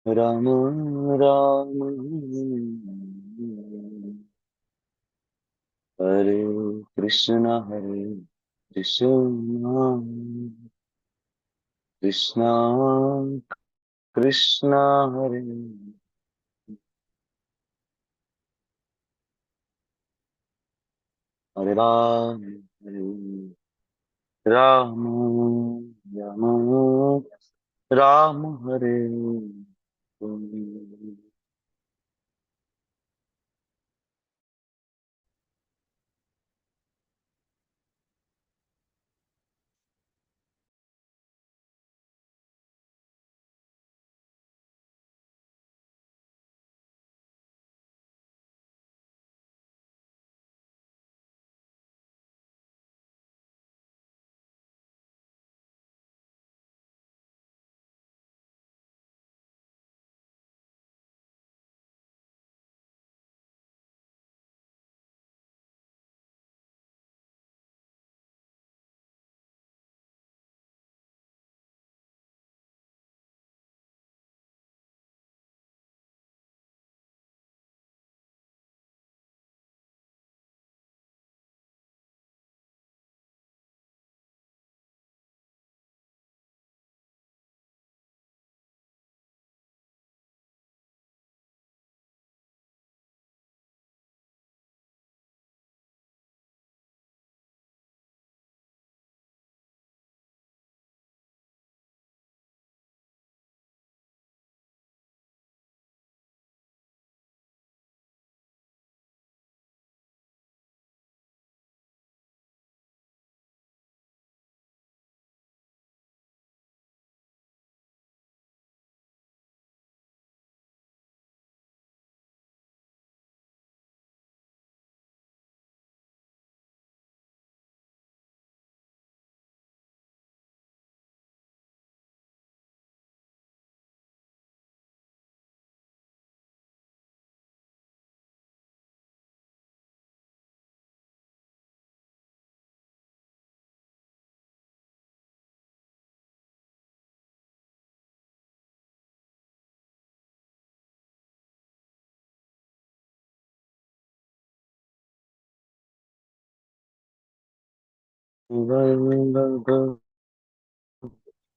રામ રામ હરે કૃષ્ણ કૃષ્ણ કૃષ્ણ હરે હરે રામ રામ રામ હરે.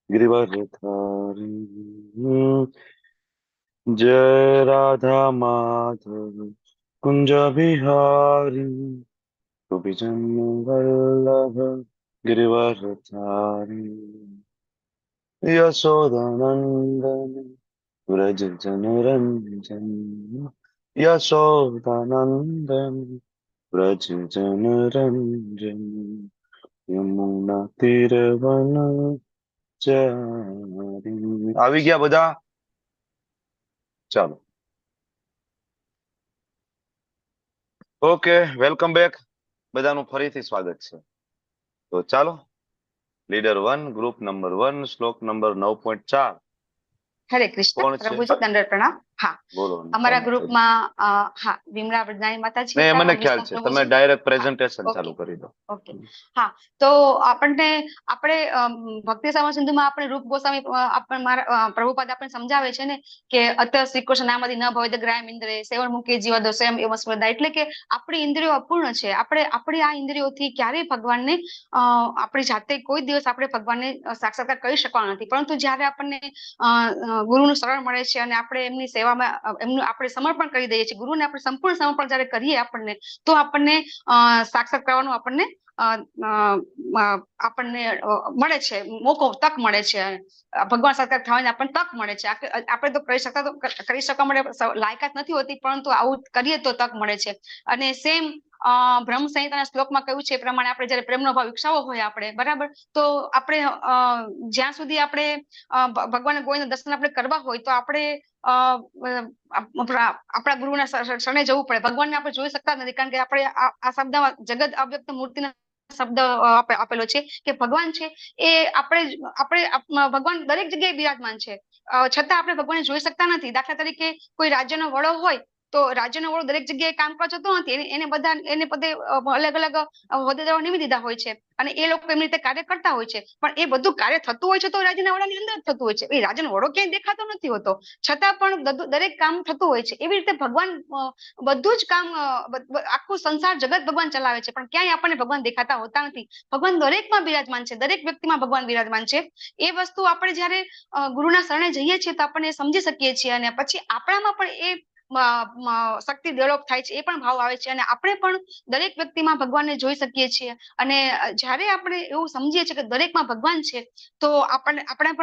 गिरिवरधारी जय राधा माधव कुंज बिहारी गोपी वल्लभ गिरिवरधारी यशोदानंदन व्रज जनरंजन यशोदानंदन व्रज जनरंजन યમુના તીરવન ચારી. આવી ગયા બધા? ચાલો, ઓકે, વેલકમ બેક. બધાનું ફરીથી સ્વાગત છે. તો ચાલો, લીડર 1, ગ્રુપ નંબર 1, શ્લોક નંબર 9.4. હરે કૃષ્ણ, કોણ છે? પ્રભુજી દંડવત પ્રણામ. હા બોલો અમારા માતાજી. ગ્રુપમાં હા વિમલા વરદાયણી માતાજી ને હતા, મને ખ્યાલ વિષ્ણુ છે, તમે પ્રભુજી. Direct presentation okay. ચાલુ કરી દો. ઓકે હા તો આપણે ભક્તિ સમાજ સિંધુમાં આપણે રૂપ ગોસ્વામી પ્રભુપાદ આપણે સમજાવે છે ને કે અત્ય શ્રી કૃષ્ણ નામથી ન ભવે ગ્રામ ઇન્દ્રે સેવન મૂકી જીવા દો સ્વયં એમ સ્મૃદા, એટલે કે આપણી ઇન્દ્રિયો અપૂર્ણ છે. આપણી આ ઇન્દ્રિયોથી ક્યારેય ભગવાનને આપણી જાતે કોઈ દિવસ આપણે ભગવાનને સાક્ષાત્કાર કરી શકવાનો નથી. પરંતુ જયારે આપણને ગુરુનું શરણ મળે છે અને આપણે એમની સેવામાં એમનું આપણે સમર્પણ કરી દઈએ છીએ, ગુરુને આપણે સંપૂર્ણ સમર્પણ જયારે કરીએ આપણને, તો આપણને સાક્ષાત કરવાનું આપણને મળે છે મોકો, તક મળે છે. ભગવાન સાક્ષાત થવાની આપણને તક મળે છે. આપણે તો કરી શકવા માટે લાયકાત નથી હોતી, પરંતુ આવું કરીએ તો તક મળે છે. અને સેમ બ્રહ્મ સંહિતાના શ્લોકમાં કહ્યું છે એ પ્રમાણે આપણે જયારે પ્રેમનો ભાવ વિકસાવવો હોય આપણે, બરાબર, તો આપણે જ્યાં સુધી આપણે ભગવાન ગોવિંદ દર્શન આપણે કરવા હોય તો આપણે આપણા ગુરુના શરણે જવું પડે. ભગવાનને આપણે જોઈ શકતા નથી, કારણ કે આપણે આ શબ્દમાં જગત અવ્યક્ત મૂર્તિના શબ્દ આપેલો છે કે ભગવાન છે એ આપણે ભગવાન દરેક જગ્યાએ બિરાજમાન છે, છતાં આપણે ભગવાનને જોઈ શકતા નથી. દાખલા તરીકે કોઈ રાજ્યનો વડો હોય તો રાજ્યનો વડો દરેક જગ્યાએ કામ કરવા જતો નથી, એને બધે અલગ અલગ હોદ્દેદારો નિમી દીધા હોય છે અને એ લોકો એમની રીતે કાર્ય કરતા હોય છે. પણ એ બધું કાર્ય થતું હોય છે તો રાજ્યના વડાની અંદર જ થતું હોય છે. એ રાજ્યનો વડો ક્યાંય દેખાતો નથી હોતો, છતાં પણ દરેક કામ થતું હોય છે. એવી રીતે ભગવાન બધું જ કામ, આખું સંસાર જગત ભગવાન ચલાવે છે, પણ ક્યાંય આપણને ભગવાન દેખાતા હોતા નથી. ભગવાન દરેકમાં બિરાજમાન છે, દરેક વ્યક્તિમાં ભગવાન બિરાજમાન છે. એ વસ્તુ આપણે જયારે ગુરુના શરણે જઈએ છીએ તો આપણને સમજી શકીએ છીએ અને પછી આપણામાં પણ એ શક્તિ ડેવલપ થાય છે, એ પણ ભાવ આવે છે અને આપણે પણ દરેક વ્યક્તિમાં ભગવાનને જોઈ શકીએ છીએ. અને જયારે આપણે એવું સમજીએ છીએ કે દરેકમાં ભગવાન છે તો આપણને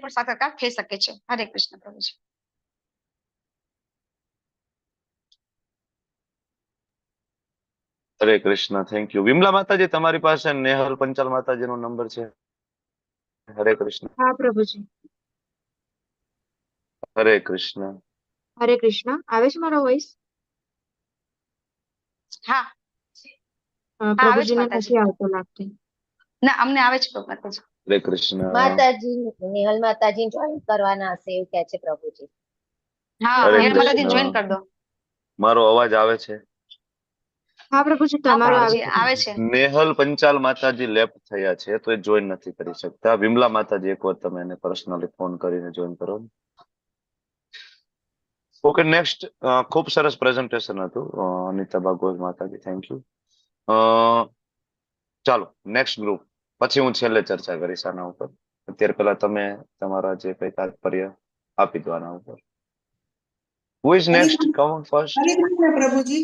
પણ સાક્ષાત્કાર થઈ શકે છે. હરે કૃષ્ણ પ્રભુજી. હરે કૃષ્ણ, થેન્ક યુ. વિમલા માતાજી, તમારી પાસે નેહલ પંચાલ માતાજીનો નંબર છે? હરે કૃષ્ણ. હા પ્રભુજી. હરે કૃષ્ણ. હરે કૃષ્ણ. આવે છે મારો વોઇસ? હા આવે છે પ્રભુજીને માતાજી. નથી આવતો લાગતું. ના, અમને આવે છે માતાજી. હરે કૃષ્ણ. માતાજી નેહલ માતાજી જોઈન કરવાના હશે એવું કે છે પ્રભુજી. હા, હરે નેહલ માતાજી કૃષ્ણ. જોઈન કરી દો. મારો અવાજ આવે છે? હા પ્રભુજી, હા તમારો આવે પ્રભુજી છે. આવે છે. નેહલ પંચાલ માતાજી લેફ્ટ થયા છે તો એ જોઈન નથી કરી શકતા. વિમલા માતાજી, એક વાર તમે એને પર્સનલી ફોન કરીને જોઈન કરો. Okay, next. ખૂબ સરસ પ્રેઝન્ટેશન હતું અનિતા ભાગવત માતાજી, થેન્ક યુ. ચાલો નેક્સ્ટ ગ્રુપ, પછી હું છેલ્લે ચર્ચા કરીશ આના ઉપર. અત્યારે પહેલા તમે તમારા જે કઈ તાત્પર્ય આપી દો આના ઉપર. Who is next? Come first. Hare Krishna પ્રભુજી.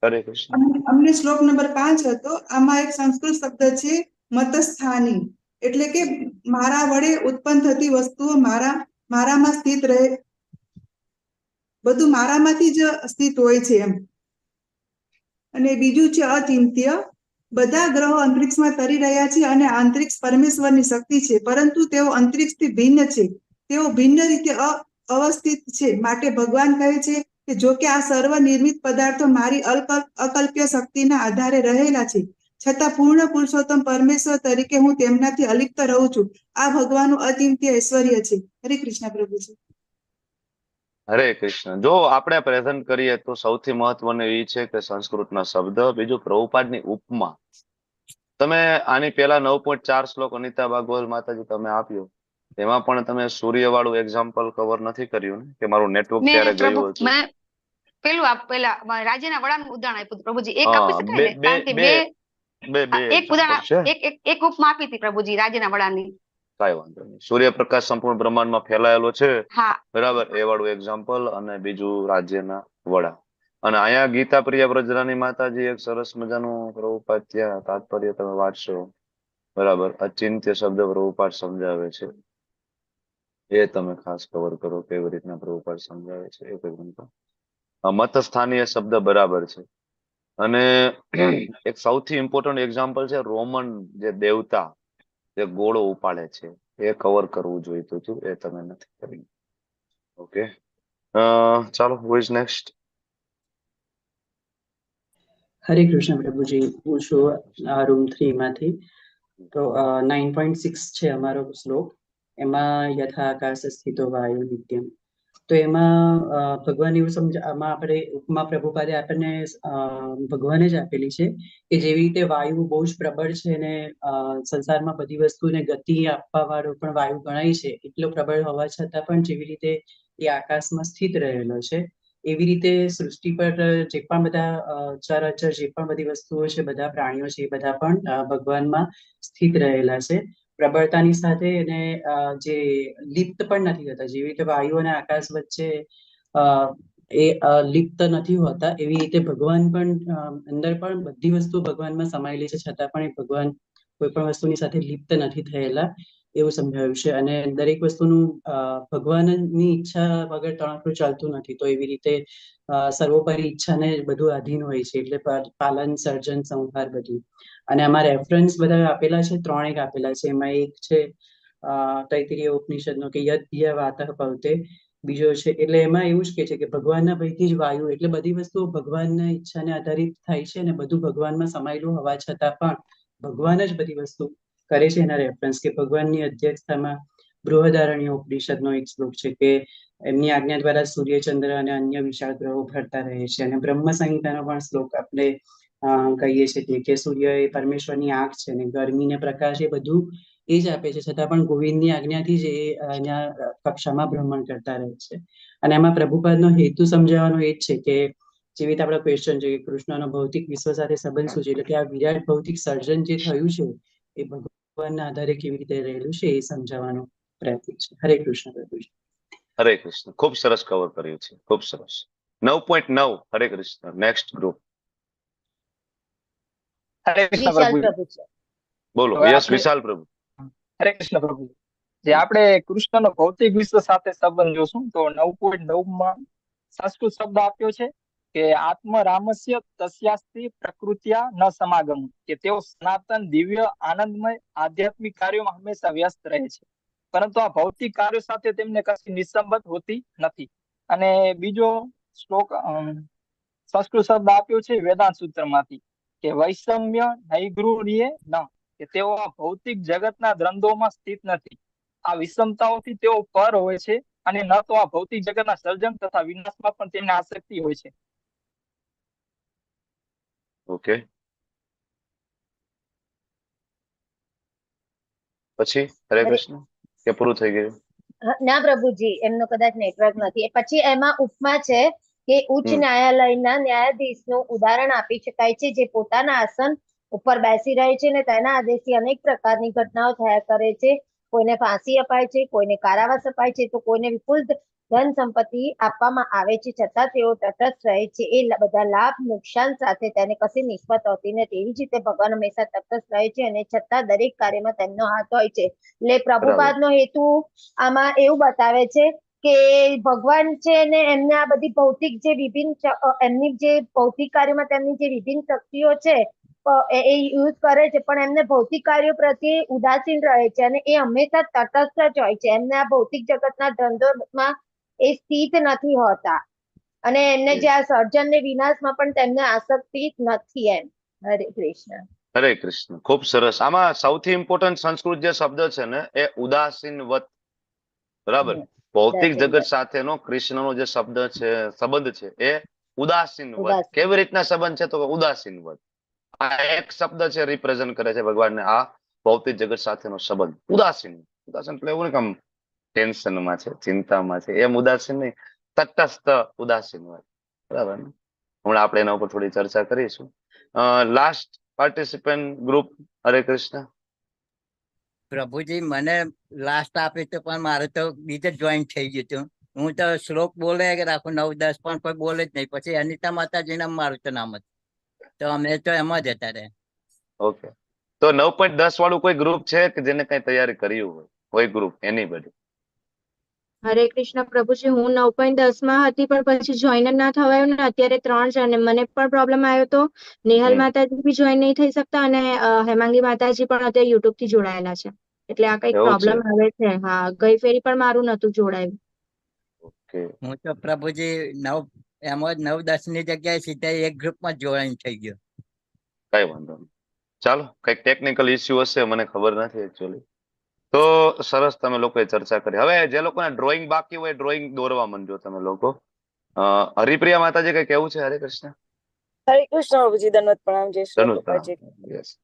હરે કૃષ્ણ. અમને શ્લોક નંબર 5 હતો. આમાં એક સંસ્કૃત શબ્દ છે મતસ્થાની, એટલે કે મારા વડે ઉત્પન્ન થતી વસ્તુઓ મારામાં સ્થિત રહે, બધું મારામાંથી જ સ્થિત હોય છે એમ. અને બીજું છે અચિંત્ય. બધા ગ્રહો અંતરિક્ષમાં તરી રહ્યા છે અને અંતરિક્ષ પરમેશ્વરની શક્તિ છે, પરંતુ તેઓ અંતરિક્ષથી ભિન્ન છે. તેઓ ભિન્ન રીતે અવસ્થિત છે. માટે ભગવાન કહે છે કે જો કે આ સર્વ નિર્મિત પદાર્થો મારી અકલ્પ્ય શક્તિના આધારે રહેલા છે, છતાં પૂર્ણ પુરુષોત્તમ પરમેશ્વર તરીકે હું તેમનાથી અલિપ્ત રહું છું. આ ભગવાનનું અચિંત્ય ઐશ્વર્ય છે. હરે કૃષ્ણ પ્રભુજી. હરે કૃષ્ણ. જો આપણે પ્રેઝન્ટ કરીએ તો સૌથી મહત્વનું એ છે કે સંસ્કૃતના શબ્દ, બીજું પ્રભુપાદની ઉપમા. તમે આની પહેલા 9.4 શ્લોક અનિતા ભાગવત માતાજી તમે આપ્યો, એમાં પણ તમે સૂર્ય વાળું એક્ઝામ્પલ કવર નથી કર્યું ને, કે મારું નેટવર્ક ત્યારે ગયું હતું. મેં પેલા રાજ્યના વડાનું ઉદાહરણ આપ્યું પ્રભુજી. એક આપી હા, શકાય ને, કારણ કે એક example ઉદાહરણ, છે. એક ઉપમા આપી હતી પ્રભુજી રાજ્યના વડાની. કઈ વાંધો નહીં. સૂર્યપ્રકાશ સંપૂર્ણ બ્રહ્માંડમાં ફેલાયેલો છે, હા બરાબર, એ વાળું એક્ઝામ્પલ, અને બીજું રાજ્યના વડા. અને અહીંયા ગીતા પ્રિયા વ્રજરાની માતાજી એક સરસ મજાનું પ્રભુપાદ ત્યાં તાત્પર્ય તમે વાંચશો, બરાબર, અચિંત્ય શબ્દ પ્રભુપાદ સમજાવે છે, એ તમે ખાસ કવર કરો કેવી રીતના પ્રભુપાદ સમજાવે છે એ ગ્રંથ. મતસ્થાનીય શબ્દ બરાબર છે. અને એક સૌથી ઇમ્પોર્ટન્ટ એક્ઝામ્પલ છે રોમન જે દેવતા જે ગોળો ઉપાડે છે, એ કવર કરવું જોઈતું હતું, એ તમે નથી કર્યું. ઓકે, ચાલો, હુ ઇઝ નેક્સ્ટ? હરે કૃષ્ણ પ્રભુજી. હું છું રૂમ 3 માંથી. તો 9.6 છે અમારો શ્લોક. એમાં યથા આકાશ સ્થિતો વાયુ નિત્યમ. તો એમાં ભગવાન એવું આમાં આપણે ઉપમા પ્રભુપાદે આપણને ભગવાને જ આપેલી છે કે જેવી રીતે વાયુ બહુ જ પ્રબળ છે અને સંસારમાં બધી વસ્તુને ગતિ આપવા વાળો પણ વાયુ ગણાય છે, એટલો પ્રબળ હોવા છતાં પણ જેવી રીતે એ આકાશમાં સ્થિત રહેલો છે, એવી રીતે સૃષ્ટિ પર જે પણ બધા ચરાચર જે પણ બધી વસ્તુઓ છે, બધા પ્રાણીઓ છે, એ બધા પણ ભગવાનમાં સ્થિત રહેલા છે પ્રબળતાની સાથે. અને જે લિપ્ત પણ નથી હોતા, જેવી રીતે વાયુ અને આકાશ વચ્ચે એ લિપ્ત નથી હોતા, એવી રીતે ભગવાન પણ અંદર પણ બધી વસ્તુ ભગવાનમાં સમાયેલી છે, છતાં પણ એ ભગવાન કોઈ પણ વસ્તુની સાથે લિપ્ત નથી થયેલા એવું સમજાવ્યું છે. અને દરેક વસ્તુનું ભગવાનની ઈચ્છા વગર તણખલું ચાલતું નથી, તો એવી રીતે સર્વોપરી ઈચ્છાને બધું આધીન હોય છે, એટલે પાલન, સર્જન, સંહાર બધું. અને આમાં રેફરન્સ બધા આપેલા છે, 3 આપેલા છે. એમાં એક છે તૈત્તિરીય ઉપનિષદનો કે યદ્ય વાતઃ પવતે, બીજો છે એટલે એમાં એવું જ કે છે કે ભગવાનના ભયથી જ વાયુ, એટલે બધી વસ્તુઓ ભગવાનના ઈચ્છાને આધારિત થાય છે અને બધું ભગવાનમાં સમાયેલું હોવા છતાં પણ ભગવાન જ બધી વસ્તુ કરે છે. એના રેફરન્સ કે ભગવાનની અધ્યક્ષતામાં બૃહદારણ્ય ઉપનિષદનો એક શ્લોક છે કે એમની આજ્ઞા દ્વારા સૂર્ય, ચંદ્ર અને અન્ય વિશાળ ગ્રહો ફરતા રહે છે. અને બ્રહ્મ સંહિતાનો પણ શ્લોક આપણે કહીએ છીએ કે સૂર્ય એ પરમેશ્વરની આંખ છે અને ગરમીને પ્રકાશ એ બધું એ જ આપે છે, છતાં પણ ગોવિંદની આજ્ઞાથી જ એ અહીંયા કક્ષામાં ભ્રમણ કરતા રહે છે. અને એમાં પ્રભુપાદનો હેતુ સમજાવવાનો એ જ છે કે જેવી રીતે આપણો ક્વેશ્ચન છે કે કૃષ્ણનો ભૌતિક વિશ્વ સાથે સંબંધ શું છે, એટલે કે આ વિરાટ ભૌતિક સર્જન જે થયું છે એ ભગવાનના આધારે કેવી રીતે રહેલું છે એ સમજાવવાનો પ્રયત્ન છે. હરે કૃષ્ણ પ્રભુજી. હરે કૃષ્ણ. ખૂબ સરસ કવર કર્યું છે, ખૂબ સરસ. 9.9. હરે કૃષ્ણ. Next group. હરે કૃષ્ણ વિશાલ પ્રભુજી. પ્રભુ છે. બોલો. હવે યસ, આપણે વિશાલ પ્રભુ. હરે કૃષ્ણ પ્રભુજી. જે આપણે કૃષ્ણનો ભૌતિક વિશ્વ સાથે સંબંધ જોશું તો 9.9 સંસ્કૃત શબ્દ આપ્યો છે કે આત્મ રામસ્ય તસ્યાસ્તિ પ્રકૃત્યા ન સમાગમ, કે તેઓ સનાતન, દિવ્ય, આનંદમય આધ્યાત્મિક કાર્યોમાં હંમેશા વ્યસ્ત રહે છે, પરંતુ આ ભૌતિક કાર્યો સાથે તેમને કશી નિસંબંધ હોતી નથી. અને બીજો શ્લોક સંસ્કૃત શબ્દ આપ્યો છે વેદાંત સૂત્રમાંથી કે વૈષમ્ય નૈગૃણ્યે ન, કે તેઓ આ ભૌતિક જગતના દ્વંદ્વોમાં સ્થિત નથી. આ વિષમતાઓથી તેઓ પર હોય છે અને ન તો આ ભૌતિક જગતના સર્જન તથા વિનાશમાં પણ તેમને આસક્તિ હોય છે. ઓકે. પછી હરે કૃષ્ણ કે પૂરું થઈ ગયું? ના પ્રભુજી, એમનો કદાચ નેટવર્ક નથી. પછી એમાં ઉપમા છે કે ઉચ્ચ ન્યાયાલયના ન્યાયાધીશનું ઉદાહરણ આપી શકાય છે, જે પોતાના આસન ઉપર બેસી રહે છે અને તેના આદેશથી અનેક પ્રકારની ઘટનાઓ થયા કરે છે. કોઈને ફાંસી અપાય છે, કોઈને કારાવાસ અપાય છે, તો કોઈને વિપુલ ધન સંપત્તિ આપવામાં આવે છે, છતાં તેઓ તટસ્થ રહે છે. એ બધા લાભ નુકસાન સાથે તેને કશી નિસ્બત હોતી નથી. એવી જ રીતે ભગવાન હંમેશા તટસ્થ રહે છે અને છતાં દરેક કાર્યમાં તેમનો હાથ હોય છે. એટલે પ્રભુપાદનો હેતુ આમાં એવું બતાવે છે કે ભગવાન છે ને એમને આ બધી ભૌતિક જે વિભિન્ન એમની જે ભૌતિક કાર્યમાં તેમની જે વિભિન્ન શક્તિઓ છે એ યુઝ કરે છે, પણ એમને ભૌતિક કાર્યો પ્રત્યે ઉદાસીન રહે છે અને એ હંમેશા તટસ્થ જ હોય છે. એમને આ ભૌતિક જગતના ધંધોમાં એ સ્થિત નથી હોતા અને એમને જે આ સર્જન ને વિનાશમાં પણ તેમને આસક્તિ નથી એમ. હરે કૃષ્ણ. હરે કૃષ્ણ. ખૂબ સરસ. આમાં સૌથી ઇમ્પોર્ટન્ટ સંસ્કૃત જે શબ્દ છે ને એ ઉદાસીનવત. બરાબર. ભૌતિક જગત સાથેનો કૃષ્ણનો જે શબ્દ છે, સંબંધ છે, એ ઉદાસીનવત. કેવી રીતના સંબંધ છે? તો ઉદાસીનવત. આ એક શબ્દ છે રિપ્રેઝન્ટ કરે છે ભગવાનને આ ભૌતિક જગત સાથેનો સંબંધ. ઉદાસીન. ઉદાસીન એટલે એવું ને કે આમ ટેન્શનમાં છે, ચિંતામાં છે, એમ ઉદાસીન નહીં, તટસ્થ ઉદાસીન હોય. બરાબર ને? હમણાં આપણે એના ઉપર થોડી ચર્ચા કરીશું. Last participant group. હરે કૃષ્ણ. પ્રભુજી, મને લાસ્ટ આપી તો પણ મારે તો બીજે જોઈન થઈ ગયું હતું. હું તો શ્લોક બોલે કે રાખું 9, 10 પણ કોઈ બોલે જ નહીં. પછી અનિતા માતાજીના મારું તો નામ હતું, તો અમે તો એમાં જ હતા રે. ઓકે. તો 9.10 વાળું કોઈ ગ્રુપ છે કે જેને કઈ તૈયારી કરી હોય? કોઈ ગ્રુપ? એનીબડી? હરે કૃષ્ણ પ્રભુજી, હું 9.10 માં હતી પણ પછી જોઈન જ ના થવાયું ને. અત્યારે 3 છે અને મને પણ પ્રોબ્લેમ આવ્યો તો. નેહલ માતાજી બી જોઈન નહીં થઈ શકતા અને હેમાંગી માતાજી પણ અત્યારે યુટ્યુબ થી જોડાયેલા છે, એટલે આ કઈક પ્રોબ્લેમ આવે છે. હા, ગઈ ફેરી પણ મારું નતું જોડાયું. હું તો પ્રભુજી 9, 10 ની જગ્યાએ સીધા એક ગ્રુપમાં જોઈન થઈ ગયો. કઈ વાંધો નહીં. ચાલો, કઈક ટેકનિકલ ઇસ્યુ હશે, મને ખબર નથી એકચ્યુઅલી. તો સરસ તમે લોકોએ ચર્ચા કરી. હવે જે લોકોને ડ્રોઈંગ બાકી હોય ડ્રોઈંગ દોરવા માંડજો તમે લોકો. હરિપ્રિયા માતાજી કઈ કેવું છે? હરે કૃષ્ણ. હરે કૃષ્ણ પ્રભુજી, દંડવત પ્રણામ, જય શ્રી ધનુષ કૃપાજી. યસ.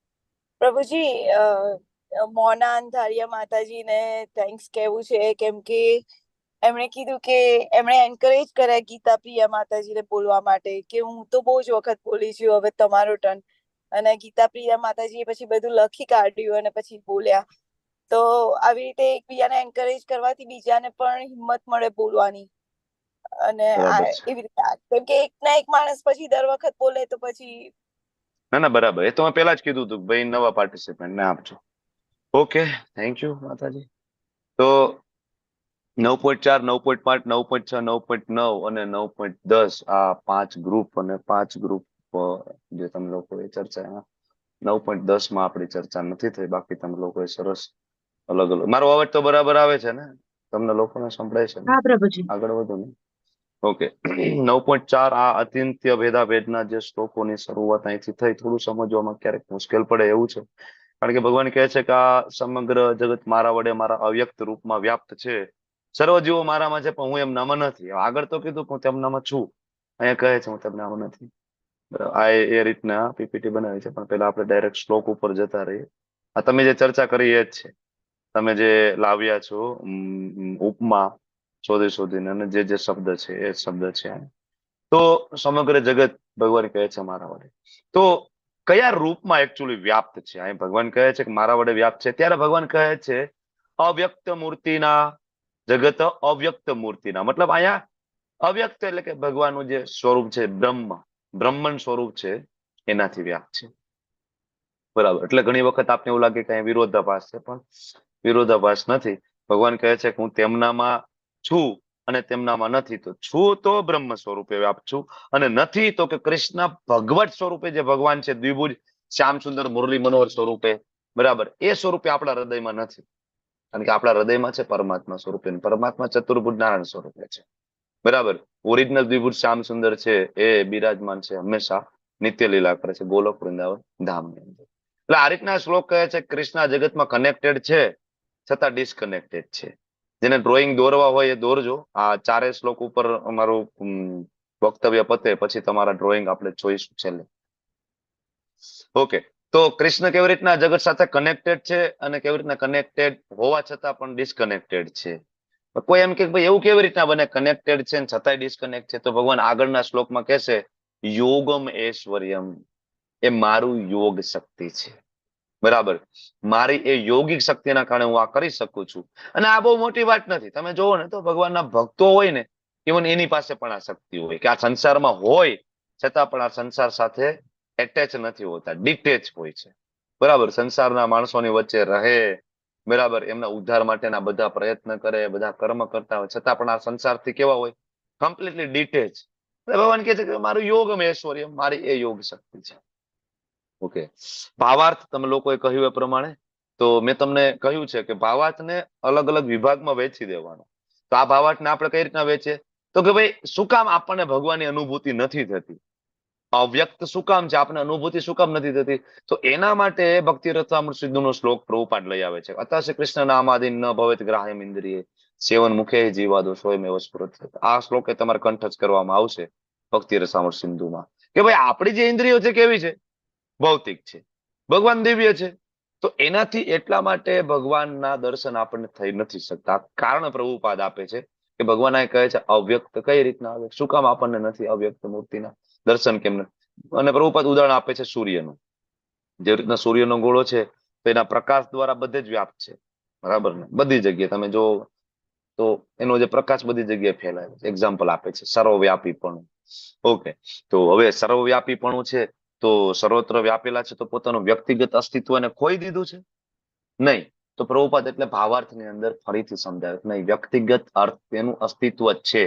પ્રભુજી, મોના અંધારિયા માતાજીને થેન્ક્સ કહેવું છે, કેમ કે એમણે કીધું કે એમણે એન્કરેજ કર્યા ગીતા પ્રિયા માતાજીને બોલવા માટે, કે હું તો બહુ જ વખત બોલી છું, હવે તમારો ટર્ન. અને ગીતા પ્રિયા માતાજીએ પછી બધું લખી કાઢ્યું અને પછી બોલ્યા. તો આવી રીતે એકબીજાને એન્કરેજ કરવાથી બીજાને પણ હિંમત મળે બોલવાની. અને બરાબર છે. એવી રીતે કેમ કે એક ના એક માણસ પછી દર વખત બોલે તો પછી ના ના બરાબર, એ તો મેં પેલા જ કીધું હતું ભાઈ નવા પાર્ટિસિપન્ટ ને આપજો. ઓકે, થેન્ક યુ માતાજી. તો 9.4, 9.5, 9.6, 9.9 અને 9.10 આ 5 ગ્રુપ અને 5 ગ્રુપ જે તમે લોકોએ ચર્ચા 9.10 માં આપણી ચર્ચા નથી થઈ. બાકી તમે લોકોએ સરસ અલગ અલગ. મારો અવાજ તો બરાબર આવે છે ને? તમને લોકોને સંભળાય છે ને? હા પ્રભુજી. આગળ વધો ને. ઓકે. 9.4 આ અત્યંત્ય ભેદાભેદના જે શ્લોકોની શરૂઆત અહીંથી થઈ, થોડું સમજવામાં ક્યારેક મુશ્કેલ પડે એવું છે. કારણ કે ભગવાન કહે છે કે આ સમગ્ર જગત મારા વડે મારા અવ્યક્ત રૂપમાં વ્યાપ્ત છે. સર્વ જીવો મારામાં છે પણ હું એમનામાં નથી. આગળ તો કીધું હું તેમનામાં છું, અહીંયા કહે છે હું તેમનામાં નથી. આ એ રીતના પીપીટી બનાવી છે, પણ પેલા આપણે ડાયરેક્ટ શ્લોક ઉપર જતા રહીએ. આ તમે જે ચર્ચા કરી એ જ છે. તમે જે લાવ્યા છો ઉપમા શોધી શોધીને, અને જે શબ્દ છે એ શબ્દ છે. તો સમગ્ર જગત ભગવાન કહે છે મારા વડે. તો કયા રૂપમાં એકચ્યુઅલી વ્યાપ્ત છે? અહીં ભગવાન કહે છે કે મારા વડે વ્યાપ્ત છે, ત્યારે ભગવાન કહે છે અવ્યક્ત મૂર્તિના, જગત અવ્યક્ત મૂર્તિના. મતલબ અહીંયા અવ્યક્ત એટલે કે ભગવાનનું જે સ્વરૂપ છે બ્રહ્મન સ્વરૂપ છે એનાથી વ્યાપ્ત છે. બરાબર. એટલે ઘણી વખત આપને એવું લાગે કે અહીં વિરોધાભાસ છે, પણ વિરોધાભાસ નથી. ભગવાન કહે છે કે હું તેમનામાં છું અને તેમનામાં નથી. તો છું તો બ્રહ્મ સ્વરૂપે વ્યાપ્ત છું, અને નથી તો કે કૃષ્ણ ભગવત સ્વરૂપે જે ભગવાન છે, દ્વિભુજ શ્યામ સુંદર મુરલી મનોહર સ્વરૂપે, બરાબર, એ સ્વરૂપે આપણા હૃદયમાં નથી. કારણ કે આપણા હૃદયમાં છે પરમાત્મા સ્વરૂપે. પરમાત્મા ચતુર્ભુજ નારાયણ સ્વરૂપે છે. બરાબર. ઓરિજિનલ દ્વિભુજ શ્યામ સુંદર છે એ બિરાજમાન છે હંમેશા, નિત્ય લીલા કરે છે ગોલોક વૃંદાવન ધામની અંદર. એટલે આ રીતના શ્લોક કહે છે કૃષ્ણ જગતમાં કનેક્ટેડ છે છતાં ડિસ્કનેક્ટેડ છે. જેને ડ્રોઈંગ દોરવા હોય એ દોરજો. આ 4 શ્લોક ઉપર અમારું વક્તવ્ય પતે પછી તમારા ડ્રોઈંગ આપણે જોઈશું છેલ્લે. ઓકે. તો કૃષ્ણ કેવી રીતના જગત સાથે કનેક્ટેડ છે અને કેવી રીતના કનેક્ટેડ હોવા છતાં પણ ડિસ્કનેક્ટેડ છે. કોઈ એમ કે ભાઈ એવું કેવી રીતના બને કનેક્ટેડ છે છતાંય ડિસ્કનેક્ટ છે? તો ભગવાન આગળના શ્લોકમાં કહેશે યોગમ ઐશ્વર્યમ, એ મારું યોગ શક્તિ છે. બરાબર. મારી એ યોગિક શક્તિના કારણે હું આ કરી શકું છું. અને આ બહુ મોટી વાત નથી. તમે જોવો ને તો ભગવાનના ભક્તો હોય ને, ઇવન એની પાસે પણ આ શક્તિ હોય કે આ સંસારમાં હોય છતાં પણ આ સંસાર સાથે એટેચ નથી હોતા, ડિટેચ હોય છે. બરાબર. સંસારના માણસોની વચ્ચે રહે, બરાબર, એમના ઉદ્ધાર માટેના બધા પ્રયત્ન કરે, બધા કર્મ કરતા હોય, છતાં પણ આ સંસારથી કેવા હોય? Completely detach. ભગવાન કહે છે કે મારું યોગમ ઐશ્વર્ય, મારી એ યોગ શક્તિ છે. ઓકે. ભાવાર્થ તમે લોકોએ કહ્યું એ પ્રમાણે, તો મેં તમને કહ્યું છે કે ભાવાર્થને અલગ અલગ વિભાગમાં વહેંચી દેવાનો. તો આ ભાવાર્થને આપણે કઈ રીતના વેચીએ? તો કે ભાઈ શું કામ આપણને ભગવાનની અનુભૂતિ નથી થતી? અવ્યક્ત શું કામ છે? આપણને અનુભૂતિ શું કામ નથી થતી? તો એના માટે ભક્તિ રસામૃત સિંધુનો શ્લોક પ્રભુપાદ લઈ આવે છે. અતઃ શ્રી કૃષ્ણ નામાદિન ન ભવેત ગ્રાહ્યમ ઇન્દ્રિયે સેવન મુખે જીવાદો સ્વયમેવ સ્ફુરત. આ શ્લોકે તમારે કંઠસ્થ કરવામાં આવશે ભક્તિ રસામૃત સિંધુમાં, કે ભાઈ આપણી જે ઇન્દ્રિયો છે કેવી છે? ભૌતિક છે. ભગવાન દિવ્ય છે. તો એનાથી એટલા માટે ભગવાનના દર્શન આપણને થઈ નથી શકતા. કારણ પ્રભુપાદ આપે છે કે ભગવાન આ કહે છે અવ્યક્ત કઈ રીતના આવે, શું કામ આપણને નથી અવ્યક્ત મૂર્તિના દર્શન કેમ નથી? અને પ્રભુપાદ ઉદાહરણ આપે છે સૂર્યનું. જે રીતના સૂર્યનો ગોળો છે તો એના પ્રકાશ દ્વારા બધે જ વ્યાપ્ત છે. બરાબર ને? બધી જગ્યાએ તમે જો તો એનો જે પ્રકાશ બધી જગ્યાએ ફેલાય છે. એક્ઝામ્પલ આપે છે સર્વવ્યાપીપણું. ઓકે. તો હવે સર્વવ્યાપીપણું છે તો સર્વત્ર વ્યાપેલા છે, તો પોતાનું વ્યક્તિગત અસ્તિત્વને ખોઈ દીધું છે? નહીં. તો પ્રભુપાદ એટલે ભાવાર્થની અંદર ફરીથી સમજાવે નહીં, વ્યક્તિગત અર્થ એનું અસ્તિત્વ જ છે,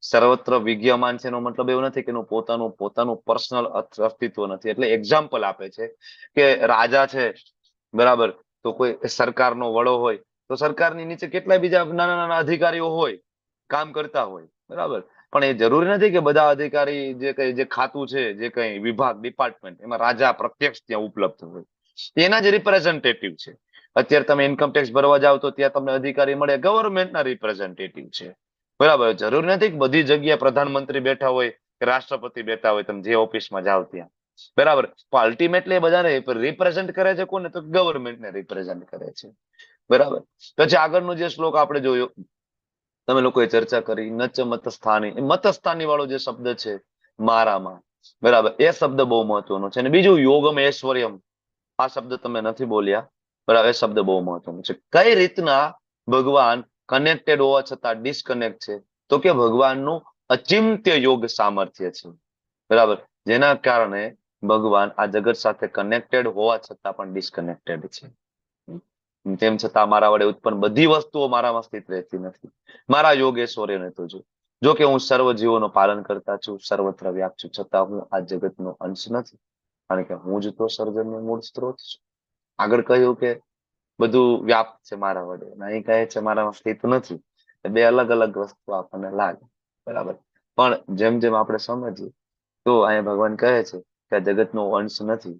સર્વત્ર વિદ્યમાન છે. એનો મતલબ એવું નથી કે એનું પોતાનું પર્સનલ અસ્તિત્વ નથી. એટલે એક્ઝામ્પલ આપે છે કે રાજા છે, બરાબર, તો કોઈ સરકારનો વડો હોય તો સરકારની નીચે કેટલાય બીજા નાના નાના અધિકારીઓ હોય, કામ કરતા હોય, બરાબર. પણ એ જરૂરી નથી કે બધા અધિકારી જે ખાતું છે, જે કઈ વિભાગ ડિપાર્ટમેન્ટ, એમાં રાજા પ્રત્યક્ષ ત્યાં ઉપલબ્ધ હોય. એના જ રિપ્રેઝેન્ટેટિવ છે. અત્યારે તમે ઇન્કમ ટેક્સ ભરવા જાવ તો ત્યાં તમને અધિકારી મળે ગવર્મેન્ટના રિપ્રેઝેન્ટેટિવ છે, બરાબર. જરૂરી નથી કે બધી જગ્યાએ પ્રધાનમંત્રી બેઠા હોય કે રાષ્ટ્રપતિ બેઠા હોય, તમે જે ઓફિસમાં જાઓ ત્યાં, બરાબર. પણ અલ્ટિમેટલી બધાને રિપ્રેઝેન્ટ કરે છે કોને? તો ગવર્મેન્ટને રિપ્રેઝેન્ટ કરે છે, બરાબર. પછી આગળનો જે શ્લોક આપણે જોયો, તમે લોકોએ ચર્ચા કરી, નચ મતસ્થાની. એ મતસ્થાની વાળો જે શબ્દ છે મારામાં, બરાબર, એ શબ્દ બહુ મહત્વનો છે. અને બીજું યોગમ ઐશ્વર્યમ, આ શબ્દ તમે નથી બોલ્યા, બરાબર. એ શબ્દ બહુ મહત્વનો છે. કઈ રીતના ભગવાન કનેક્ટેડ હોવા છતાં ડિસ્કનેક્ટ છે? તો કે ભગવાનનું અચિંત્ય યોગ સામર્થ્ય છે, બરાબર, જેના કારણે ભગવાન આ જગત સાથે કનેક્ટેડ હોવા છતાં પણ ડિસ્કનેક્ટેડ છે. તેમ છતાં મારા વડે ઉત્પન્ન બધી વસ્તુઓ મારામાં સ્થિત રહેતી નથી. મારા યોગેશ્વર્યને તો જો કે હું સર્વ જીવોનું પાલન કરતા છું, સર્વત્ર વ્યાપ છું, છતાં હું આ જગતનો અંશ નથી, કારણ કે હું જ તો સર્જનનો મૂળ સ્ત્રોત છું. આગળ કહ્યું કે બધું વ્યાપ્ત છે મારા વડે, અહીં કહે છે મારામાં સ્થિત નથી. બે અલગ અલગ વસ્તુ આપણને લાગે, બરાબર. પણ જેમ જેમ આપણે સમજીએ તો અહીંયા ભગવાન કહે છે કે આ જગતનો અંશ નથી,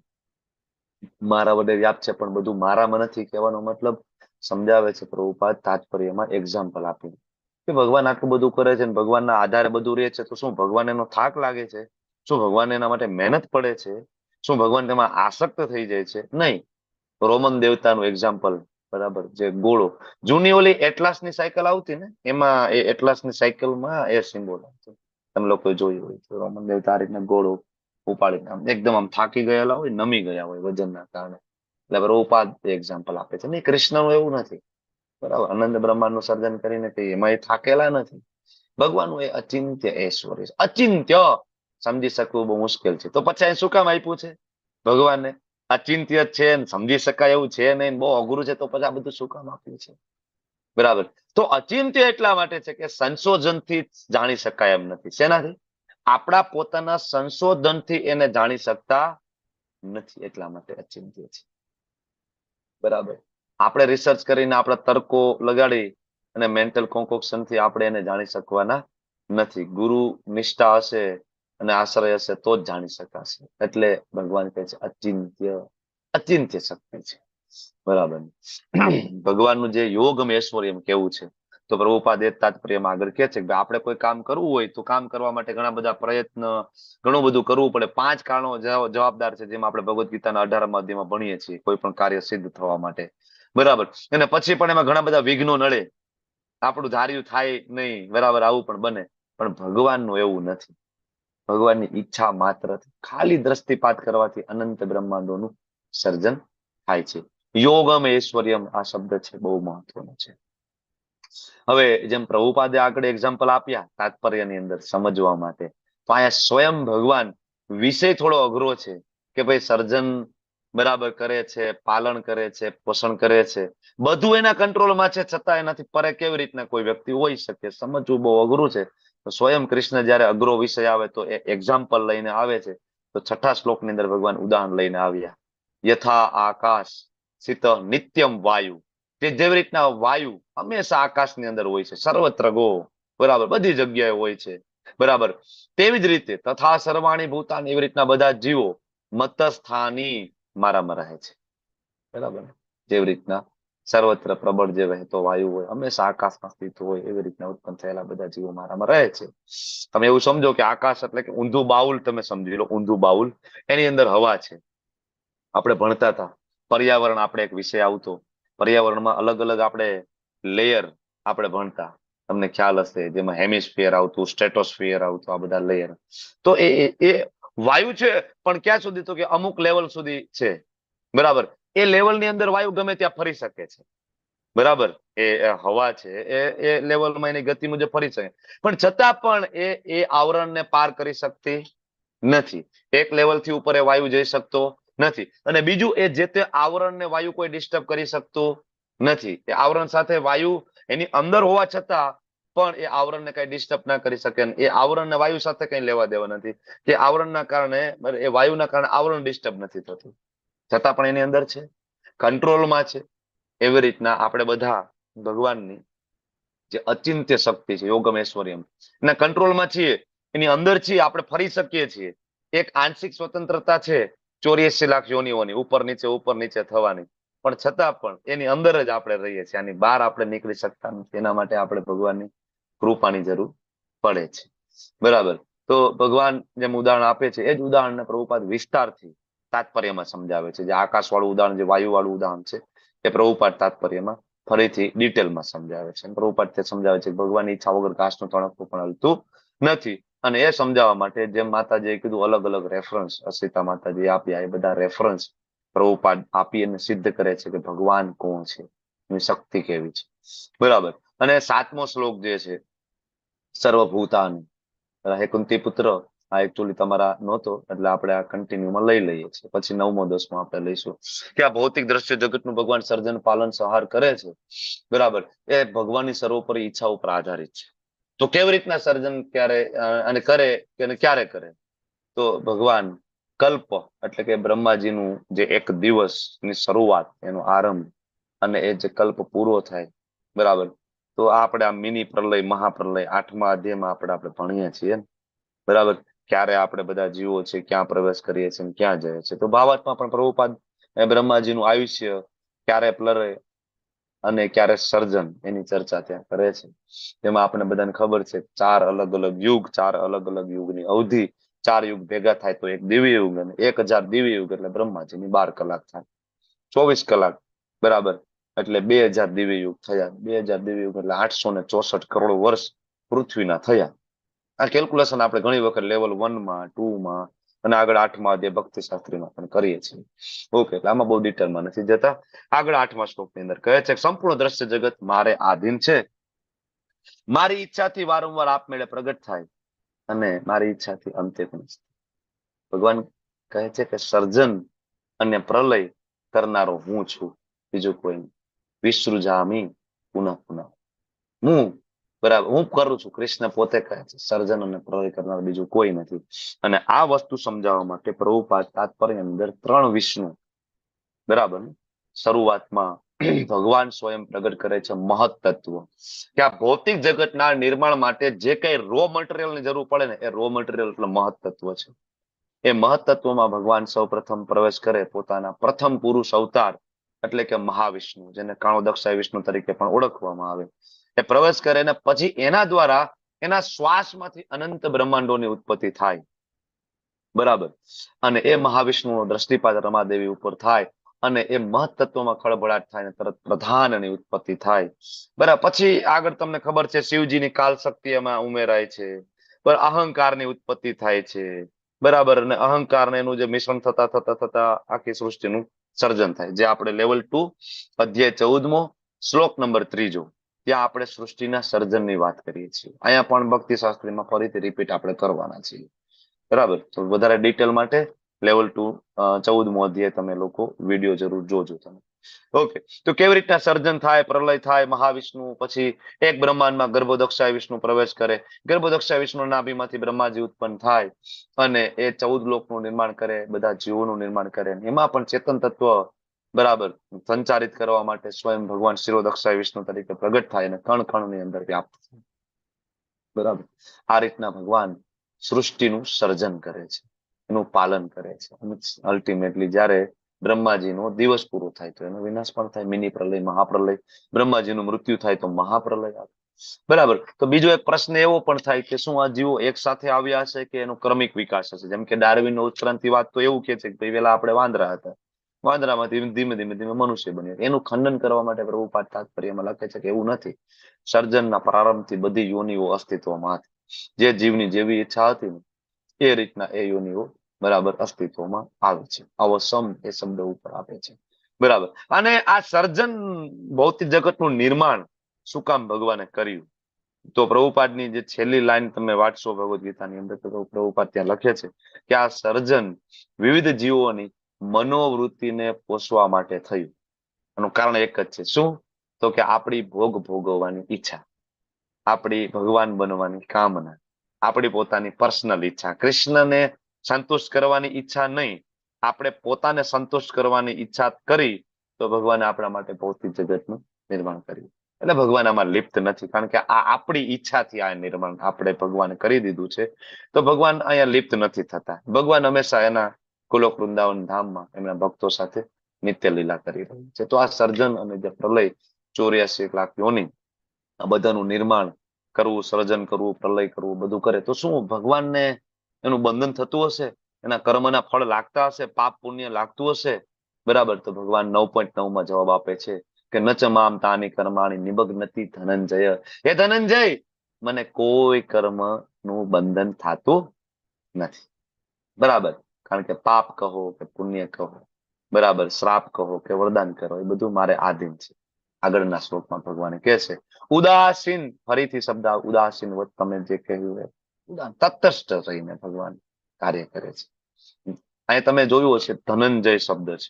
મારા વડે વ્યાપ છે, પણ બધું મારામાં નથી. કહેવાનો મતલબ સમજાવે છે પ્રભુપાદ તાત્પર્યમાં એક્ઝામ્પલ આપીને કે ભગવાન આટલું બધું કરે છે, ભગવાનના આધારે બધું રહે છે, તો શું ભગવાન એનો થાક લાગે છે? શું ભગવાન એના માટે મહેનત પડે છે? શું ભગવાન તેમાં આસક્ત થઈ જાય છે? નહીં. રોમન દેવતાનું એક્ઝામ્પલ, બરાબર, જે ઘોડો, જૂની ઓલી એટલાસની સાયકલ આવતી ને, એમાં એ એટલાસની સાયકલમાં એ સિમ્બોલ આવતો, તમે લોકો જોયું હોય તો. રોમન દેવતા આ રીતના ઘોડો ઉપાડીને એકદમ આમ થાકી ગયેલા હોય, નમી ગયા હોય વજનના કારણે, એટલે પ્રભુપાદ એક્ઝામ્પલ આપે છે. નહીં, કૃષ્ણનું એવું નથી, બરાબર. અનંત બ્રહ્માંડનું સર્જન કરીને એમાં એ થાકેલા નથી. ભગવાનનું એ અચિંત્ય ઐશ્વર્ય છે. અચિંત્ય સમજી શકવું બહુ મુશ્કેલ છે, તો પછી શું કામ આપ્યું છે ભગવાનને? અચિંત્ય છે, સમજી શકાય એવું છે નહીં, બહુ અઘરું છે, તો પછી આ બધું શું કામ આપ્યું છે, બરાબર. તો અચિંત્ય એટલા માટે છે કે સંશોધનથી જાણી શકાય એમ નથી. શેનાથી? આપણા પોતાના સંશોધનથી એને જાણી શકતા નથી, એટલા માટે અચિંત્ય છે, બરાબર. આપણે રિસર્ચ કરીને આપણા તર્કો લગાડી અને મેન્ટલ કોન્કોક્શન થી આપણે એને જાણી શકવાના નથી. ગુરુ નિષ્ઠા હશે અને આશ્રય હશે તો જ જાણી શકાશે. એટલે ભગવાન કહે છે અચિંત્ય, અચિંત્ય શક્તિ છે, બરાબર. ભગવાનનું જે યોગમ ઐશ્વર્યમ કેવું છે, તો પ્રભુપાદ એ તાત્પર્યમાં આગળ કહે છે કે આપણે કોઈ કામ કરવું હોય તો કામ કરવા માટે ઘણા બધા પ્રયત્ન, ઘણું બધું કરવું પડે. 5 કારણો જવાબદાર છે, જેમાં આપણે ભગવદ્ ગીતાના 18મા અધ્યાયમાં ભણીએ છીએ, કોઈ પણ કાર્ય સિદ્ધ થવા માટે, બરાબર. અને પછી પણ એમાં ઘણા બધા વિઘ્નો નડે, આપણું ધાર્યું થાય નહીં, બરાબર, આવું પણ બને. પણ ભગવાનનું એવું નથી. ભગવાનની ઈચ્છા માત્રથી, ખાલી દ્રષ્ટિપાત કરવાથી અનંત બ્રહ્માંડોનું સર્જન થાય છે. યોગમ ઐશ્વર્યમ આ શબ્દ છે બહુ મહત્વનો છે. હવે જેમ પ્રભુપાદે આગળ એક્ઝામ્પલ આપ્યા તાત્પર્યની અંદર સમજવા માટે, તો અહીંયા સ્વયં ભગવાન વિષય થોડો અઘરો છે કે ભાઈ સર્જન બરાબર કરે છે, પાલન કરે છે, પોષણ કરે છે, બધું એના કંટ્રોલમાં છે, છતાં એનાથી પરે કેવી રીતના કોઈ વ્યક્તિ હોઈ શકે, સમજવું બહુ અઘરું છે. તો સ્વયં કૃષ્ણ જયારે અઘરો વિષય આવે તો એ એક્ઝામ્પલ લઈને આવે છે. તો 6થા શ્લોકની અંદર ભગવાન ઉદાહરણ લઈને આવ્યા. યથા આકાશ સ્થિત નિત્યમ વાયુ, તે જેવી રીતના વાયુ હંમેશા આકાશની અંદર હોય છે, સર્વત્ર ગો, બરાબર, બધી જગ્યાએ હોય છે, બરાબર. તેવી જ રીતે તથા સર્વાણી ભૂતાની, એવી રીતના બધા જીવો મતસ્થાની મારામાં રહે છે, બરાબર. જેવી રીતના સર્વત્ર પ્રબળ જે વહેતો વાયુ હોય, હંમેશા આકાશમાં સ્થિત હોય, એવી રીતના ઉત્પન્ન થયેલા બધા જીવો મારામાં રહે છે. તમે એવું સમજો કે આકાશ એટલે કે ઊંધું બાઉલ, તમે સમજી લો, ઊંધું બાઉલ, એની અંદર હવા છે. આપણે ભણતા હતા પર્યાવરણ, આપણે એક વિષય આવતો, પર્યાવરણમાં અલગ અલગ આપણે લેયર આપણે ભણતા, તમને ખ્યાલ હશે, જેમાં હેમિસ્ફિયર આવતું, સ્ટ્રેટોસ્ફિયર આવતું, આ બધા લેયર. તો એ વાયુ છે, પણ ક્યાં સુધી? તો કે અમુક લેવલ સુધી છે, બરાબર. એ લેવલની અંદર વાયુ ગમે ત્યાં ફરી શકે છે, બરાબર. એ હવા છે, એ લેવલમાં એની ગતિ મુજબ ફરી શકે, પણ છતાં પણ એ આવરણને પાર કરી શકતી નથી. એક લેવલથી ઉપર એ વાયુ જઈ શકતો નથી. અને બીજું, એ જે તે આવરણને વાયુ કોઈ ડિસ્ટર્બ કરી શકતું નથી. એ આવરણ સાથે વાયુ એની અંદર હોવા છતાં પણ એ આવરણને કઈ ડિસ્ટર્બ ના કરી શકે. એ આવરણને વાયુ સાથે કઈ લેવા દેવા નથી. કે આવરણના કારણે, એ વાયુના કારણે આવરણ ડિસ્ટર્બ નથી થતું, છતાં પણ એની અંદર છે, કંટ્રોલમાં છે. એવી રીતના આપણે બધા ભગવાનની જે અચિંત્ય શક્તિ છે, યોગમ ઐશ્વર્યમ, એના કંટ્રોલમાં છીએ, એની અંદર છીએ, આપણે ફરી શકીએ છીએ. એક આંશિક સ્વતંત્રતા છે 84 લાખ યોનિઓની, ઉપર નીચે થવાની. પણ છતાં પણ એની અંદર જ આપણે રહીએ છીએ, આની બહાર આપણે નીકળી શકતા નથી. એના માટે આપણે ભગવાનની કૃપાની જરૂર પડે છે. બરાબર. તો ભગવાન જેમ ઉદાહરણ આપે છે એ જ ઉદાહરણને પ્રભુપાદ વિસ્તારથી તાત્પર્યમાં સમજાવે છે. જે આકાશ વાળું ઉદાહરણ, જે વાયુ વાળું ઉદાહરણ છે, એ પ્રભુપાદ તાત્પર્યમાં ફરીથી ડિટેલમાં સમજાવે છે. પ્રભુપાદ તે સમજાવે છે કે ભગવાનની ઈચ્છા વગર ઘાસનું તણખું પણ હલતું નથી. અને એ સમજાવવા માટે જેમ માતાજીએ કીધું, અલગ અલગ રેફરન્સ અસીતા માતાજી આપ્યા, એ બધા રેફરન્સ પ્રભુપાદ આપી અને સિદ્ધ કરે છે કે ભગવાન કોણ છે, એની શક્તિ કેવી છે. બરાબર. અને 7મો શ્લોક જે છે, સર્વભૂતાન, હે કુંતી પુત્ર, આ એકચ્યુઅલી તમારા નહોતો એટલે આપણે આ કન્ટિન્યુમાં લઈ લઈએ છીએ. પછી 9મો 10મો આપણે લઈશું કે આ ભૌતિક દ્રશ્ય જગતનું ભગવાન સર્જન, પાલન, સંહાર કરે છે. બરાબર. એ ભગવાનની સર્વોપરી ઈચ્છા ઉપર આધારિત છે. તો કેવી રીતના સર્જન ક્યારે અને કરે કે ક્યારે કરે? તો ભગવાન કલ્પ એટલે કે બ્રહ્માજીનું જે એક દિવસની શરૂઆત, એનો આરંભ, અને એ જે કલ્પ પૂરો થાય, બરાબર, તો આપણે આ મિની પ્રલય, મહાપ્રલય 8મા અધ્યાયમાં આપણે ભણીએ છીએ, બરાબર, ક્યારે આપણે બધા જીવો છે ક્યાં પ્રવેશ કરીએ છીએ, ક્યાં જાય છે. તો ભાવાર્થમાં પણ પ્રભુપાદ બ્રહ્માજીનું આયુષ્ય, ક્યારે પ્રલય અને ક્યારે સર્જન, એની ચર્ચા ત્યાં કરે છે. તેમાં આપણે બધાને ખબર છે 4 અલગ અલગ યુગ, 4 અલગ અલગ યુગની અવધિ, 4 યુગ ભેગા થાય તો એક દિવ્ય યુગ, અને 1000 દિવ્ય યુગ એટલે બ્રહ્માજીની 12 કલાક થાય, 24 કલાક, બરાબર, એટલે 2000 દિવ્ય યુગ થયા. 2000 દિવ્ય યુગ એટલે 864 કરોડ વર્ષ પૃથ્વીના થયા. આ કેલ્ક્યુલેશન આપણે ઘણી વખત લેવલ 1માં, 2માં અને આગળ 8મા અધ્યાય ભક્તિ શાસ્ત્રીમાં પણ કરીએ છીએ. ઓકે, એટલે આમાં બહુ ડિટેલમાં નથી જતા. આગળ 8મા શ્લોકની અંદર કહે છે, સંપૂર્ણ દ્રશ્ય જગત મારે આધીન છે, મારી ઈચ્છાથી વારંવાર આપમેળે પ્રગટ થાય અને મારી ઈચ્છાથી અંતે પણ. ભગવાન કહે છે કે સર્જન અને પ્રલય કરનારો હું છું, બીજું કોઈ નહીં. વિસૃજામિ પુનઃ પુનઃ, હું, બરાબર, હું કરું છું. કૃષ્ણ પોતે કહે છે સર્જન અને પ્રલય કરનાર બીજું કોઈ નથી. અને આ વસ્તુ સમજાવવા માટે પ્રભુપાદ તાત્પર્ય અંદર 3 વિષ્ણુ, બરાબર, શરૂઆતમાં ભગવાન સ્વયં પ્રગટ કરે છે મહત તત્વ, કે આ ભૌતિક જગતના નિર્માણ માટે જે કઈ રો મટીરિયલની જરૂર પડે ને, એ રો મટીરિયલ એટલે મહત તત્વ છે. એ મહત તત્વમાં ભગવાન સૌ પ્રથમ પ્રવેશ કરે પોતાના પ્રથમ પુરુષ અવતાર એટલે કે મહાવિષ્ણુ, જેને કાણોદક્ષાય વિષ્ણુ તરીકે પણ ઓળખવામાં આવે, એ પ્રવેશ કરે ને પછી એના દ્વારા એના શ્વાસમાંથી અનંત બ્રહ્માંડોની ઉત્પત્તિ થાય, બરાબર. અને એ મહાવિષ્ણુનો દ્રષ્ટિપાત રમાદેવી ઉપર થાય અને એ મહત તત્વમાં ખળભળાટ થાય ને તરત પ્રધાનની ઉત્પત્તિ થાય, બરાબર. પછી આગળ તમને ખબર છે શિવજીની કાલ શક્તિ એમાં ઉમેરાય છે, બરાબર, અહંકારની ઉત્પત્તિ થાય છે, બરાબર, અને અહંકાર એનું જે મિશ્રણ થતા થતા થતા આખી સૃષ્ટિનું સર્જન થાય, જે આપણે લેવલ 2 અધ્યાય 14મો શ્લોક નંબર 3, ત્યાં આપણે સૃષ્ટિના સર્જનની વાત કરીએ છીએ. અહીંયા પણ ભક્તિ શાસ્ત્રીમાં ફરીથી રિપીટ આપણે કરવાના છીએ, બરાબર. તો વધારે ડિટેલ માટે લેવલ 2 14મો અધ્યાય તમે લોકો વિડીયો જરૂર જોજો તમે. ઓકે, તો કેવી રીતના સર્જન થાય, પ્રલય થાય, મહાવિષ્ણુ પછી એક બ્રહ્માંડમાં ગર્ભોદક્ષાય વિષ્ણુ પ્રવેશ કરે, ગર્ભોદક્ષાય વિષ્ણુ નાભીમાંથી બ્રહ્માજી ઉત્પન્ન થાય અને એ 14 લોકનું નિર્માણ કરે, બધા જીવોનું નિર્માણ કરે. એમાં પણ ચેતન તત્વ, બરાબર, સંચારિત કરવા માટે સ્વયં ભગવાન શિરોદક્ષાય વિષ્ણુ તરીકે પ્રગટ થાય અને કણ કણની અંદર વ્યાપ્ત થાય, બરાબર. આ રીતના ભગવાન સૃષ્ટિનું સર્જન કરે છે, એનું પાલન કરે છે. અલ્ટિમેટલી જ્યારે બ્રહ્માજીનો દિવસ પૂરો થાય તો એનો વિનાશ પણ થાય, મિની પ્રલય, મહાપ્રલય. બ્રહ્માજીનું મૃત્યુ થાય તો મહાપ્રલય આવે, બરાબર. તો બીજો એક પ્રશ્ન એવો પણ થાય કે શું આ જીવો એક સાથે આવ્યા હશે કે એનો ક્રમિક વિકાસ હશે? જેમ કે ડાર્વિનનો ઉત્ક્રાંતિ વાત તો એવું કે છે કે ભાઈ પેલા આપણે વાંદરા હતા, વાંદરામાંથી ધીમે ધીમે ધીમે મનુષ્ય બન્યા. એનું ખંડન કરવા માટે પ્રભુપાદ તાત્પર્યમાં લખે છે કે એવું નથી. સર્જનના પ્રારંભથી બધી યોનિઓ અસ્તિત્વમાં હતી. જે જીવની જેવી ઈચ્છા હતી ને એ રીતના એ યોનિઓ, બરાબર, અસ્તિત્વમાં આવે છે. આવો સમ એ શબ્દ ઉપર આપે છે, બરાબર. અને આ સર્જન, ભૌતિક જગતનું નિર્માણ શું કામ ભગવાને કર્યું? તો પ્રભુપાદની જે છેલ્લી લાઈન તમે વાંચશો ભગવદ ગીતાની અંદર, તો પ્રભુપાદ ત્યાં લખે છે કે આ સર્જન વિવિધ જીવોની મનોવૃત્તિને પોષવા માટે થયું. એનું કારણ એક જ છે, શું? તો કે આપણી ભોગ ભોગવવાની ઈચ્છા, આપણી ભગવાન બનવાની કામના, આપણી પોતાની પર્સનલ ઈચ્છા, કૃષ્ણને સંતુષ્ટ કરવાની ઈચ્છા નહીં, આપણે પોતાને સંતુષ્ટ કરવાની ઈચ્છા કરી તો ભગવાને આપણા માટે ભૌતિક જગતનું નિર્માણ કર્યું. એટલે ભગવાન આમાં લિપ્ત નથી, કારણ કે આ આપણી ઈચ્છાથી આ નિર્માણ આપણે ભગવાને કરી દીધું છે. તો ભગવાન અહીંયા લિપ્ત નથી થતા. ભગવાન હંમેશા એના ગોલોક વૃંદાવન ધામમાં એમના ભક્તો સાથે નિત્ય લીલા કરી રહ્યું છે. તો આ સર્જન અને જે પ્રલય 84 લાખ યોની આ બધાનું નિર્માણ કરવું, સર્જન કરવું, પ્રલય કરવું બધું કરે તો શું ભગવાનને એનું બંધન થતું હશે? એના કર્મના ફળ લાગતા હશે? પાપ પુણ્ય લાગતું હશે? બરાબર. તો ભગવાન 9.9 માં જવાબ આપે છે કે નચ મામ તાની કર્માણી નિબગ્નતિ ધનંજય. હે ધનંજય, મને કોઈ કર્મ નું બંધન થતું નથી. બરાબર. કારણ કે પાપ કહો કે પુણ્ય કહો, બરાબર, શ્રાપ કહો કે વરદાન કહો, એ બધું મારે આધીન છે. આગળના શ્લોકમાં ભગવાને કહે છે ઉદાસીન, ફરીથી શબ્દ ઉદાસીન વત તમે જે કહ્યું એ તટસ્થ રહીને ભગવાન કાર્ય કરે છે. અહીં તમે જોયું હશે ધનંજય શબ્દ છે.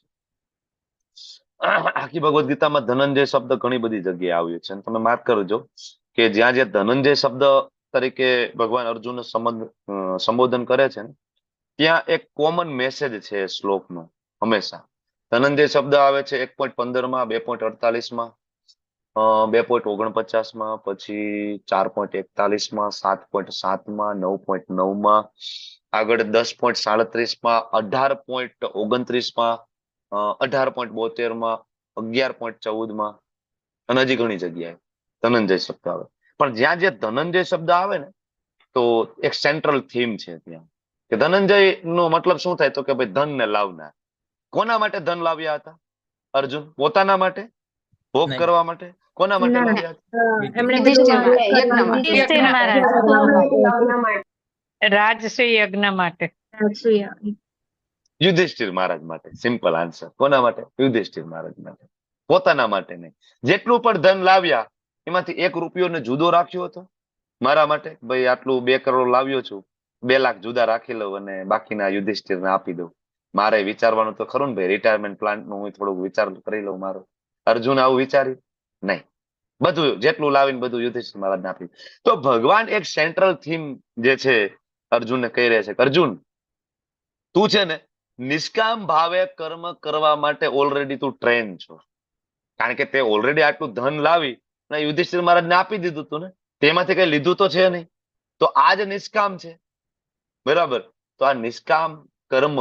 આખી ભગવદ ગીતામાં ધનંજય શબ્દ ઘણી બધી જગ્યાએ આવ્યો છે. અને તમે માર્ક કરજો કે જ્યાં જ્યાં ધનંજય શબ્દ તરીકે ભગવાન અર્જુન સંબોધન કરે છે ને, ત્યાં એક કોમન મેસેજ છે શ્લોકનો હંમેશા. ધનંજય શબ્દ આવે છે 1.15 માં, 2.48 માં, 2.49 માં, પછી 4.41 માં, 7.7 માં, 9.9 માં, આગળ 10.37 માં, 18.29 માં, 18.72 માં, 11.14 માં, અને હજી ઘણી જગ્યાએ ધનંજય શબ્દ આવે. પણ જ્યાં જે ધનંજય શબ્દ આવે ને, તો એક સેન્ટ્રલ થીમ છે ત્યાં કે ધનંજય નો મતલબ શું થાય? તો કે ભાઈ ધન ને લાવનાર. કોના માટે ધન લાવ્યા હતા અર્જુન? પોતાના માટે? ભોગ નહીં. કરવા માટે? કોના માટે ના, લાવ્યા હતા? એમણે યુધિષ્ઠિર બધું યજ્ઞ માટે. યુધિષ્ઠિર મહારાજ લગ્ન માટે. રાજશ્રી યજ્ઞ માટે. યુધિષ્ઠિર મહારાજ માટે. Simple answer. કોના માટે? યુધિષ્ઠિર મહારાજ માટે. પોતાના માટે નહીં. જેટલું પણ ધન લાવ્યા એમાંથી 1 રૂપિયો જુદો રાખ્યો હતો મારા માટે? ભાઈ આટલું 2 કરોડ લાવ્યો છું, 2 લાખ જુદા રાખી લઉં અને બાકીના યુધિષ્ઠિરને આપી દઉં. મારે વિચારવાનું તો ખરું ને ભાઈ, રિટાયરમેન્ટ પ્લાન નું હું થોડુંક વિચાર કરી લઉં મારો. અર્જુન આવું વિચાર્યું નહીં. બધું જેટલું લાવીને બધું યુધિષ્ઠિર મહારાજને આપી. તો ભગવાન એક સેન્ટ્રલ થીમ જે છે અર્જુનને કહી રહ્યા છે કે અર્જુન, તું છે ને નિષ્કામ ભાવે કર્મ કરવા માટે ઓલરેડી તું ટ્રેન છો. કારણ કે તે ઓલરેડી આટલું ધન લાવી અને યુધિષ્ઠિર મહારાજને આપી દીધું તું ને, તેમાંથી કઈ લીધું તો છે નહીં. તો આ જ નિષ્કામ છે. બરાબર. તો આ નિષ્કામ કર્મ,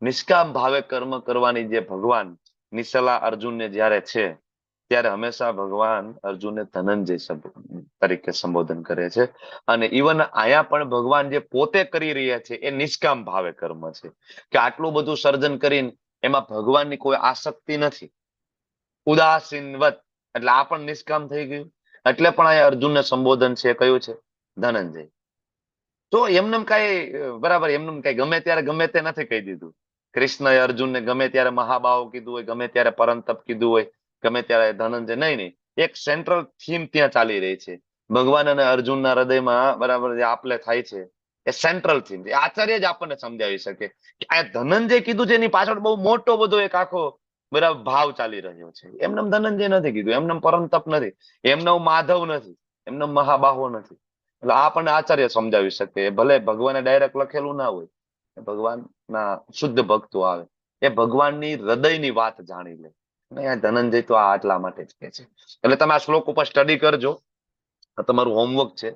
નિષ્કામ ભાવે કર્મ કરવાની જે ભગવાન ની સલાહ અર્જુનને જ્યારે છે, ત્યારે હંમેશા ભગવાન અર્જુનને ધનંજય તરીકે સંબોધન કરે છે. અને ઇવન અહીંયા પણ ભગવાન જે પોતે કરી રહ્યા છે એ નિષ્કામ ભાવે કર્મ છે. કે આટલું બધું સર્જન કરીને એમાં ભગવાનની કોઈ આસક્તિ નથી. ઉદાસીનવત, એટલે આ પણ નિષ્કામ થઈ ગયું. એટલે પણ અહીંયા અર્જુનને સંબોધન છે કયું છે? ધનંજય. તો એમને કઈ બરાબર, એમને કઈ ગમે ત્યારે ગમે તે નથી કહી દીધું. કૃષ્ણએ અર્જુનને ગમે ત્યારે મહાબાહો કીધું હોય, ગમે ત્યારે પરંતપ કીધું હોય, ગમે ત્યારે ધનંજય. નહીં. એક સેન્ટ્રલ થીમ ત્યાં ચાલી રહી છે. ભગવાન અને અર્જુનના હૃદયમાં બરાબર જે આપલે થાય છે એ સેન્ટ્રલ થીમ. આચાર્ય જ આપણને સમજાવી શકે કે આ ધનંજય કીધું છે એની પાછળ બહુ મોટો બધો એક આખો બરાબર ભાવ ચાલી રહ્યો છે. એમને ધનંજય નથી કીધું, એમને પરંતપ નથી, એમને માધવ નથી, એમને મહાબાહો નથી. એટલે આપણને આચાર્ય સમજાવી શકે. ભલે ભગવાને ડાયરેક્ટ લખેલું ના હોય, ભગવાનના શુદ્ધ ભક્તો આવે એ ભગવાનની હૃદયની વાત જાણી લે. ધનંજય તો આ આટલા માટે જ કે છે. એટલે તમે આ શ્લોક ઉપર સ્ટડી કરજો. તમારું હોમવર્ક છે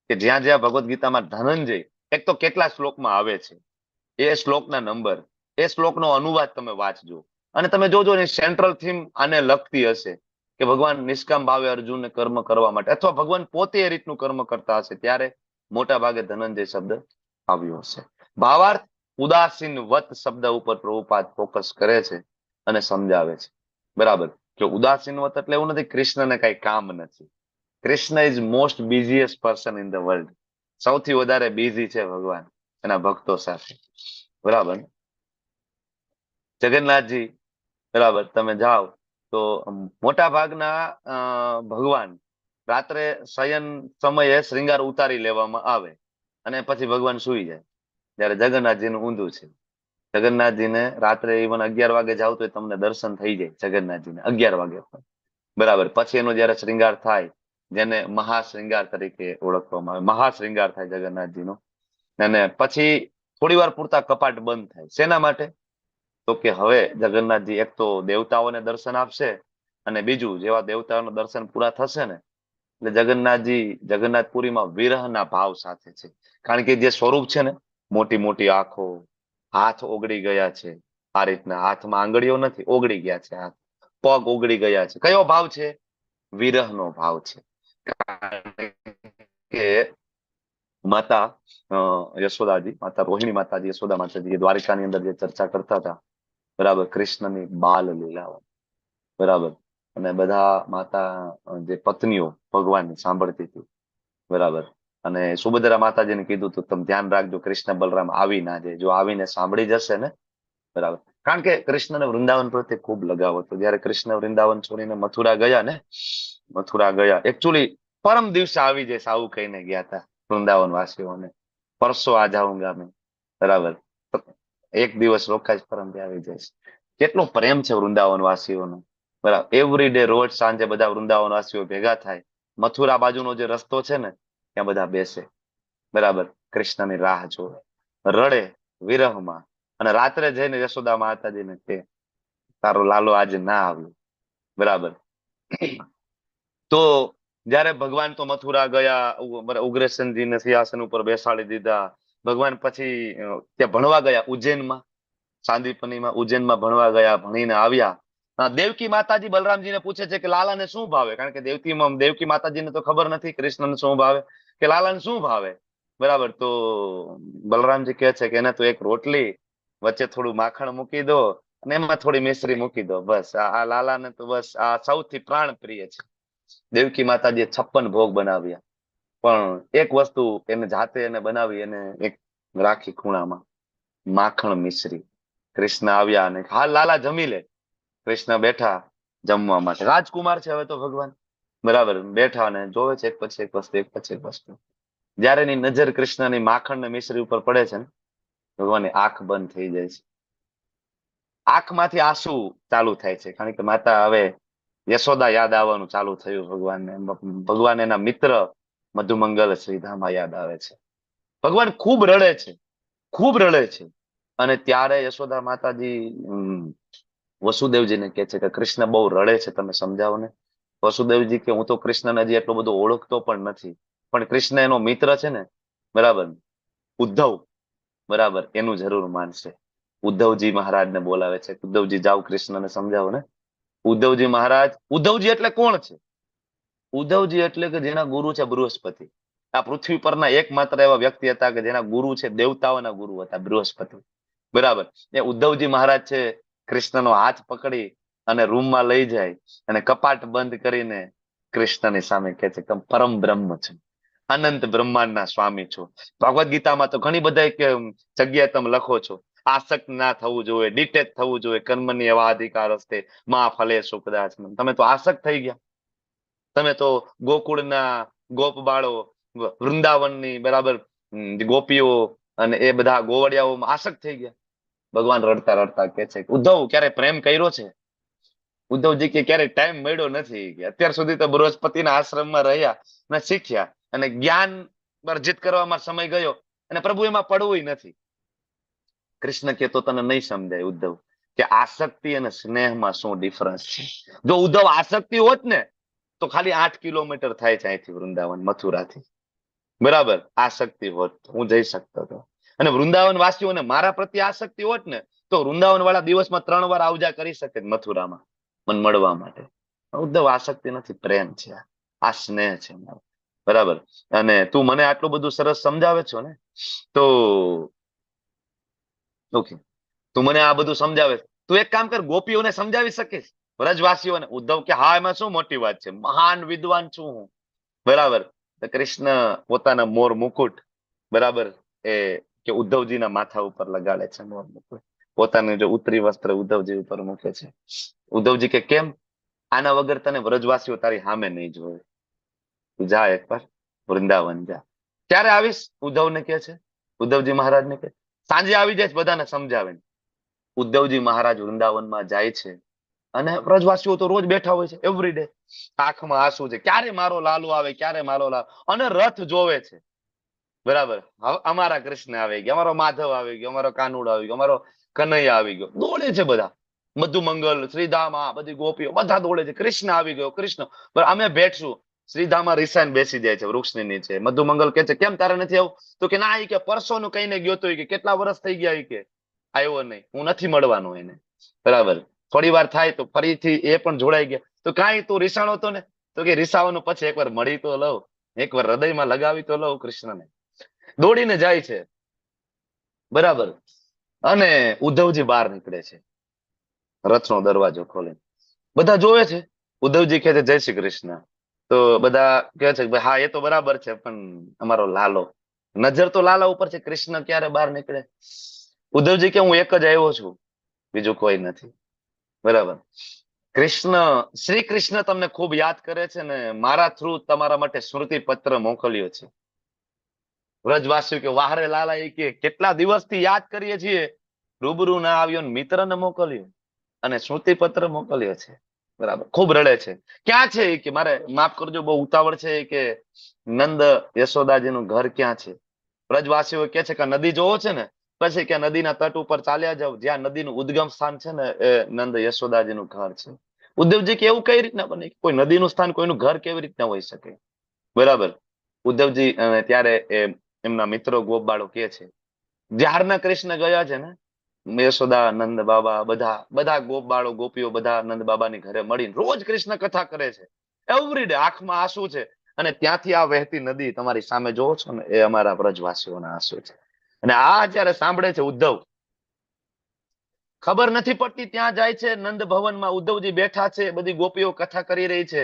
કે જ્યાં જ્યાં ભગવદ્ ગીતામાં ધનંજય એક તો કેટલા શ્લોકમાં આવે છે, એ શ્લોકના નંબર, એ શ્લોકનો અનુવાદ તમે વાંચજો. અને તમે જોજો એની સેન્ટ્રલ થીમ આને લગતી હશે કે ભગવાન નિષ્કામ ભાવે અર્જુનને કર્મ કરવા માટે, અથવા ભગવાન પોતે એ રીતનું કર્મ કરતા હશે ત્યારે મોટા ભાગે ધનંજય શબ્દ આવ્યો હશે. ભાવાર્થ ઉદાસીન વત શબ્દ ઉપર પ્રભુપાદ ફોકસ કરે છે અને સમજાવે છે. બરાબર. કે ઉદાસીન વત એટલે એવું નથી કૃષ્ણને કઈ કામ નથી. Krishna is most busiest person in the world. સૌથી વધારે બિઝી છે ભગવાન એના ભક્તો સાથે. બરાબર. જગન્નાથજી બરાબર તમે જાઓ તો મોટા ભાગના ભગવાન રાત્રે શયન સમયે શ્રૃંગાર ઉતારી લેવામાં આવે અને પછી ભગવાન સુઈ જાય. જયારે જગન્નાથજીનું ઊંધું છે. જગન્નાથજીને રાત્રે ઇવન 11 વાગે જાવ તો તમને દર્શન થઈ જાય જગન્નાથજીને 11 વાગે. બરાબર. પછી એનો જયારે શ્રૃંગાર થાય, જેને મહાશ્રૃંગાર તરીકે ઓળખવામાં આવે, મહાશ્રૃંગાર થાય જગન્નાથજીનો, અને પછી થોડી વાર પૂરતા કપાટ બંધ થાય. શેના માટે? તો કે હવે જગન્નાથજી એક તો દેવતાઓને દર્શન આપશે, અને બીજું જેવા દેવતાઓના દર્શન પૂરા થશે ને એટલે જગન્નાથજી જગન્નાથપુરીમાં વિરહના ભાવ સાથે છે. કારણ કે જે સ્વરૂપ છે ને, મોટી મોટી આંખો, હાથ ઓગળી ગયા છે, આ રીતના હાથમાં આંગળીઓ નથી, ઓગળી ગયા છે હાથ, પગ ઓગળી ગયા છે. કયો ભાવ છે? વિરહનો ભાવ છે. કારણ કે માતા યશોદાજી, માતા રોહિણી માતાજી, યશોદા માતાજી દ્વારિકાની અંદર જે ચર્ચા કરતા હતા, બરાબર, કૃષ્ણની બાલ લીલાઓ, બરાબર, અને બધા માતા જે પત્નીઓ ભગવાનની સાંભળતી હતી, બરાબર, અને સુભદ્રા માતાજીને કીધું તું તમે ધ્યાન રાખજો કૃષ્ણ બલરામ આવી ના જાય, જો આવીને સાંભળી જશે ને, બરાબર, કારણ કે કૃષ્ણને વૃંદાવન પ્રત્યે ખૂબ લગાવ હતો. જયારે કૃષ્ણ વૃંદાવન છોડીને મથુરા ગયા ને, મથુરા ગયા, એકચ્યુઅલી પરમ દિવસે આવી જાય આવું કહીને ગયા હતા વૃંદાવન વાસીઓને, પરસો આ જાઉંગા મેં, બરાબર, એક દિવસ રોકાય પરમ આવી જાય. કેટલો પ્રેમ છે વૃંદાવન વાસીઓનો, બરાબર. એવરી ડે રોજ સાંજે બધા વૃંદાવન વાસીઓ ભેગા થાય, મથુરા બાજુનો જે રસ્તો છે ને ત્યાં બધા બેસે, બરાબર, કૃષ્ણની રાહ જોવે, રડે વિરહમાં, અને રાત્રે જઈને યશોદા માતાજીને કે તારો લાલો આજે ના આવ્યો, બરાબર. તો જયારે ભગવાન તો મથુરા ગયા, ઉગ્રસેનજીને સિંહાસન ઉપર બેસાડી દીધા, ભગવાન પછી ત્યાં ભણવા ગયા ઉજ્જૈનમાં, સાંદીપનીમાં ઉજ્જૈનમાં ભણવા ગયા, ભણીને આવ્યા. દેવકી માતાજી બલરામજીને પૂછે છે કે લાલાને શું ભાવે, કારણ કે દેવકી માતાજીને તો ખબર નથી કૃષ્ણને શું ભાવે, કે લાલાને શું ભાવે, બરાબર. તો બલરામજી કહે છે કે એને તો એક રોટલી વચ્ચે થોડું માખણ મૂકી દો અને એમાં થોડી મિશ્રી મૂકી દો, બસ. આ લાલાને તો બસ આ સૌથી પ્રાણ પ્રિય છે. દેવકી માતાજીએ 56 ભોગ બનાવ્યા, પણ એક વસ્તુ એને જાતે એને બનાવી, એને એક રાખી ખૂણામાં, માખણ મિશ્રી. કૃષ્ણ આવ્યા અને હા લાલા જમી લે. કૃષ્ણ બેઠા જમવા માટે, રાજકુમાર છે હવે તો ભગવાન, બરાબર, બેઠા અને જોવે છે એક પછી એક વસ્તુ, એક પછી એક વસ્તુ. જયારે એની નજર કૃષ્ણની માખણ ને મિશ્રી ઉપર પડે છે ને, ભગવાનની આંખ બંધ થઈ જાય છે, આંખમાંથી આંસુ ચાલુ થાય છે, કારણ કે માતા હવે યશોદા યાદ આવવાનું ચાલુ થયું ભગવાનને. ભગવાન એના મિત્ર મધુમંગલ શ્રીધામા યાદ આવે છે. ભગવાન ખૂબ રડે છે, ખૂબ રડે છે. અને ત્યારે યશોદા માતાજી વસુદેવજીને કહે છે કે કૃષ્ણ બહુ રડે છે, તમે સમજાવો ને. વસુદેવજી કે હું તો કૃષ્ણને હજી એટલો બધો ઓળખતો પણ નથી, પણ કૃષ્ણ એનો મિત્ર છે ને, બરાબર, ઉદ્ધવ, બરાબર, એનું જરૂર માનશે. ઉદ્ધવજી મહારાજને બોલાવે છે, ઉદ્ધવજી જાઓ કૃષ્ણને સમજાવો ને. ઉદ્ધવજી મહારાજ, ઉદ્ધવજી એટલે કોણ છે? ઉદ્ધવજી એટલે કે જેના ગુરુ છે બૃહસ્પતિ. આ પૃથ્વી પરના એકમાત્ર એવા વ્યક્તિ હતા કે જેના ગુરુ છે, દેવતાઓના ગુરુ હતા, બૃહસ્પતિ, બરાબર. એ ઉદ્ધવજી મહારાજ છે, કૃષ્ણનો હાથ પકડી અને રૂમમાં લઈ જાય અને કપાટ બંધ કરીને કૃષ્ણની સામે કહે છે કે પરમ બ્રહ્મ છે, અનંત બ્રહ્માંડના સ્વામી છો. ભગવદ ગીતામાં તો ઘણી બધા જગ્યાએ તમે લખો છો આસક્ત ના થવું જોઈએ, ડિટેચ થવું જોઈએ, કર્મની એવા અધિકાર હસ્તે માં ફલે સુખદાસ. તમે તો આસક્ત થઈ ગયા, તમે તો ગોકુળના ગોપ બાળો, વૃંદાવનની, બરાબર, ગોપીઓ અને એ બધા ગોવડિયાઓમાં આસક્ત થઈ ગયા. ભગવાન રડતા રડતા કે છે ઉદ્ધવ ક્યારે પ્રેમ કર્યો છે? ઉદ્ધવજી કે ક્યારે ટાઈમ મળ્યો નથી, અત્યાર સુધી તો બૃહસ્પતિના આશ્રમમાં રહ્યા અને શીખ્યા અને જ્ઞાન અર્જિત કરવામાં સમય ગયો અને પ્રભુ એમાં પડવું નથી. કૃષ્ણ કે તો તને નહીં સમજાય ઉદ્ધવ કે આસક્તિ અને સ્નેહમાં શું ડિફરન્સ છે. જો ઉદ્ધવ આસક્તિ હોત ને તો ખાલી 8 કિલોમીટર થાય છે અહીંથી વૃંદાવન, મથુરાથી, બરાબર. આસક્તિ હોત હું જઈ શકતો હતો. અને વૃંદાવન વાસીઓને મારા પ્રત્યે આસક્તિ હોત ને તો વૃંદાવન વાળા દિવસમાં 3 વાર આવજા કરી શકે મથુરામાં મને મળવા માટે. ઉદ્ધવ આસક્તિ નથી, પ્રેમ છે, આ સ્નેહ છે, બરાબર. અને તું મને આટલું બધું સરસ સમજાવે છો ને, તો ઓકે, તું મને આ બધું સમજાવે, તું એક કામ કર, ગોપીઓને સમજાવી શકીશ, વ્રજવાસીઓને? ઉદ્ધવ કે હા, એમાં શું મોટી વાત છે, મહાન વિદ્વાન છું હું, બરાબર. કૃષ્ણ પોતાના મોર મુકુટ, બરાબર, એ કે ઉદ્ધવજીના માથા ઉપર લગાડે છે મોર મુકુટ, પોતાનું જો ઉત્તરી વસ્ત્ર ઉદ્ધવજી ઉપર મૂકે છે. ઉદ્ધવજી કે કેમ? આના વગર તને વ્રજવાસીઓ તારી સામે નહીં જોવે, તું જા એકવાર વૃંદાવન જા. ક્યારે આવીશ? ઉદ્ધવને કે છે, ઉદ્ધવજી મહારાજને કે સાંજે આવી જાય, બધાને સમજાવે. ઉદ્ધવજી મહારાજ વૃંદાવનમાં જાય છે અને વ્રજવાસીઓ તો રોજ બેઠા હોય છે, એવરીડે આંખમાં આંસુ છે, ક્યારે મારો લાલો આવે, ક્યારે મારો લાલો, અને રથ જોવે છે, બરાબર. અમારા કૃષ્ણ આવી ગયા, અમારો માધવ આવી ગયો, અમારો કાનુડો આવી ગયો, અમારો કનૈયા આવી ગયો, દોડે છે બધા. મધુમંગલ, શ્રીધામા, બધી ગોપીઓ બધા દોડે છે, કૃષ્ણ આવી ગયો, કૃષ્ણ. અમે બેઠશું, શ્રીધામા રિસાઈને બેસી જાય છે વૃક્ષની નીચે. મધુમંગલ કે છે કેમ તારે નથી આવું? તો કે ના, કે પરસોનું કહીને ગયો તો, કે કેટલા વર્ષ થઈ ગયા, કે આવ્યો નહીં, હું નથી મળવાનો એને, બરાબર. થોડી વાર થાય તો ફરીથી એ પણ જોડાઈ ગયા. તો કાંઈ તું રીસાણો હતો ને? તો કે રીસાવાનું પછી એકવાર મળી તો લઉં, એકવાર હૃદયમાં લગાવી તો લઉં કૃષ્ણને. દોડીને જાય છે, બરાબર. અને ઉદ્ધવજી બહાર નીકળે છે રથનો દરવાજો ખોલીને. બધા જોવે છે. ઉદ્ધવજી કહે છે જય શ્રી કૃષ્ણ. તો બધા કહે છે કે હા એ તો બરાબર છે, પણ અમારો લાલો, નજર તો લાલા ઉપર છે, કૃષ્ણ ક્યારે બહાર નીકળે? ઉદ્ધવજી કે હું એક જ આવ્યો છું, બીજું કોઈ નથી, બરાબર. શ્રી કૃષ્ણ તમને ખૂબ યાદ કરે છે ને મારા થ્રુ તમારા માટે સ્મૃતિ પત્ર મોકલ્યો છે. વ્રજવાસીઓ કે વાહ રે લાલા, એ કે કેટલા દિવસથી યાદ કરીએ છીએ, રૂબરૂ ના આવ્યો ને મિત્રને મોકલ્યો અને સ્મૃતિ પત્ર મોકલ્યો છે, બરાબર. ખૂબ રડે છે. ક્યાં છે એ કે મારે માફ કરજો બહુ ઉતાવળ છે, કે નંદ યશોદાજીનું ઘર ક્યાં છે? વ્રજવાસીઓ કે છે કે નદી જોવો છે ને, પછી કે નદીના તટ ઉપર ચાલ્યા જાવ, જ્યાં નદીનું ઉદ્ગમ સ્થાન છે ને એ નંદ યશોદાજીનું ઘર છે. ઉદ્ધવજી કે એવું કઈ રીતના બને? કોઈ નદીનું સ્થાન કોઈનું ઘર કેવી રીતના હોઈ શકે, બરાબર. ઉદ્ધવજી ત્યારે એમના મિત્રો ગોપબાળો કે છે જ્યારના કૃષ્ણ ગયા છે ને યશોદા, નંદ બાબા, બધા ગોપબાળો ગોપીઓ બધા નંદ બાબાની ઘરે મળીને રોજ કૃષ્ણ કથા કરે છે, એવરીડે. આંખમાં આંસુ છે. અને ત્યાંથી આ વહેતી નદી તમારી સામે જોવો છો ને, એ અમારા વ્રજવાસીઓના આંસુ છે. અને આ જયારે સાંભળે છે ઉદ્ધવ, ખબર નથી પડતી, ત્યાં જાય છે નંદ ભવનમાં, ઉદ્ધવજી બેઠા છે, બધી ગોપીઓ કથા કરી રહી છે.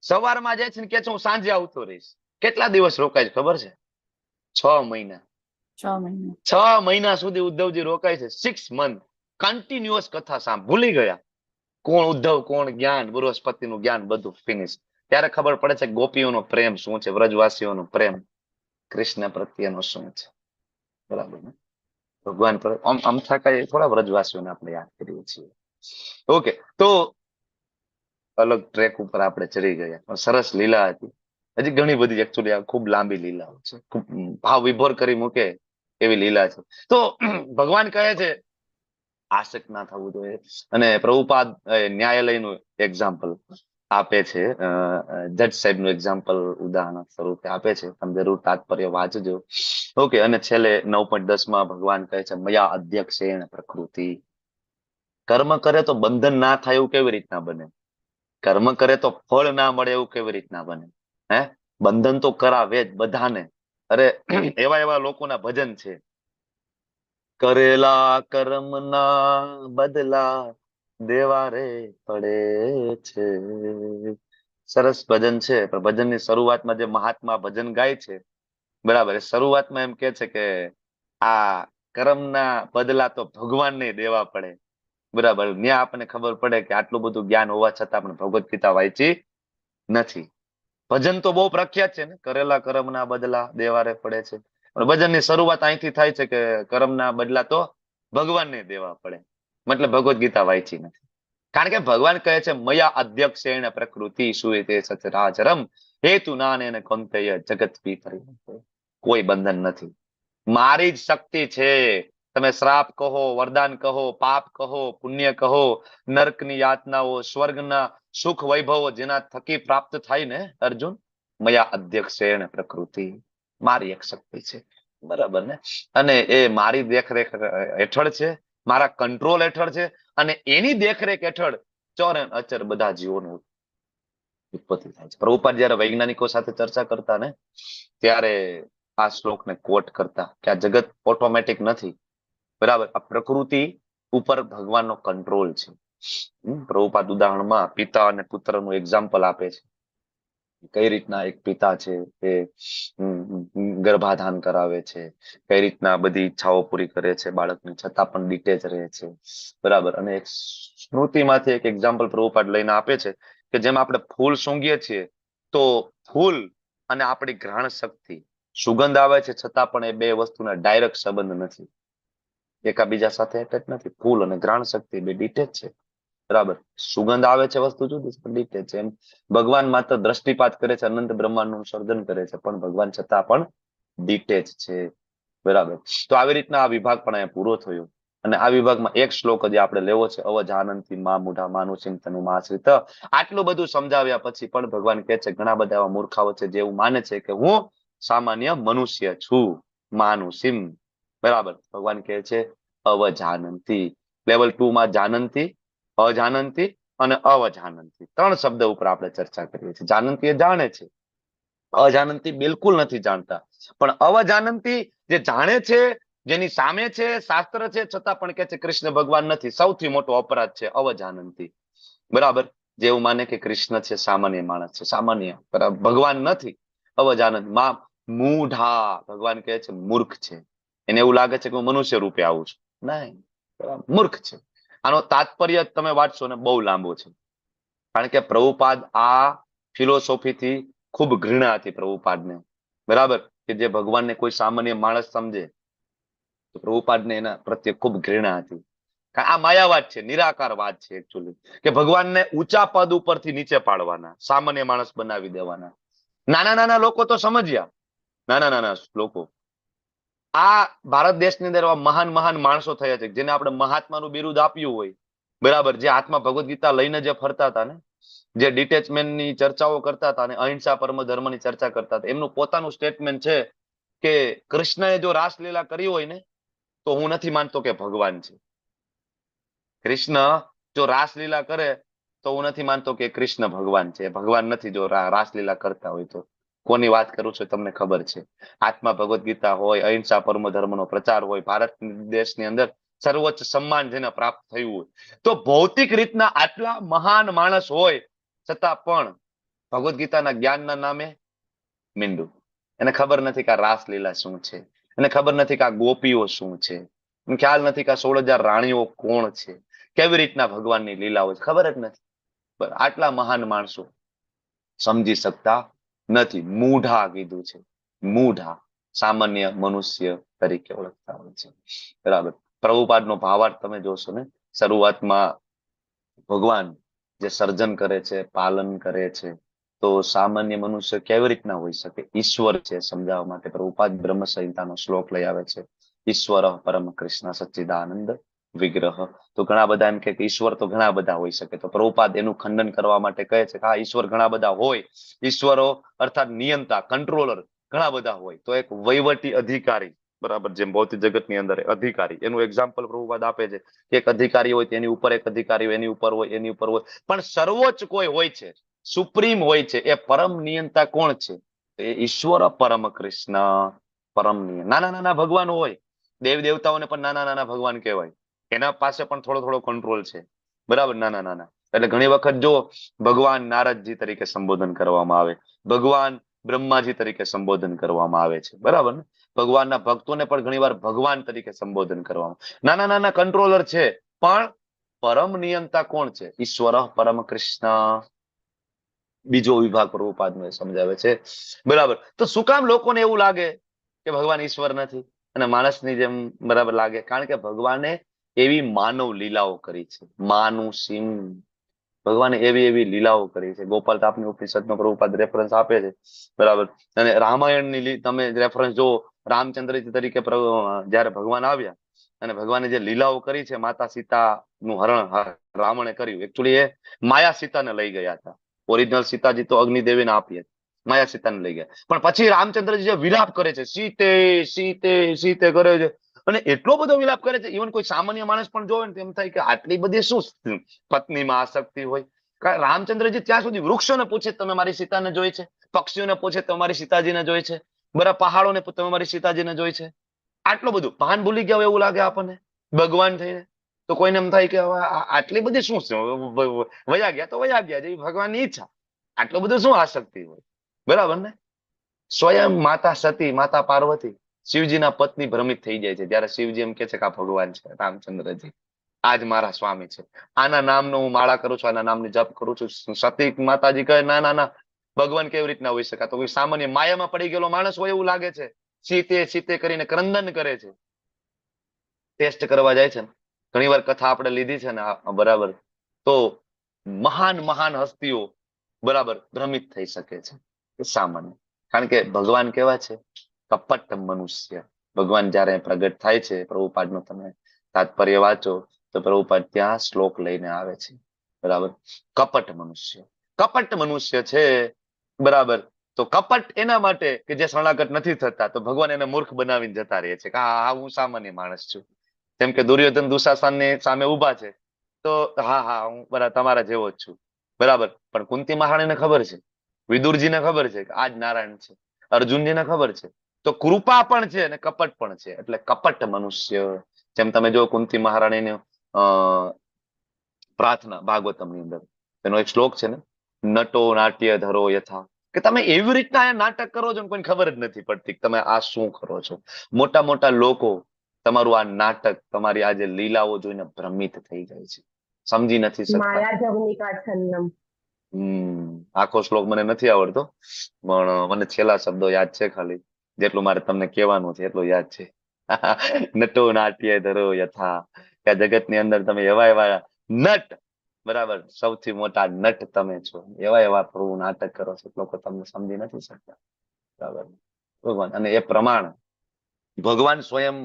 સવારમાં જાય છે ને કે છે હું સાંજે આવતો રહીશ. કેટલા દિવસ રોકાય છે ખબર છે? 6 મહિના. 6 મહિના સુધી ઉદ્ધવજી રોકાય છે. 6 મંથ કન્ટિન્યુઅસ કથા ભૂલી ગયા. કોણ ઉદ્ધવ, કોણ જ્ઞાન, બૃહસ્પતિનું જ્ઞાન, બધું ફિનિશ. ત્યારે ખબર પડે છે ગોપીઓનો પ્રેમ શું છે, વ્રજવાસીઓનો પ્રેમ કૃષ્ણ પ્રત્યેનો શું છે, બરાબર ને? ભગવાન પર અમથા કઈ થોડા વ્રજવાસીઓને આપણે યાદ કરીએ છીએ. ઓકે, તો અલગ ટ્રેક ઉપર આપણે ચડી ગયા. સરસ લીલા હતી. હજી ઘણી બધી એકચ્યુઅલી ખૂબ લાંબી લીલાઓ છે, ખૂબ ભાવ વિભોર કરી મૂકે એવી લીલા છે. તો ભગવાન કહે છે આસક્ત ના થવું જોઈએ. અને પ્રભુપાદ ન્યાયાલયનું એક્ઝામ્પલ આપે છે, જજ સાહેબનું એક્ઝામ્પલ ઉદાહરણ સ્વરૂપે આપે છે. તમે જરૂર તાત્પર્ય વાંચજો. ઓકે, અને છેલ્લે 9.10 માં ભગવાન કહે છે મયા અધ્યક્ષેણ પ્રકૃતિ. કર્મ કરે તો બંધન ના થાય એવું કેવી રીતના બને? કર્મ કરે તો ફળ ના મળે એવું કેવી રીતના બને? હે, બંધન તો કરાવે જ બધાને. અરે એવા લોકોના ભજન છે, કરેલા કર્મના બદલા દેવા રે પડે છે. સરસ ભજન છે. પણ ભજનની શરૂઆતમાં જે મહાત્મા ભજન ગાય છે, બરાબર, શરૂઆતમાં એમ કે છે કે આ કર્મના બદલા તો ભગવાનને દેવા પડે, બરાબર. ત્યાં આપણને ખબર પડે કે આટલું બધું જ્ઞાન હોવા છતાં પણ ભગવદ ગીતા વાંચી નથી. ભજન તો બહુ પ્રખ્યાત છે ને, કરેલા કર્મના બદલા દેવારે પડે છે. પણ ભજનની શરૂઆત અહીંથી થાય છે કે કર્મના બદલા તો ભગવાનને દેવા પડે, મતલબ ભગવદ ગીતા વાંચી નથી. કારણ કે ભગવાન કહે છે મયા અધ્યક્ષેણ પ્રકૃતિ સુયતે સચરાચરમ હેતુ નાને કંતય જગત પીતરી. કોઈ બંધન નથી, મારી જ શક્તિ છે. તમે શ્રાપ કહો, વરદાન કહો, પાપ કહો, પુણ્ય કહો, નર્કની યાતનાઓ, સ્વર્ગના સુખ વૈભવો જેના થકી પ્રાપ્ત થાય ને અર્જુન, મયા અધ્યક્ષેણ પ્રકૃતિ, મારી એક શક્તિ છે, બરાબર ને? અને એ મારી દેખરેખ હેઠળ છે, મારા કંટ્રોલ હેઠળ છે. અને એની દેખરેખ હેઠળ ચર અને અચર બધા જીવોનું ઉત્પત્તિ થાય છે. પ્રભુપાદ જયારે વૈજ્ઞાનિકો સાથે ચર્ચા કરતા ને, ત્યારે આ શ્લોકને કોટ કરતા કે આ જગત ઓટોમેટિક નથી, બરાબર. આ પ્રકૃતિ ઉપર ભગવાનનો કંટ્રોલ છે. પ્રભુપાદ ઉદાહરણમાં પિતા અને પુત્રનું એક્ઝામ્પલ આપે છે. કઈ રીતના એક પિતા છે એ ગર્ભાધાન કરાવે છે, કઈ રીતના બધી ઈચ્છાઓ પૂરી કરે છે બાળકની, છતાં પણ ડિટેચ રહે છે, બરાબર. અને એક સ્મૃતિમાંથી એક એક્ઝામ્પલ પ્રભુપાદ લઈને આપે છે કે જેમ આપણે ફૂલ સૂંઘીએ છીએ તો ફૂલ અને આપણી ઘ્રાણ શક્તિ, સુગંધ આવે છે છતાં પણ એ બે વસ્તુના ડાયરેક્ટ સંબંધ નથી, એકાબીજા સાથે એટેચ નથી. ફૂલ અને ઘ્રાણ શક્તિ બે ડિટેચ છે, બરાબર. સુગંધ આવે છે વસ્તુ જુદી છે, ડિટેચ છે. એમ ભગવાન માત્ર દ્રષ્ટિપાત કરે છે, અનંત બ્રહ્માંડનું સર્જન કરે છે, પણ ભગવાન છતાં પણ ડિટેચ છે, બરાબર. તો આવી રીતના આ વિભાગ પણ અહીંયા પૂરો થયો. અને આ વિભાગમાં એક શ્લોક હજી આપણે લેવો છે, અવજાનંતી મા મૂઢા માનું ચિંતનું આશ્રિત. આટલું બધું સમજાવ્યા પછી પણ ભગવાન કહે છે ઘણા બધા એવા મૂર્ખાઓ છે જે એવું માને છે કે હું સામાન્ય મનુષ્ય છું, માનુષિમ, બરાબર. ભગવાન કહે છે અવજાનંતી. લેવલ 2 માં જાનંતી, અજાનંતી અને અવજાનંતી 3 શબ્દ ઉપર આપણે ચર્ચા કરીએ છીએ. જાનંતી એ જાણે છે, અજાનંતી બિલકુલ નથી જાણતા, પણ અવજાનંતી જે જાણે છે, જેની સામે છે, શાસ્ત્ર છે, છતાં પણ કે છે કૃષ્ણ ભગવાન નથી. સૌથી મોટો અપરાધ છે અવજાનંતી. બરાબર, જેવું માને કે કૃષ્ણ છે સામાન્ય માણસ છે, સામાન્ય, બરાબર, ભગવાન નથી. અવજાનંત માં મૂઢા, ભગવાન કહે છે મૂર્ખ છે. એને એવું લાગે છે કે હું મનુષ્ય રૂપે આવું છું. નહીં, મૂર્ખ છે. આનો તાત્પર્ય તમે વાંચશો ને બહુ લાંબો છે, કારણ કે પ્રભુપાદ આ ફિલોસોફી થી ખૂબ ઘૃણા હતી પ્રભુપાદને. બરાબર, કે જે ભગવાનને કોઈ સામાન્ય માણસ સમજે, તો પ્રભુપાદને એના પ્રત્યે ખૂબ ઘૃણા હતી. આ માયાવાદ છે, નિરાકારવાદ છે એકચ્યુઅલી, કે ભગવાનને ઊંચા પદ ઉપરથી નીચે પાડવાના, સામાન્ય માણસ બનાવી દેવાના. નાના નાના લોકો તો સમજ્યા, નાના નાના લોકો. આ ભારત દેશની અંદર એવા મહાન મહાન માણસો થયા છે જેને આપણે મહાત્માનું બિરુદ આપ્યું હોય. બરાબર, જે હાથમાં ભગવદ ગીતા લઈને જે ફરતા હતા ને, જે ડિટેચમેન્ટની ચર્ચાઓ કરતા હતા અને અહિંસા પરમ ધર્મની ચર્ચા કરતા હતા, એમનું પોતાનું સ્ટેટમેન્ટ છે કે કૃષ્ણએ જો રાસલીલા કરી હોય ને, તો હું નથી માનતો કે ભગવાન છે. કૃષ્ણ જો રાસલીલા કરે તો હું નથી માનતો કે કૃષ્ણ ભગવાન છે. ભગવાન નથી જો રાસલીલા કરતા હોય તો. કોની વાત કરું છું તમને ખબર છે. આત્મા ભગવદ ગીતા હોય, અહિંસા પરમ ધર્મનો પ્રચાર હોય, ભારત દેશની અંદર સર્વોચ્ચ સન્માન જેને પ્રાપ્ત થયું હોય, તો ભૌતિક રીતના આટલા મહાન માણસ હોય છતાં પણ ભગવદ ગીતાના જ્ઞાનના નામે મીંડું. એને ખબર નથી કે આ રાસલીલા શું છે, એને ખબર નથી કે આ ગોપીઓ શું છે, ખ્યાલ નથી કે આ 16,000 રાણીઓ કોણ છે, કેવી રીતના ભગવાનની લીલાઓ છે, ખબર જ નથી. આટલા મહાન માણસો સમજી શકતા નથી. મૂઢા કીધું છે, મૂઢા, સામાન્ય મનુષ્ય તરીકે ઓળખતા હોય છે. બરાબર, પ્રભુપાદનો ભાવાર્થ તમે જોશો ને, શરૂઆતમાં ભગવાન જે સર્જન કરે છે, પાલન કરે છે, તો સામાન્ય મનુષ્ય કેવી રીતના હોઈ શકે? ઈશ્વર છે સમજાવવા માટે પ્રભુપાદ બ્રહ્મ સંહિતાનો શ્લોક લઈ આવે છે. ઈશ્વર પરમ કૃષ્ણ સચ્ચિદાનંદ વિગ્રહ. તો ઘણા બધા એમ કે ઈશ્વર તો ઘણા બધા હોઈ શકે, તો પ્રભુપાદ એનું ખંડન કરવા માટે કહે છે કે હા, ઈશ્વર ઘણા બધા હોય. ઈશ્વરો અર્થાત નિયંતા, કંટ્રોલર ઘણા બધા હોય. તો એક વહીવટી અધિકારી, બરાબર, જેમ ભૌતિક જગતની અંદર અધિકારી, એનું એક્ઝામ્પલ પ્રભુપાદ આપે છે કે એક અધિકારી હોય તેની ઉપર એક અધિકારી હોય, એની ઉપર હોય, એની ઉપર હોય, પણ સર્વોચ્ચ કોઈ હોય છે, સુપ્રીમ હોય છે. એ પરમ નિયંતા કોણ છે? એ ઈશ્વર પરમ કૃષ્ણ પરમ નિયંતા. નાના નાના ભગવાન હોય, દેવ દેવતાઓને પણ નાના નાના ભગવાન કહેવાય. એના પાસે પણ થોડો થોડો કંટ્રોલ છે. બરાબર, નાના નાના. એટલે ઘણી વખત જો ભગવાન નારદજી તરીકે સંબોધન કરવામાં આવે, ભગવાન બ્રહ્માજી તરીકે સંબોધન કરવામાં આવે છે. બરાબર ને? ભગવાનના ભક્તોને પણ ઘણીવાર ભગવાન તરીકે સંબોધન કરવામાં. નાના નાના કંટ્રોલર છે, પણ પરમ નિયંતા કોણ છે? ઈશ્વર પરમ કૃષ્ણ. બીજો વિભાગ પ્રભુપાદનો સમજાવે છે. બરાબર, તો શું કામ લોકોને એવું લાગે કે ભગવાન ઈશ્વર નથી અને માણસની જેમ બરાબર લાગે? કારણ કે ભગવાને એવી માનવ લીલાઓ કરી છે. માનુષીમ, ભગવાને એવી એવી લીલાઓ કરી છે. ગોપાલ તાપની ઉપનિષદનો પ્રભુપાદ રેફરન્સ આપે છે. બરાબર, અને રામાયણની તમે રેફરન્સ જો, રામચંદ્રજી તરીકે જયારે ભગવાન આવ્યા અને ભગવાને જે લીલાઓ કરી છે, માતા સીતા નું હરણ રાવણે કર્યું. એકચ્યુઅલી એ માયા સીતાને લઈ ગયા હતા. ઓરિજિનલ સીતાજી તો અગ્નિદેવીને આપી હતી, માયા સીતાને લઈ ગયા. પણ પછી રામચંદ્રજી જે વિલાપ કરે છે, સીતે સીતે સીતે કરે છે, અને એટલો બધો વિલાપ કરે છે, ઇવન કોઈ સામાન્ય માણસ પણ જોવે ને એમ થાય કે આટલી બધી શું પત્નીમાં આસક્તિ હોય. રામચંદ્રજી ત્યાં સુધી વૃક્ષોને પૂછે તમે મારી સીતાને જોઈ છે, પક્ષીઓને પૂછે તમારી સીતાજીને જોઈ છે, બરાબર, પહાડોને તમે મારી સીતાજીને જોઈ છે. આટલું બધું ભાન ભૂલી ગયા એવું લાગે આપણને ભગવાન થઈને. તો કોઈને એમ થાય કે આટલી બધી શું છે, વયા ગયા તો વયા ગયા, જેવી ભગવાનની ઈચ્છા. આટલું બધું શું આસક્તિ હોય? બરાબર ને? સ્વયં માતા સતી, માતા પાર્વતી, શિવજીના પત્ની ભ્રમિત થઈ જાય છે ત્યારે શિવજી એમ કે છે કે આ ભગવાન છે, રામચંદ્રજી આજ મારા સ્વામી છે, આના નામનો હું માળા કરું છું, આના નામની જપ કરું છું. સતી માતાજી કહે ના ના ના, ભગવાન કેવી રીતના હોઈ શકે? તો કોઈ સામાન્ય માયામાં પડી ગયેલો માણસ હોય એવું લાગે છે. સીતે સીતે કરીને ક્રંદન કરે છે, ટેસ્ટ કરવા જાય છે. ઘણી વાર કથા આપણે લીધી છે ને, બરાબર, તો મહાન મહાન હસ્તીઓ બરાબર ભ્રમિત થઈ શકે છે. સામાન્ય, કારણ કે ભગવાન કેવા છે? કપટ મનુષ્ય. ભગવાન જયારે પ્રગટ થાય છે, પ્રભુપાદનો તમે તાત્પર્ય વાંચો તો પ્રભુપાદ ત્યાં શ્લોક લઈને આવે છે. બરાબર, કપટ મનુષ્ય, કપટ મનુષ્ય છે. બરાબર, તો કપટ એના માટે કે જે શરણાગત નથી થતા, તો ભગવાન એને મૂર્ખ બનાવીને જતા રહે છે કે હા હું સામાન્ય માણસ છું. જેમ કે દુર્યોધન દુશાસનની સામે ઉભા છે તો હા હું બરાબર તમારા જેવો જ છું, બરાબર. પણ કુંતી મહારાણીને ખબર છે, વિદુરજીને ખબર છે કે આ જ નારાયણ છે, અર્જુનજીને ખબર છે. તો કૃપા પણ છે અને કપટ પણ છે, એટલે કપટ મનુષ્ય. જેમ તમે જો કુંતી મહારાણીની પ્રાર્થના ભાગવતમની અંદર એનો એક શ્લોક છે ને, નટો નાટ્ય ધરો યથા, કે તમે એવી રીતના નાટક કરો છો ને કોઈને ખબર જ નથી પડતી તમે આ શું કરો છો. મોટા મોટા લોકો તમારું આ નાટક, તમારી આ જે લીલાઓ જોઈને ભ્રમિત થઈ જાય છે, સમજી નથી શકતા. માયા જવનિકા છન્નમ. આખો શ્લોક મને નથી આવડતો, પણ મને છેલ્લા શબ્દો યાદ છે, ખાલી જેટલું મારે તમને કહેવાનું છે એટલું યાદ છે. નટો નાટ્ય ધરો યથા, કે આ જગતની અંદર તમે એવા એવા નટ, બરાબર, સૌથી મોટા નટ તમે છો, એવા એવા પ્રભુ નાટક કરો છો, લોકો તમને સમજી નથી શકતા, બરાબર. ભગવાન અને એ પ્રમાણ ભગવાન સ્વયં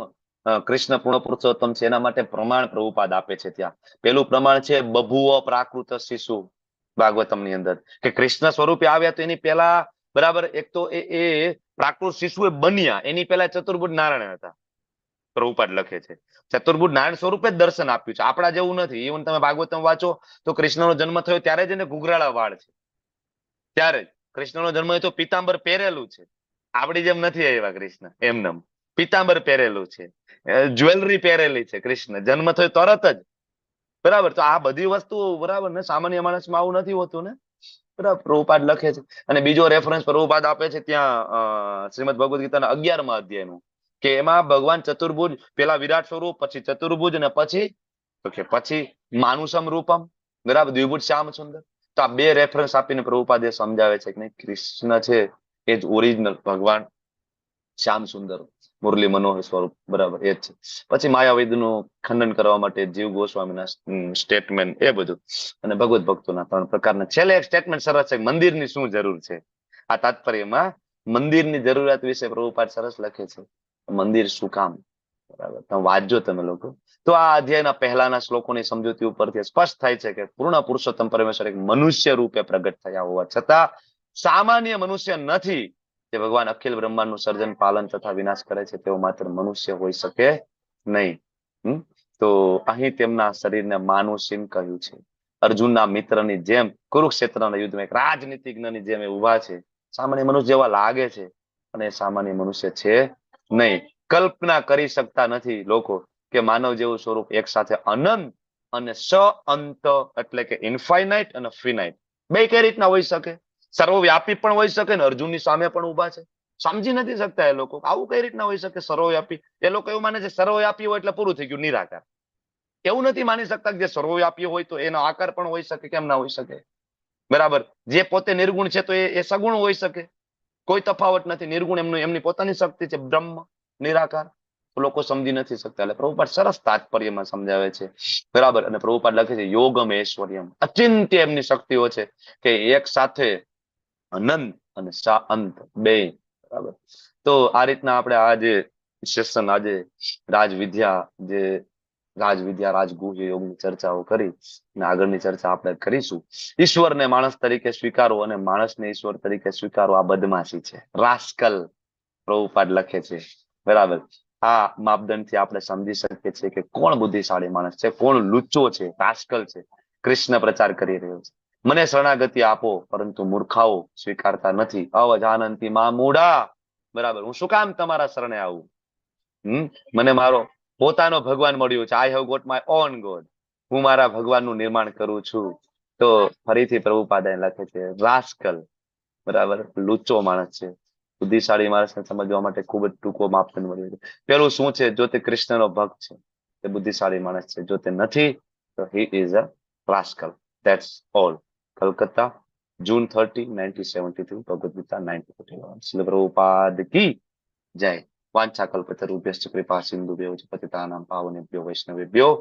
કૃષ્ણ પૂર્ણ પુરુષોત્તમ છે, એના માટે પ્રમાણ પ્રભુપાદ આપે છે. ત્યાં પેલું પ્રમાણ છે બભુવ પ્રાકૃત શિશુ ભાગવતમ ની અંદર, કે કૃષ્ણ સ્વરૂપે આવ્યા તો એની પહેલા, બરાબર, એક તો એ પ્રાકૃત શિશુ એ બન્યા એની પહેલા ચતુર્ભુજ નારાયણ હતા. પ્રભુપાદ લખે છે ચતુર્ભુજ નારાયણ સ્વરૂપે જ દર્શન આપ્યું છે, આપણા જેવું નથી. ઇવન તમે ભાગવતમ વાંચો તો કૃષ્ણનો જન્મ થયો ત્યારે જ એને ઘૂઘરાળા વાળ છે, ત્યારે જ કૃષ્ણનો જન્મ થયો તો પીતાંબર પહેરેલું છે, આપણી જેમ નથી આવ્યા કૃષ્ણ એમનેમ, પીતાંબર પહેરેલું છે, જ્વેલરી પહેરેલી છે કૃષ્ણ, જન્મ થયો તરત જ, બરાબર. તો આ બધી વસ્તુઓ, બરાબર ને, સામાન્ય માણસમાં આવું નથી હોતું ને, બરાબર. પ્રભુપાદ લખે છે. અને બીજો રેફરન્સ પ્રભુપાદ આપે છે ત્યાં શ્રીમદ ભગવદ ગીતાના 11મા અધ્યાયનું, કે એમાં ભગવાન ચતુર્ભુજ, પેલા વિરાટ સ્વરૂપ, પછી ચતુર્ભુજ, અને પછી માનુષમ રૂપમ, બરાબર, દ્વિભુજ શ્યામ સુંદર. તો આ બે રેફરન્સ આપીને પ્રભુપાદ એ સમજાવે છે કે નહીં, કૃષ્ણ છે એ જ ઓરિજિનલ ભગવાન શ્યામ સુંદર મુરલી મનોહર સ્વરૂપ, બરાબર, એ જ છે. પછી માયાવેદનું ખંડન કરવા માટે જીવ ગોસ્વામીના સ્ટેટમેન્ટ, એ બધું, અને ભગવત ભક્તોના 3 પ્રકારના. છેલ્લે એક સ્ટેટમેન્ટ સરસ છે, મંદિરની શું જરૂર છે. આ તાત્પર્યમાં મંદિરની જરૂરિયાત વિશે પ્રભુપાદ સરસ લખે છે, મંદિર શું કામ, બરાબર. તમે વાંચજો તમે લોકો તો આ અધ્યાયના પહેલાના શ્લોકોની સમજૂતી ઉપરથી સ્પષ્ટ થાય છે કે પૂર્ણ પુરુષોત્તમ પરમેશ્વર એક મનુષ્ય રૂપે પ્રગટ થયા હોવા છતાં સામાન્ય મનુષ્ય નથી, જે ભગવાન અખિલ બ્રહ્માંડનું સર્જન, પાલન તથા વિનાશ કરે છે, તેઓ માત્ર મનુષ્ય હોઈ શકે નહીં. તો અહીં તેમના શરીરને માનુષિન કહ્યું છે. અર્જુનના મિત્રની જેમ કુરુક્ષેત્રના યુદ્ધમાં એક રાજનીતિજ્ઞની જેમ એ ઉભા છે. સામાન્ય મનુષ્ય જેવા લાગે છે, અને સામાન્ય મનુષ્ય છે નહીં. કલ્પના કરી શકતા નથી લોકો કે માનવ જેવું સ્વરૂપ એક સાથે અનંત અને અંત, એટલે કે ઇન્ફાઇનાઇટ અને ફિનાઇટ, બે કઈ રીતના હોઈ શકે. સર્વવ્યાપી પણ હોઈ શકે ને અર્જુનની સામે પણ ઉભા છે, સમજી નથી શકતા એ લોકો, આવું કઈ રીતના હોઈ શકે સર્વવ્યાપી. એ લોકો એવું માને છે સર્વવ્યાપી હોય એટલે પૂરું થઈ ગયું, નિરાકાર. એવું નથી માની શકતા કે જે સર્વવ્યાપી હોય તો એનો આકાર પણ હોઈ શકે, કેમ ના હોઈ શકે, બરાબર. જે પોતે નિર્ગુણ છે તો એ સગુણ હોઈ શકે, કોઈ તફાવત નથી. નિર્ગુણ એમની પોતાની શક્તિ છે, બ્રહ્મ નિરાકાર. લોકો સમજી નથી શકતા, એટલે પ્રભુપાદ સરસ તાત્પર્યમાં સમજાવે છે, બરાબર. અને પ્રભુપાદ લખે છે યોગમ ઐશ્વર્યમ, અચિંત્ય એમની શક્તિઓ છે કે એક સાથે અનંત અને અંત બે, બરાબર. તો આ રીતના આપણે આ જે સેશન, આજે રાજગુહ્ય યોગની ચર્ચાઓ કરી, અને આગળની ચર્ચા આપણે કરીશું. ઈશ્વરને માણસ તરીકે સ્વીકારો અને માણસને ઈશ્વર તરીકે સ્વીકારો આ બદમાશી છે, રાસ્કલ, પ્રભુપાદ લખે છે, બરાબર. આ માપદંડથી આપણે સમજી શકીએ છીએ કે કોણ બુદ્ધિશાળી માણસ છે, કોણ લુચ્ચો છે, રાસ્કલ છે. કૃષ્ણ પ્રચાર કરી રહ્યો છે, મને શરણાગતિ આપો, પરંતુ મૂર્ખાઓ સ્વીકારતા નથી. અવજાનંતી મા મૂઢા, બરાબર. હું શું કામ તમારા શરણે આવું? મને મારો પોતાનો ભગવાન મળ્યો છે, I have got my own God, હું મારા ભગવાનનું નિર્માણ કરું છું. તો ફરીથી પ્રભુપાદ લખે છે રાસ્કલ, બરાબર, લુચ્ચો માણસ છે. બુદ્ધિશાળી માણસને સમજવા માટે ખૂબ જ ટૂંકો માપદંડ મળ્યો છે. પેલું શું છે, જો તે કૃષ્ણનો ભક્ત છે તે બુદ્ધિશાળી માણસ છે, જો તે નથી તો he is a rascal. That's all. Calcutta, June 30, 1973, Bhagavad Gita 9:41. Srila Prabhupada કી જય. વાંછાકલ્પતરુભ્યશ્ચ કૃપા સિંધુભ્યો પતિતાનાં પાવનેભ્યો વૈષ્ણવેભ્યો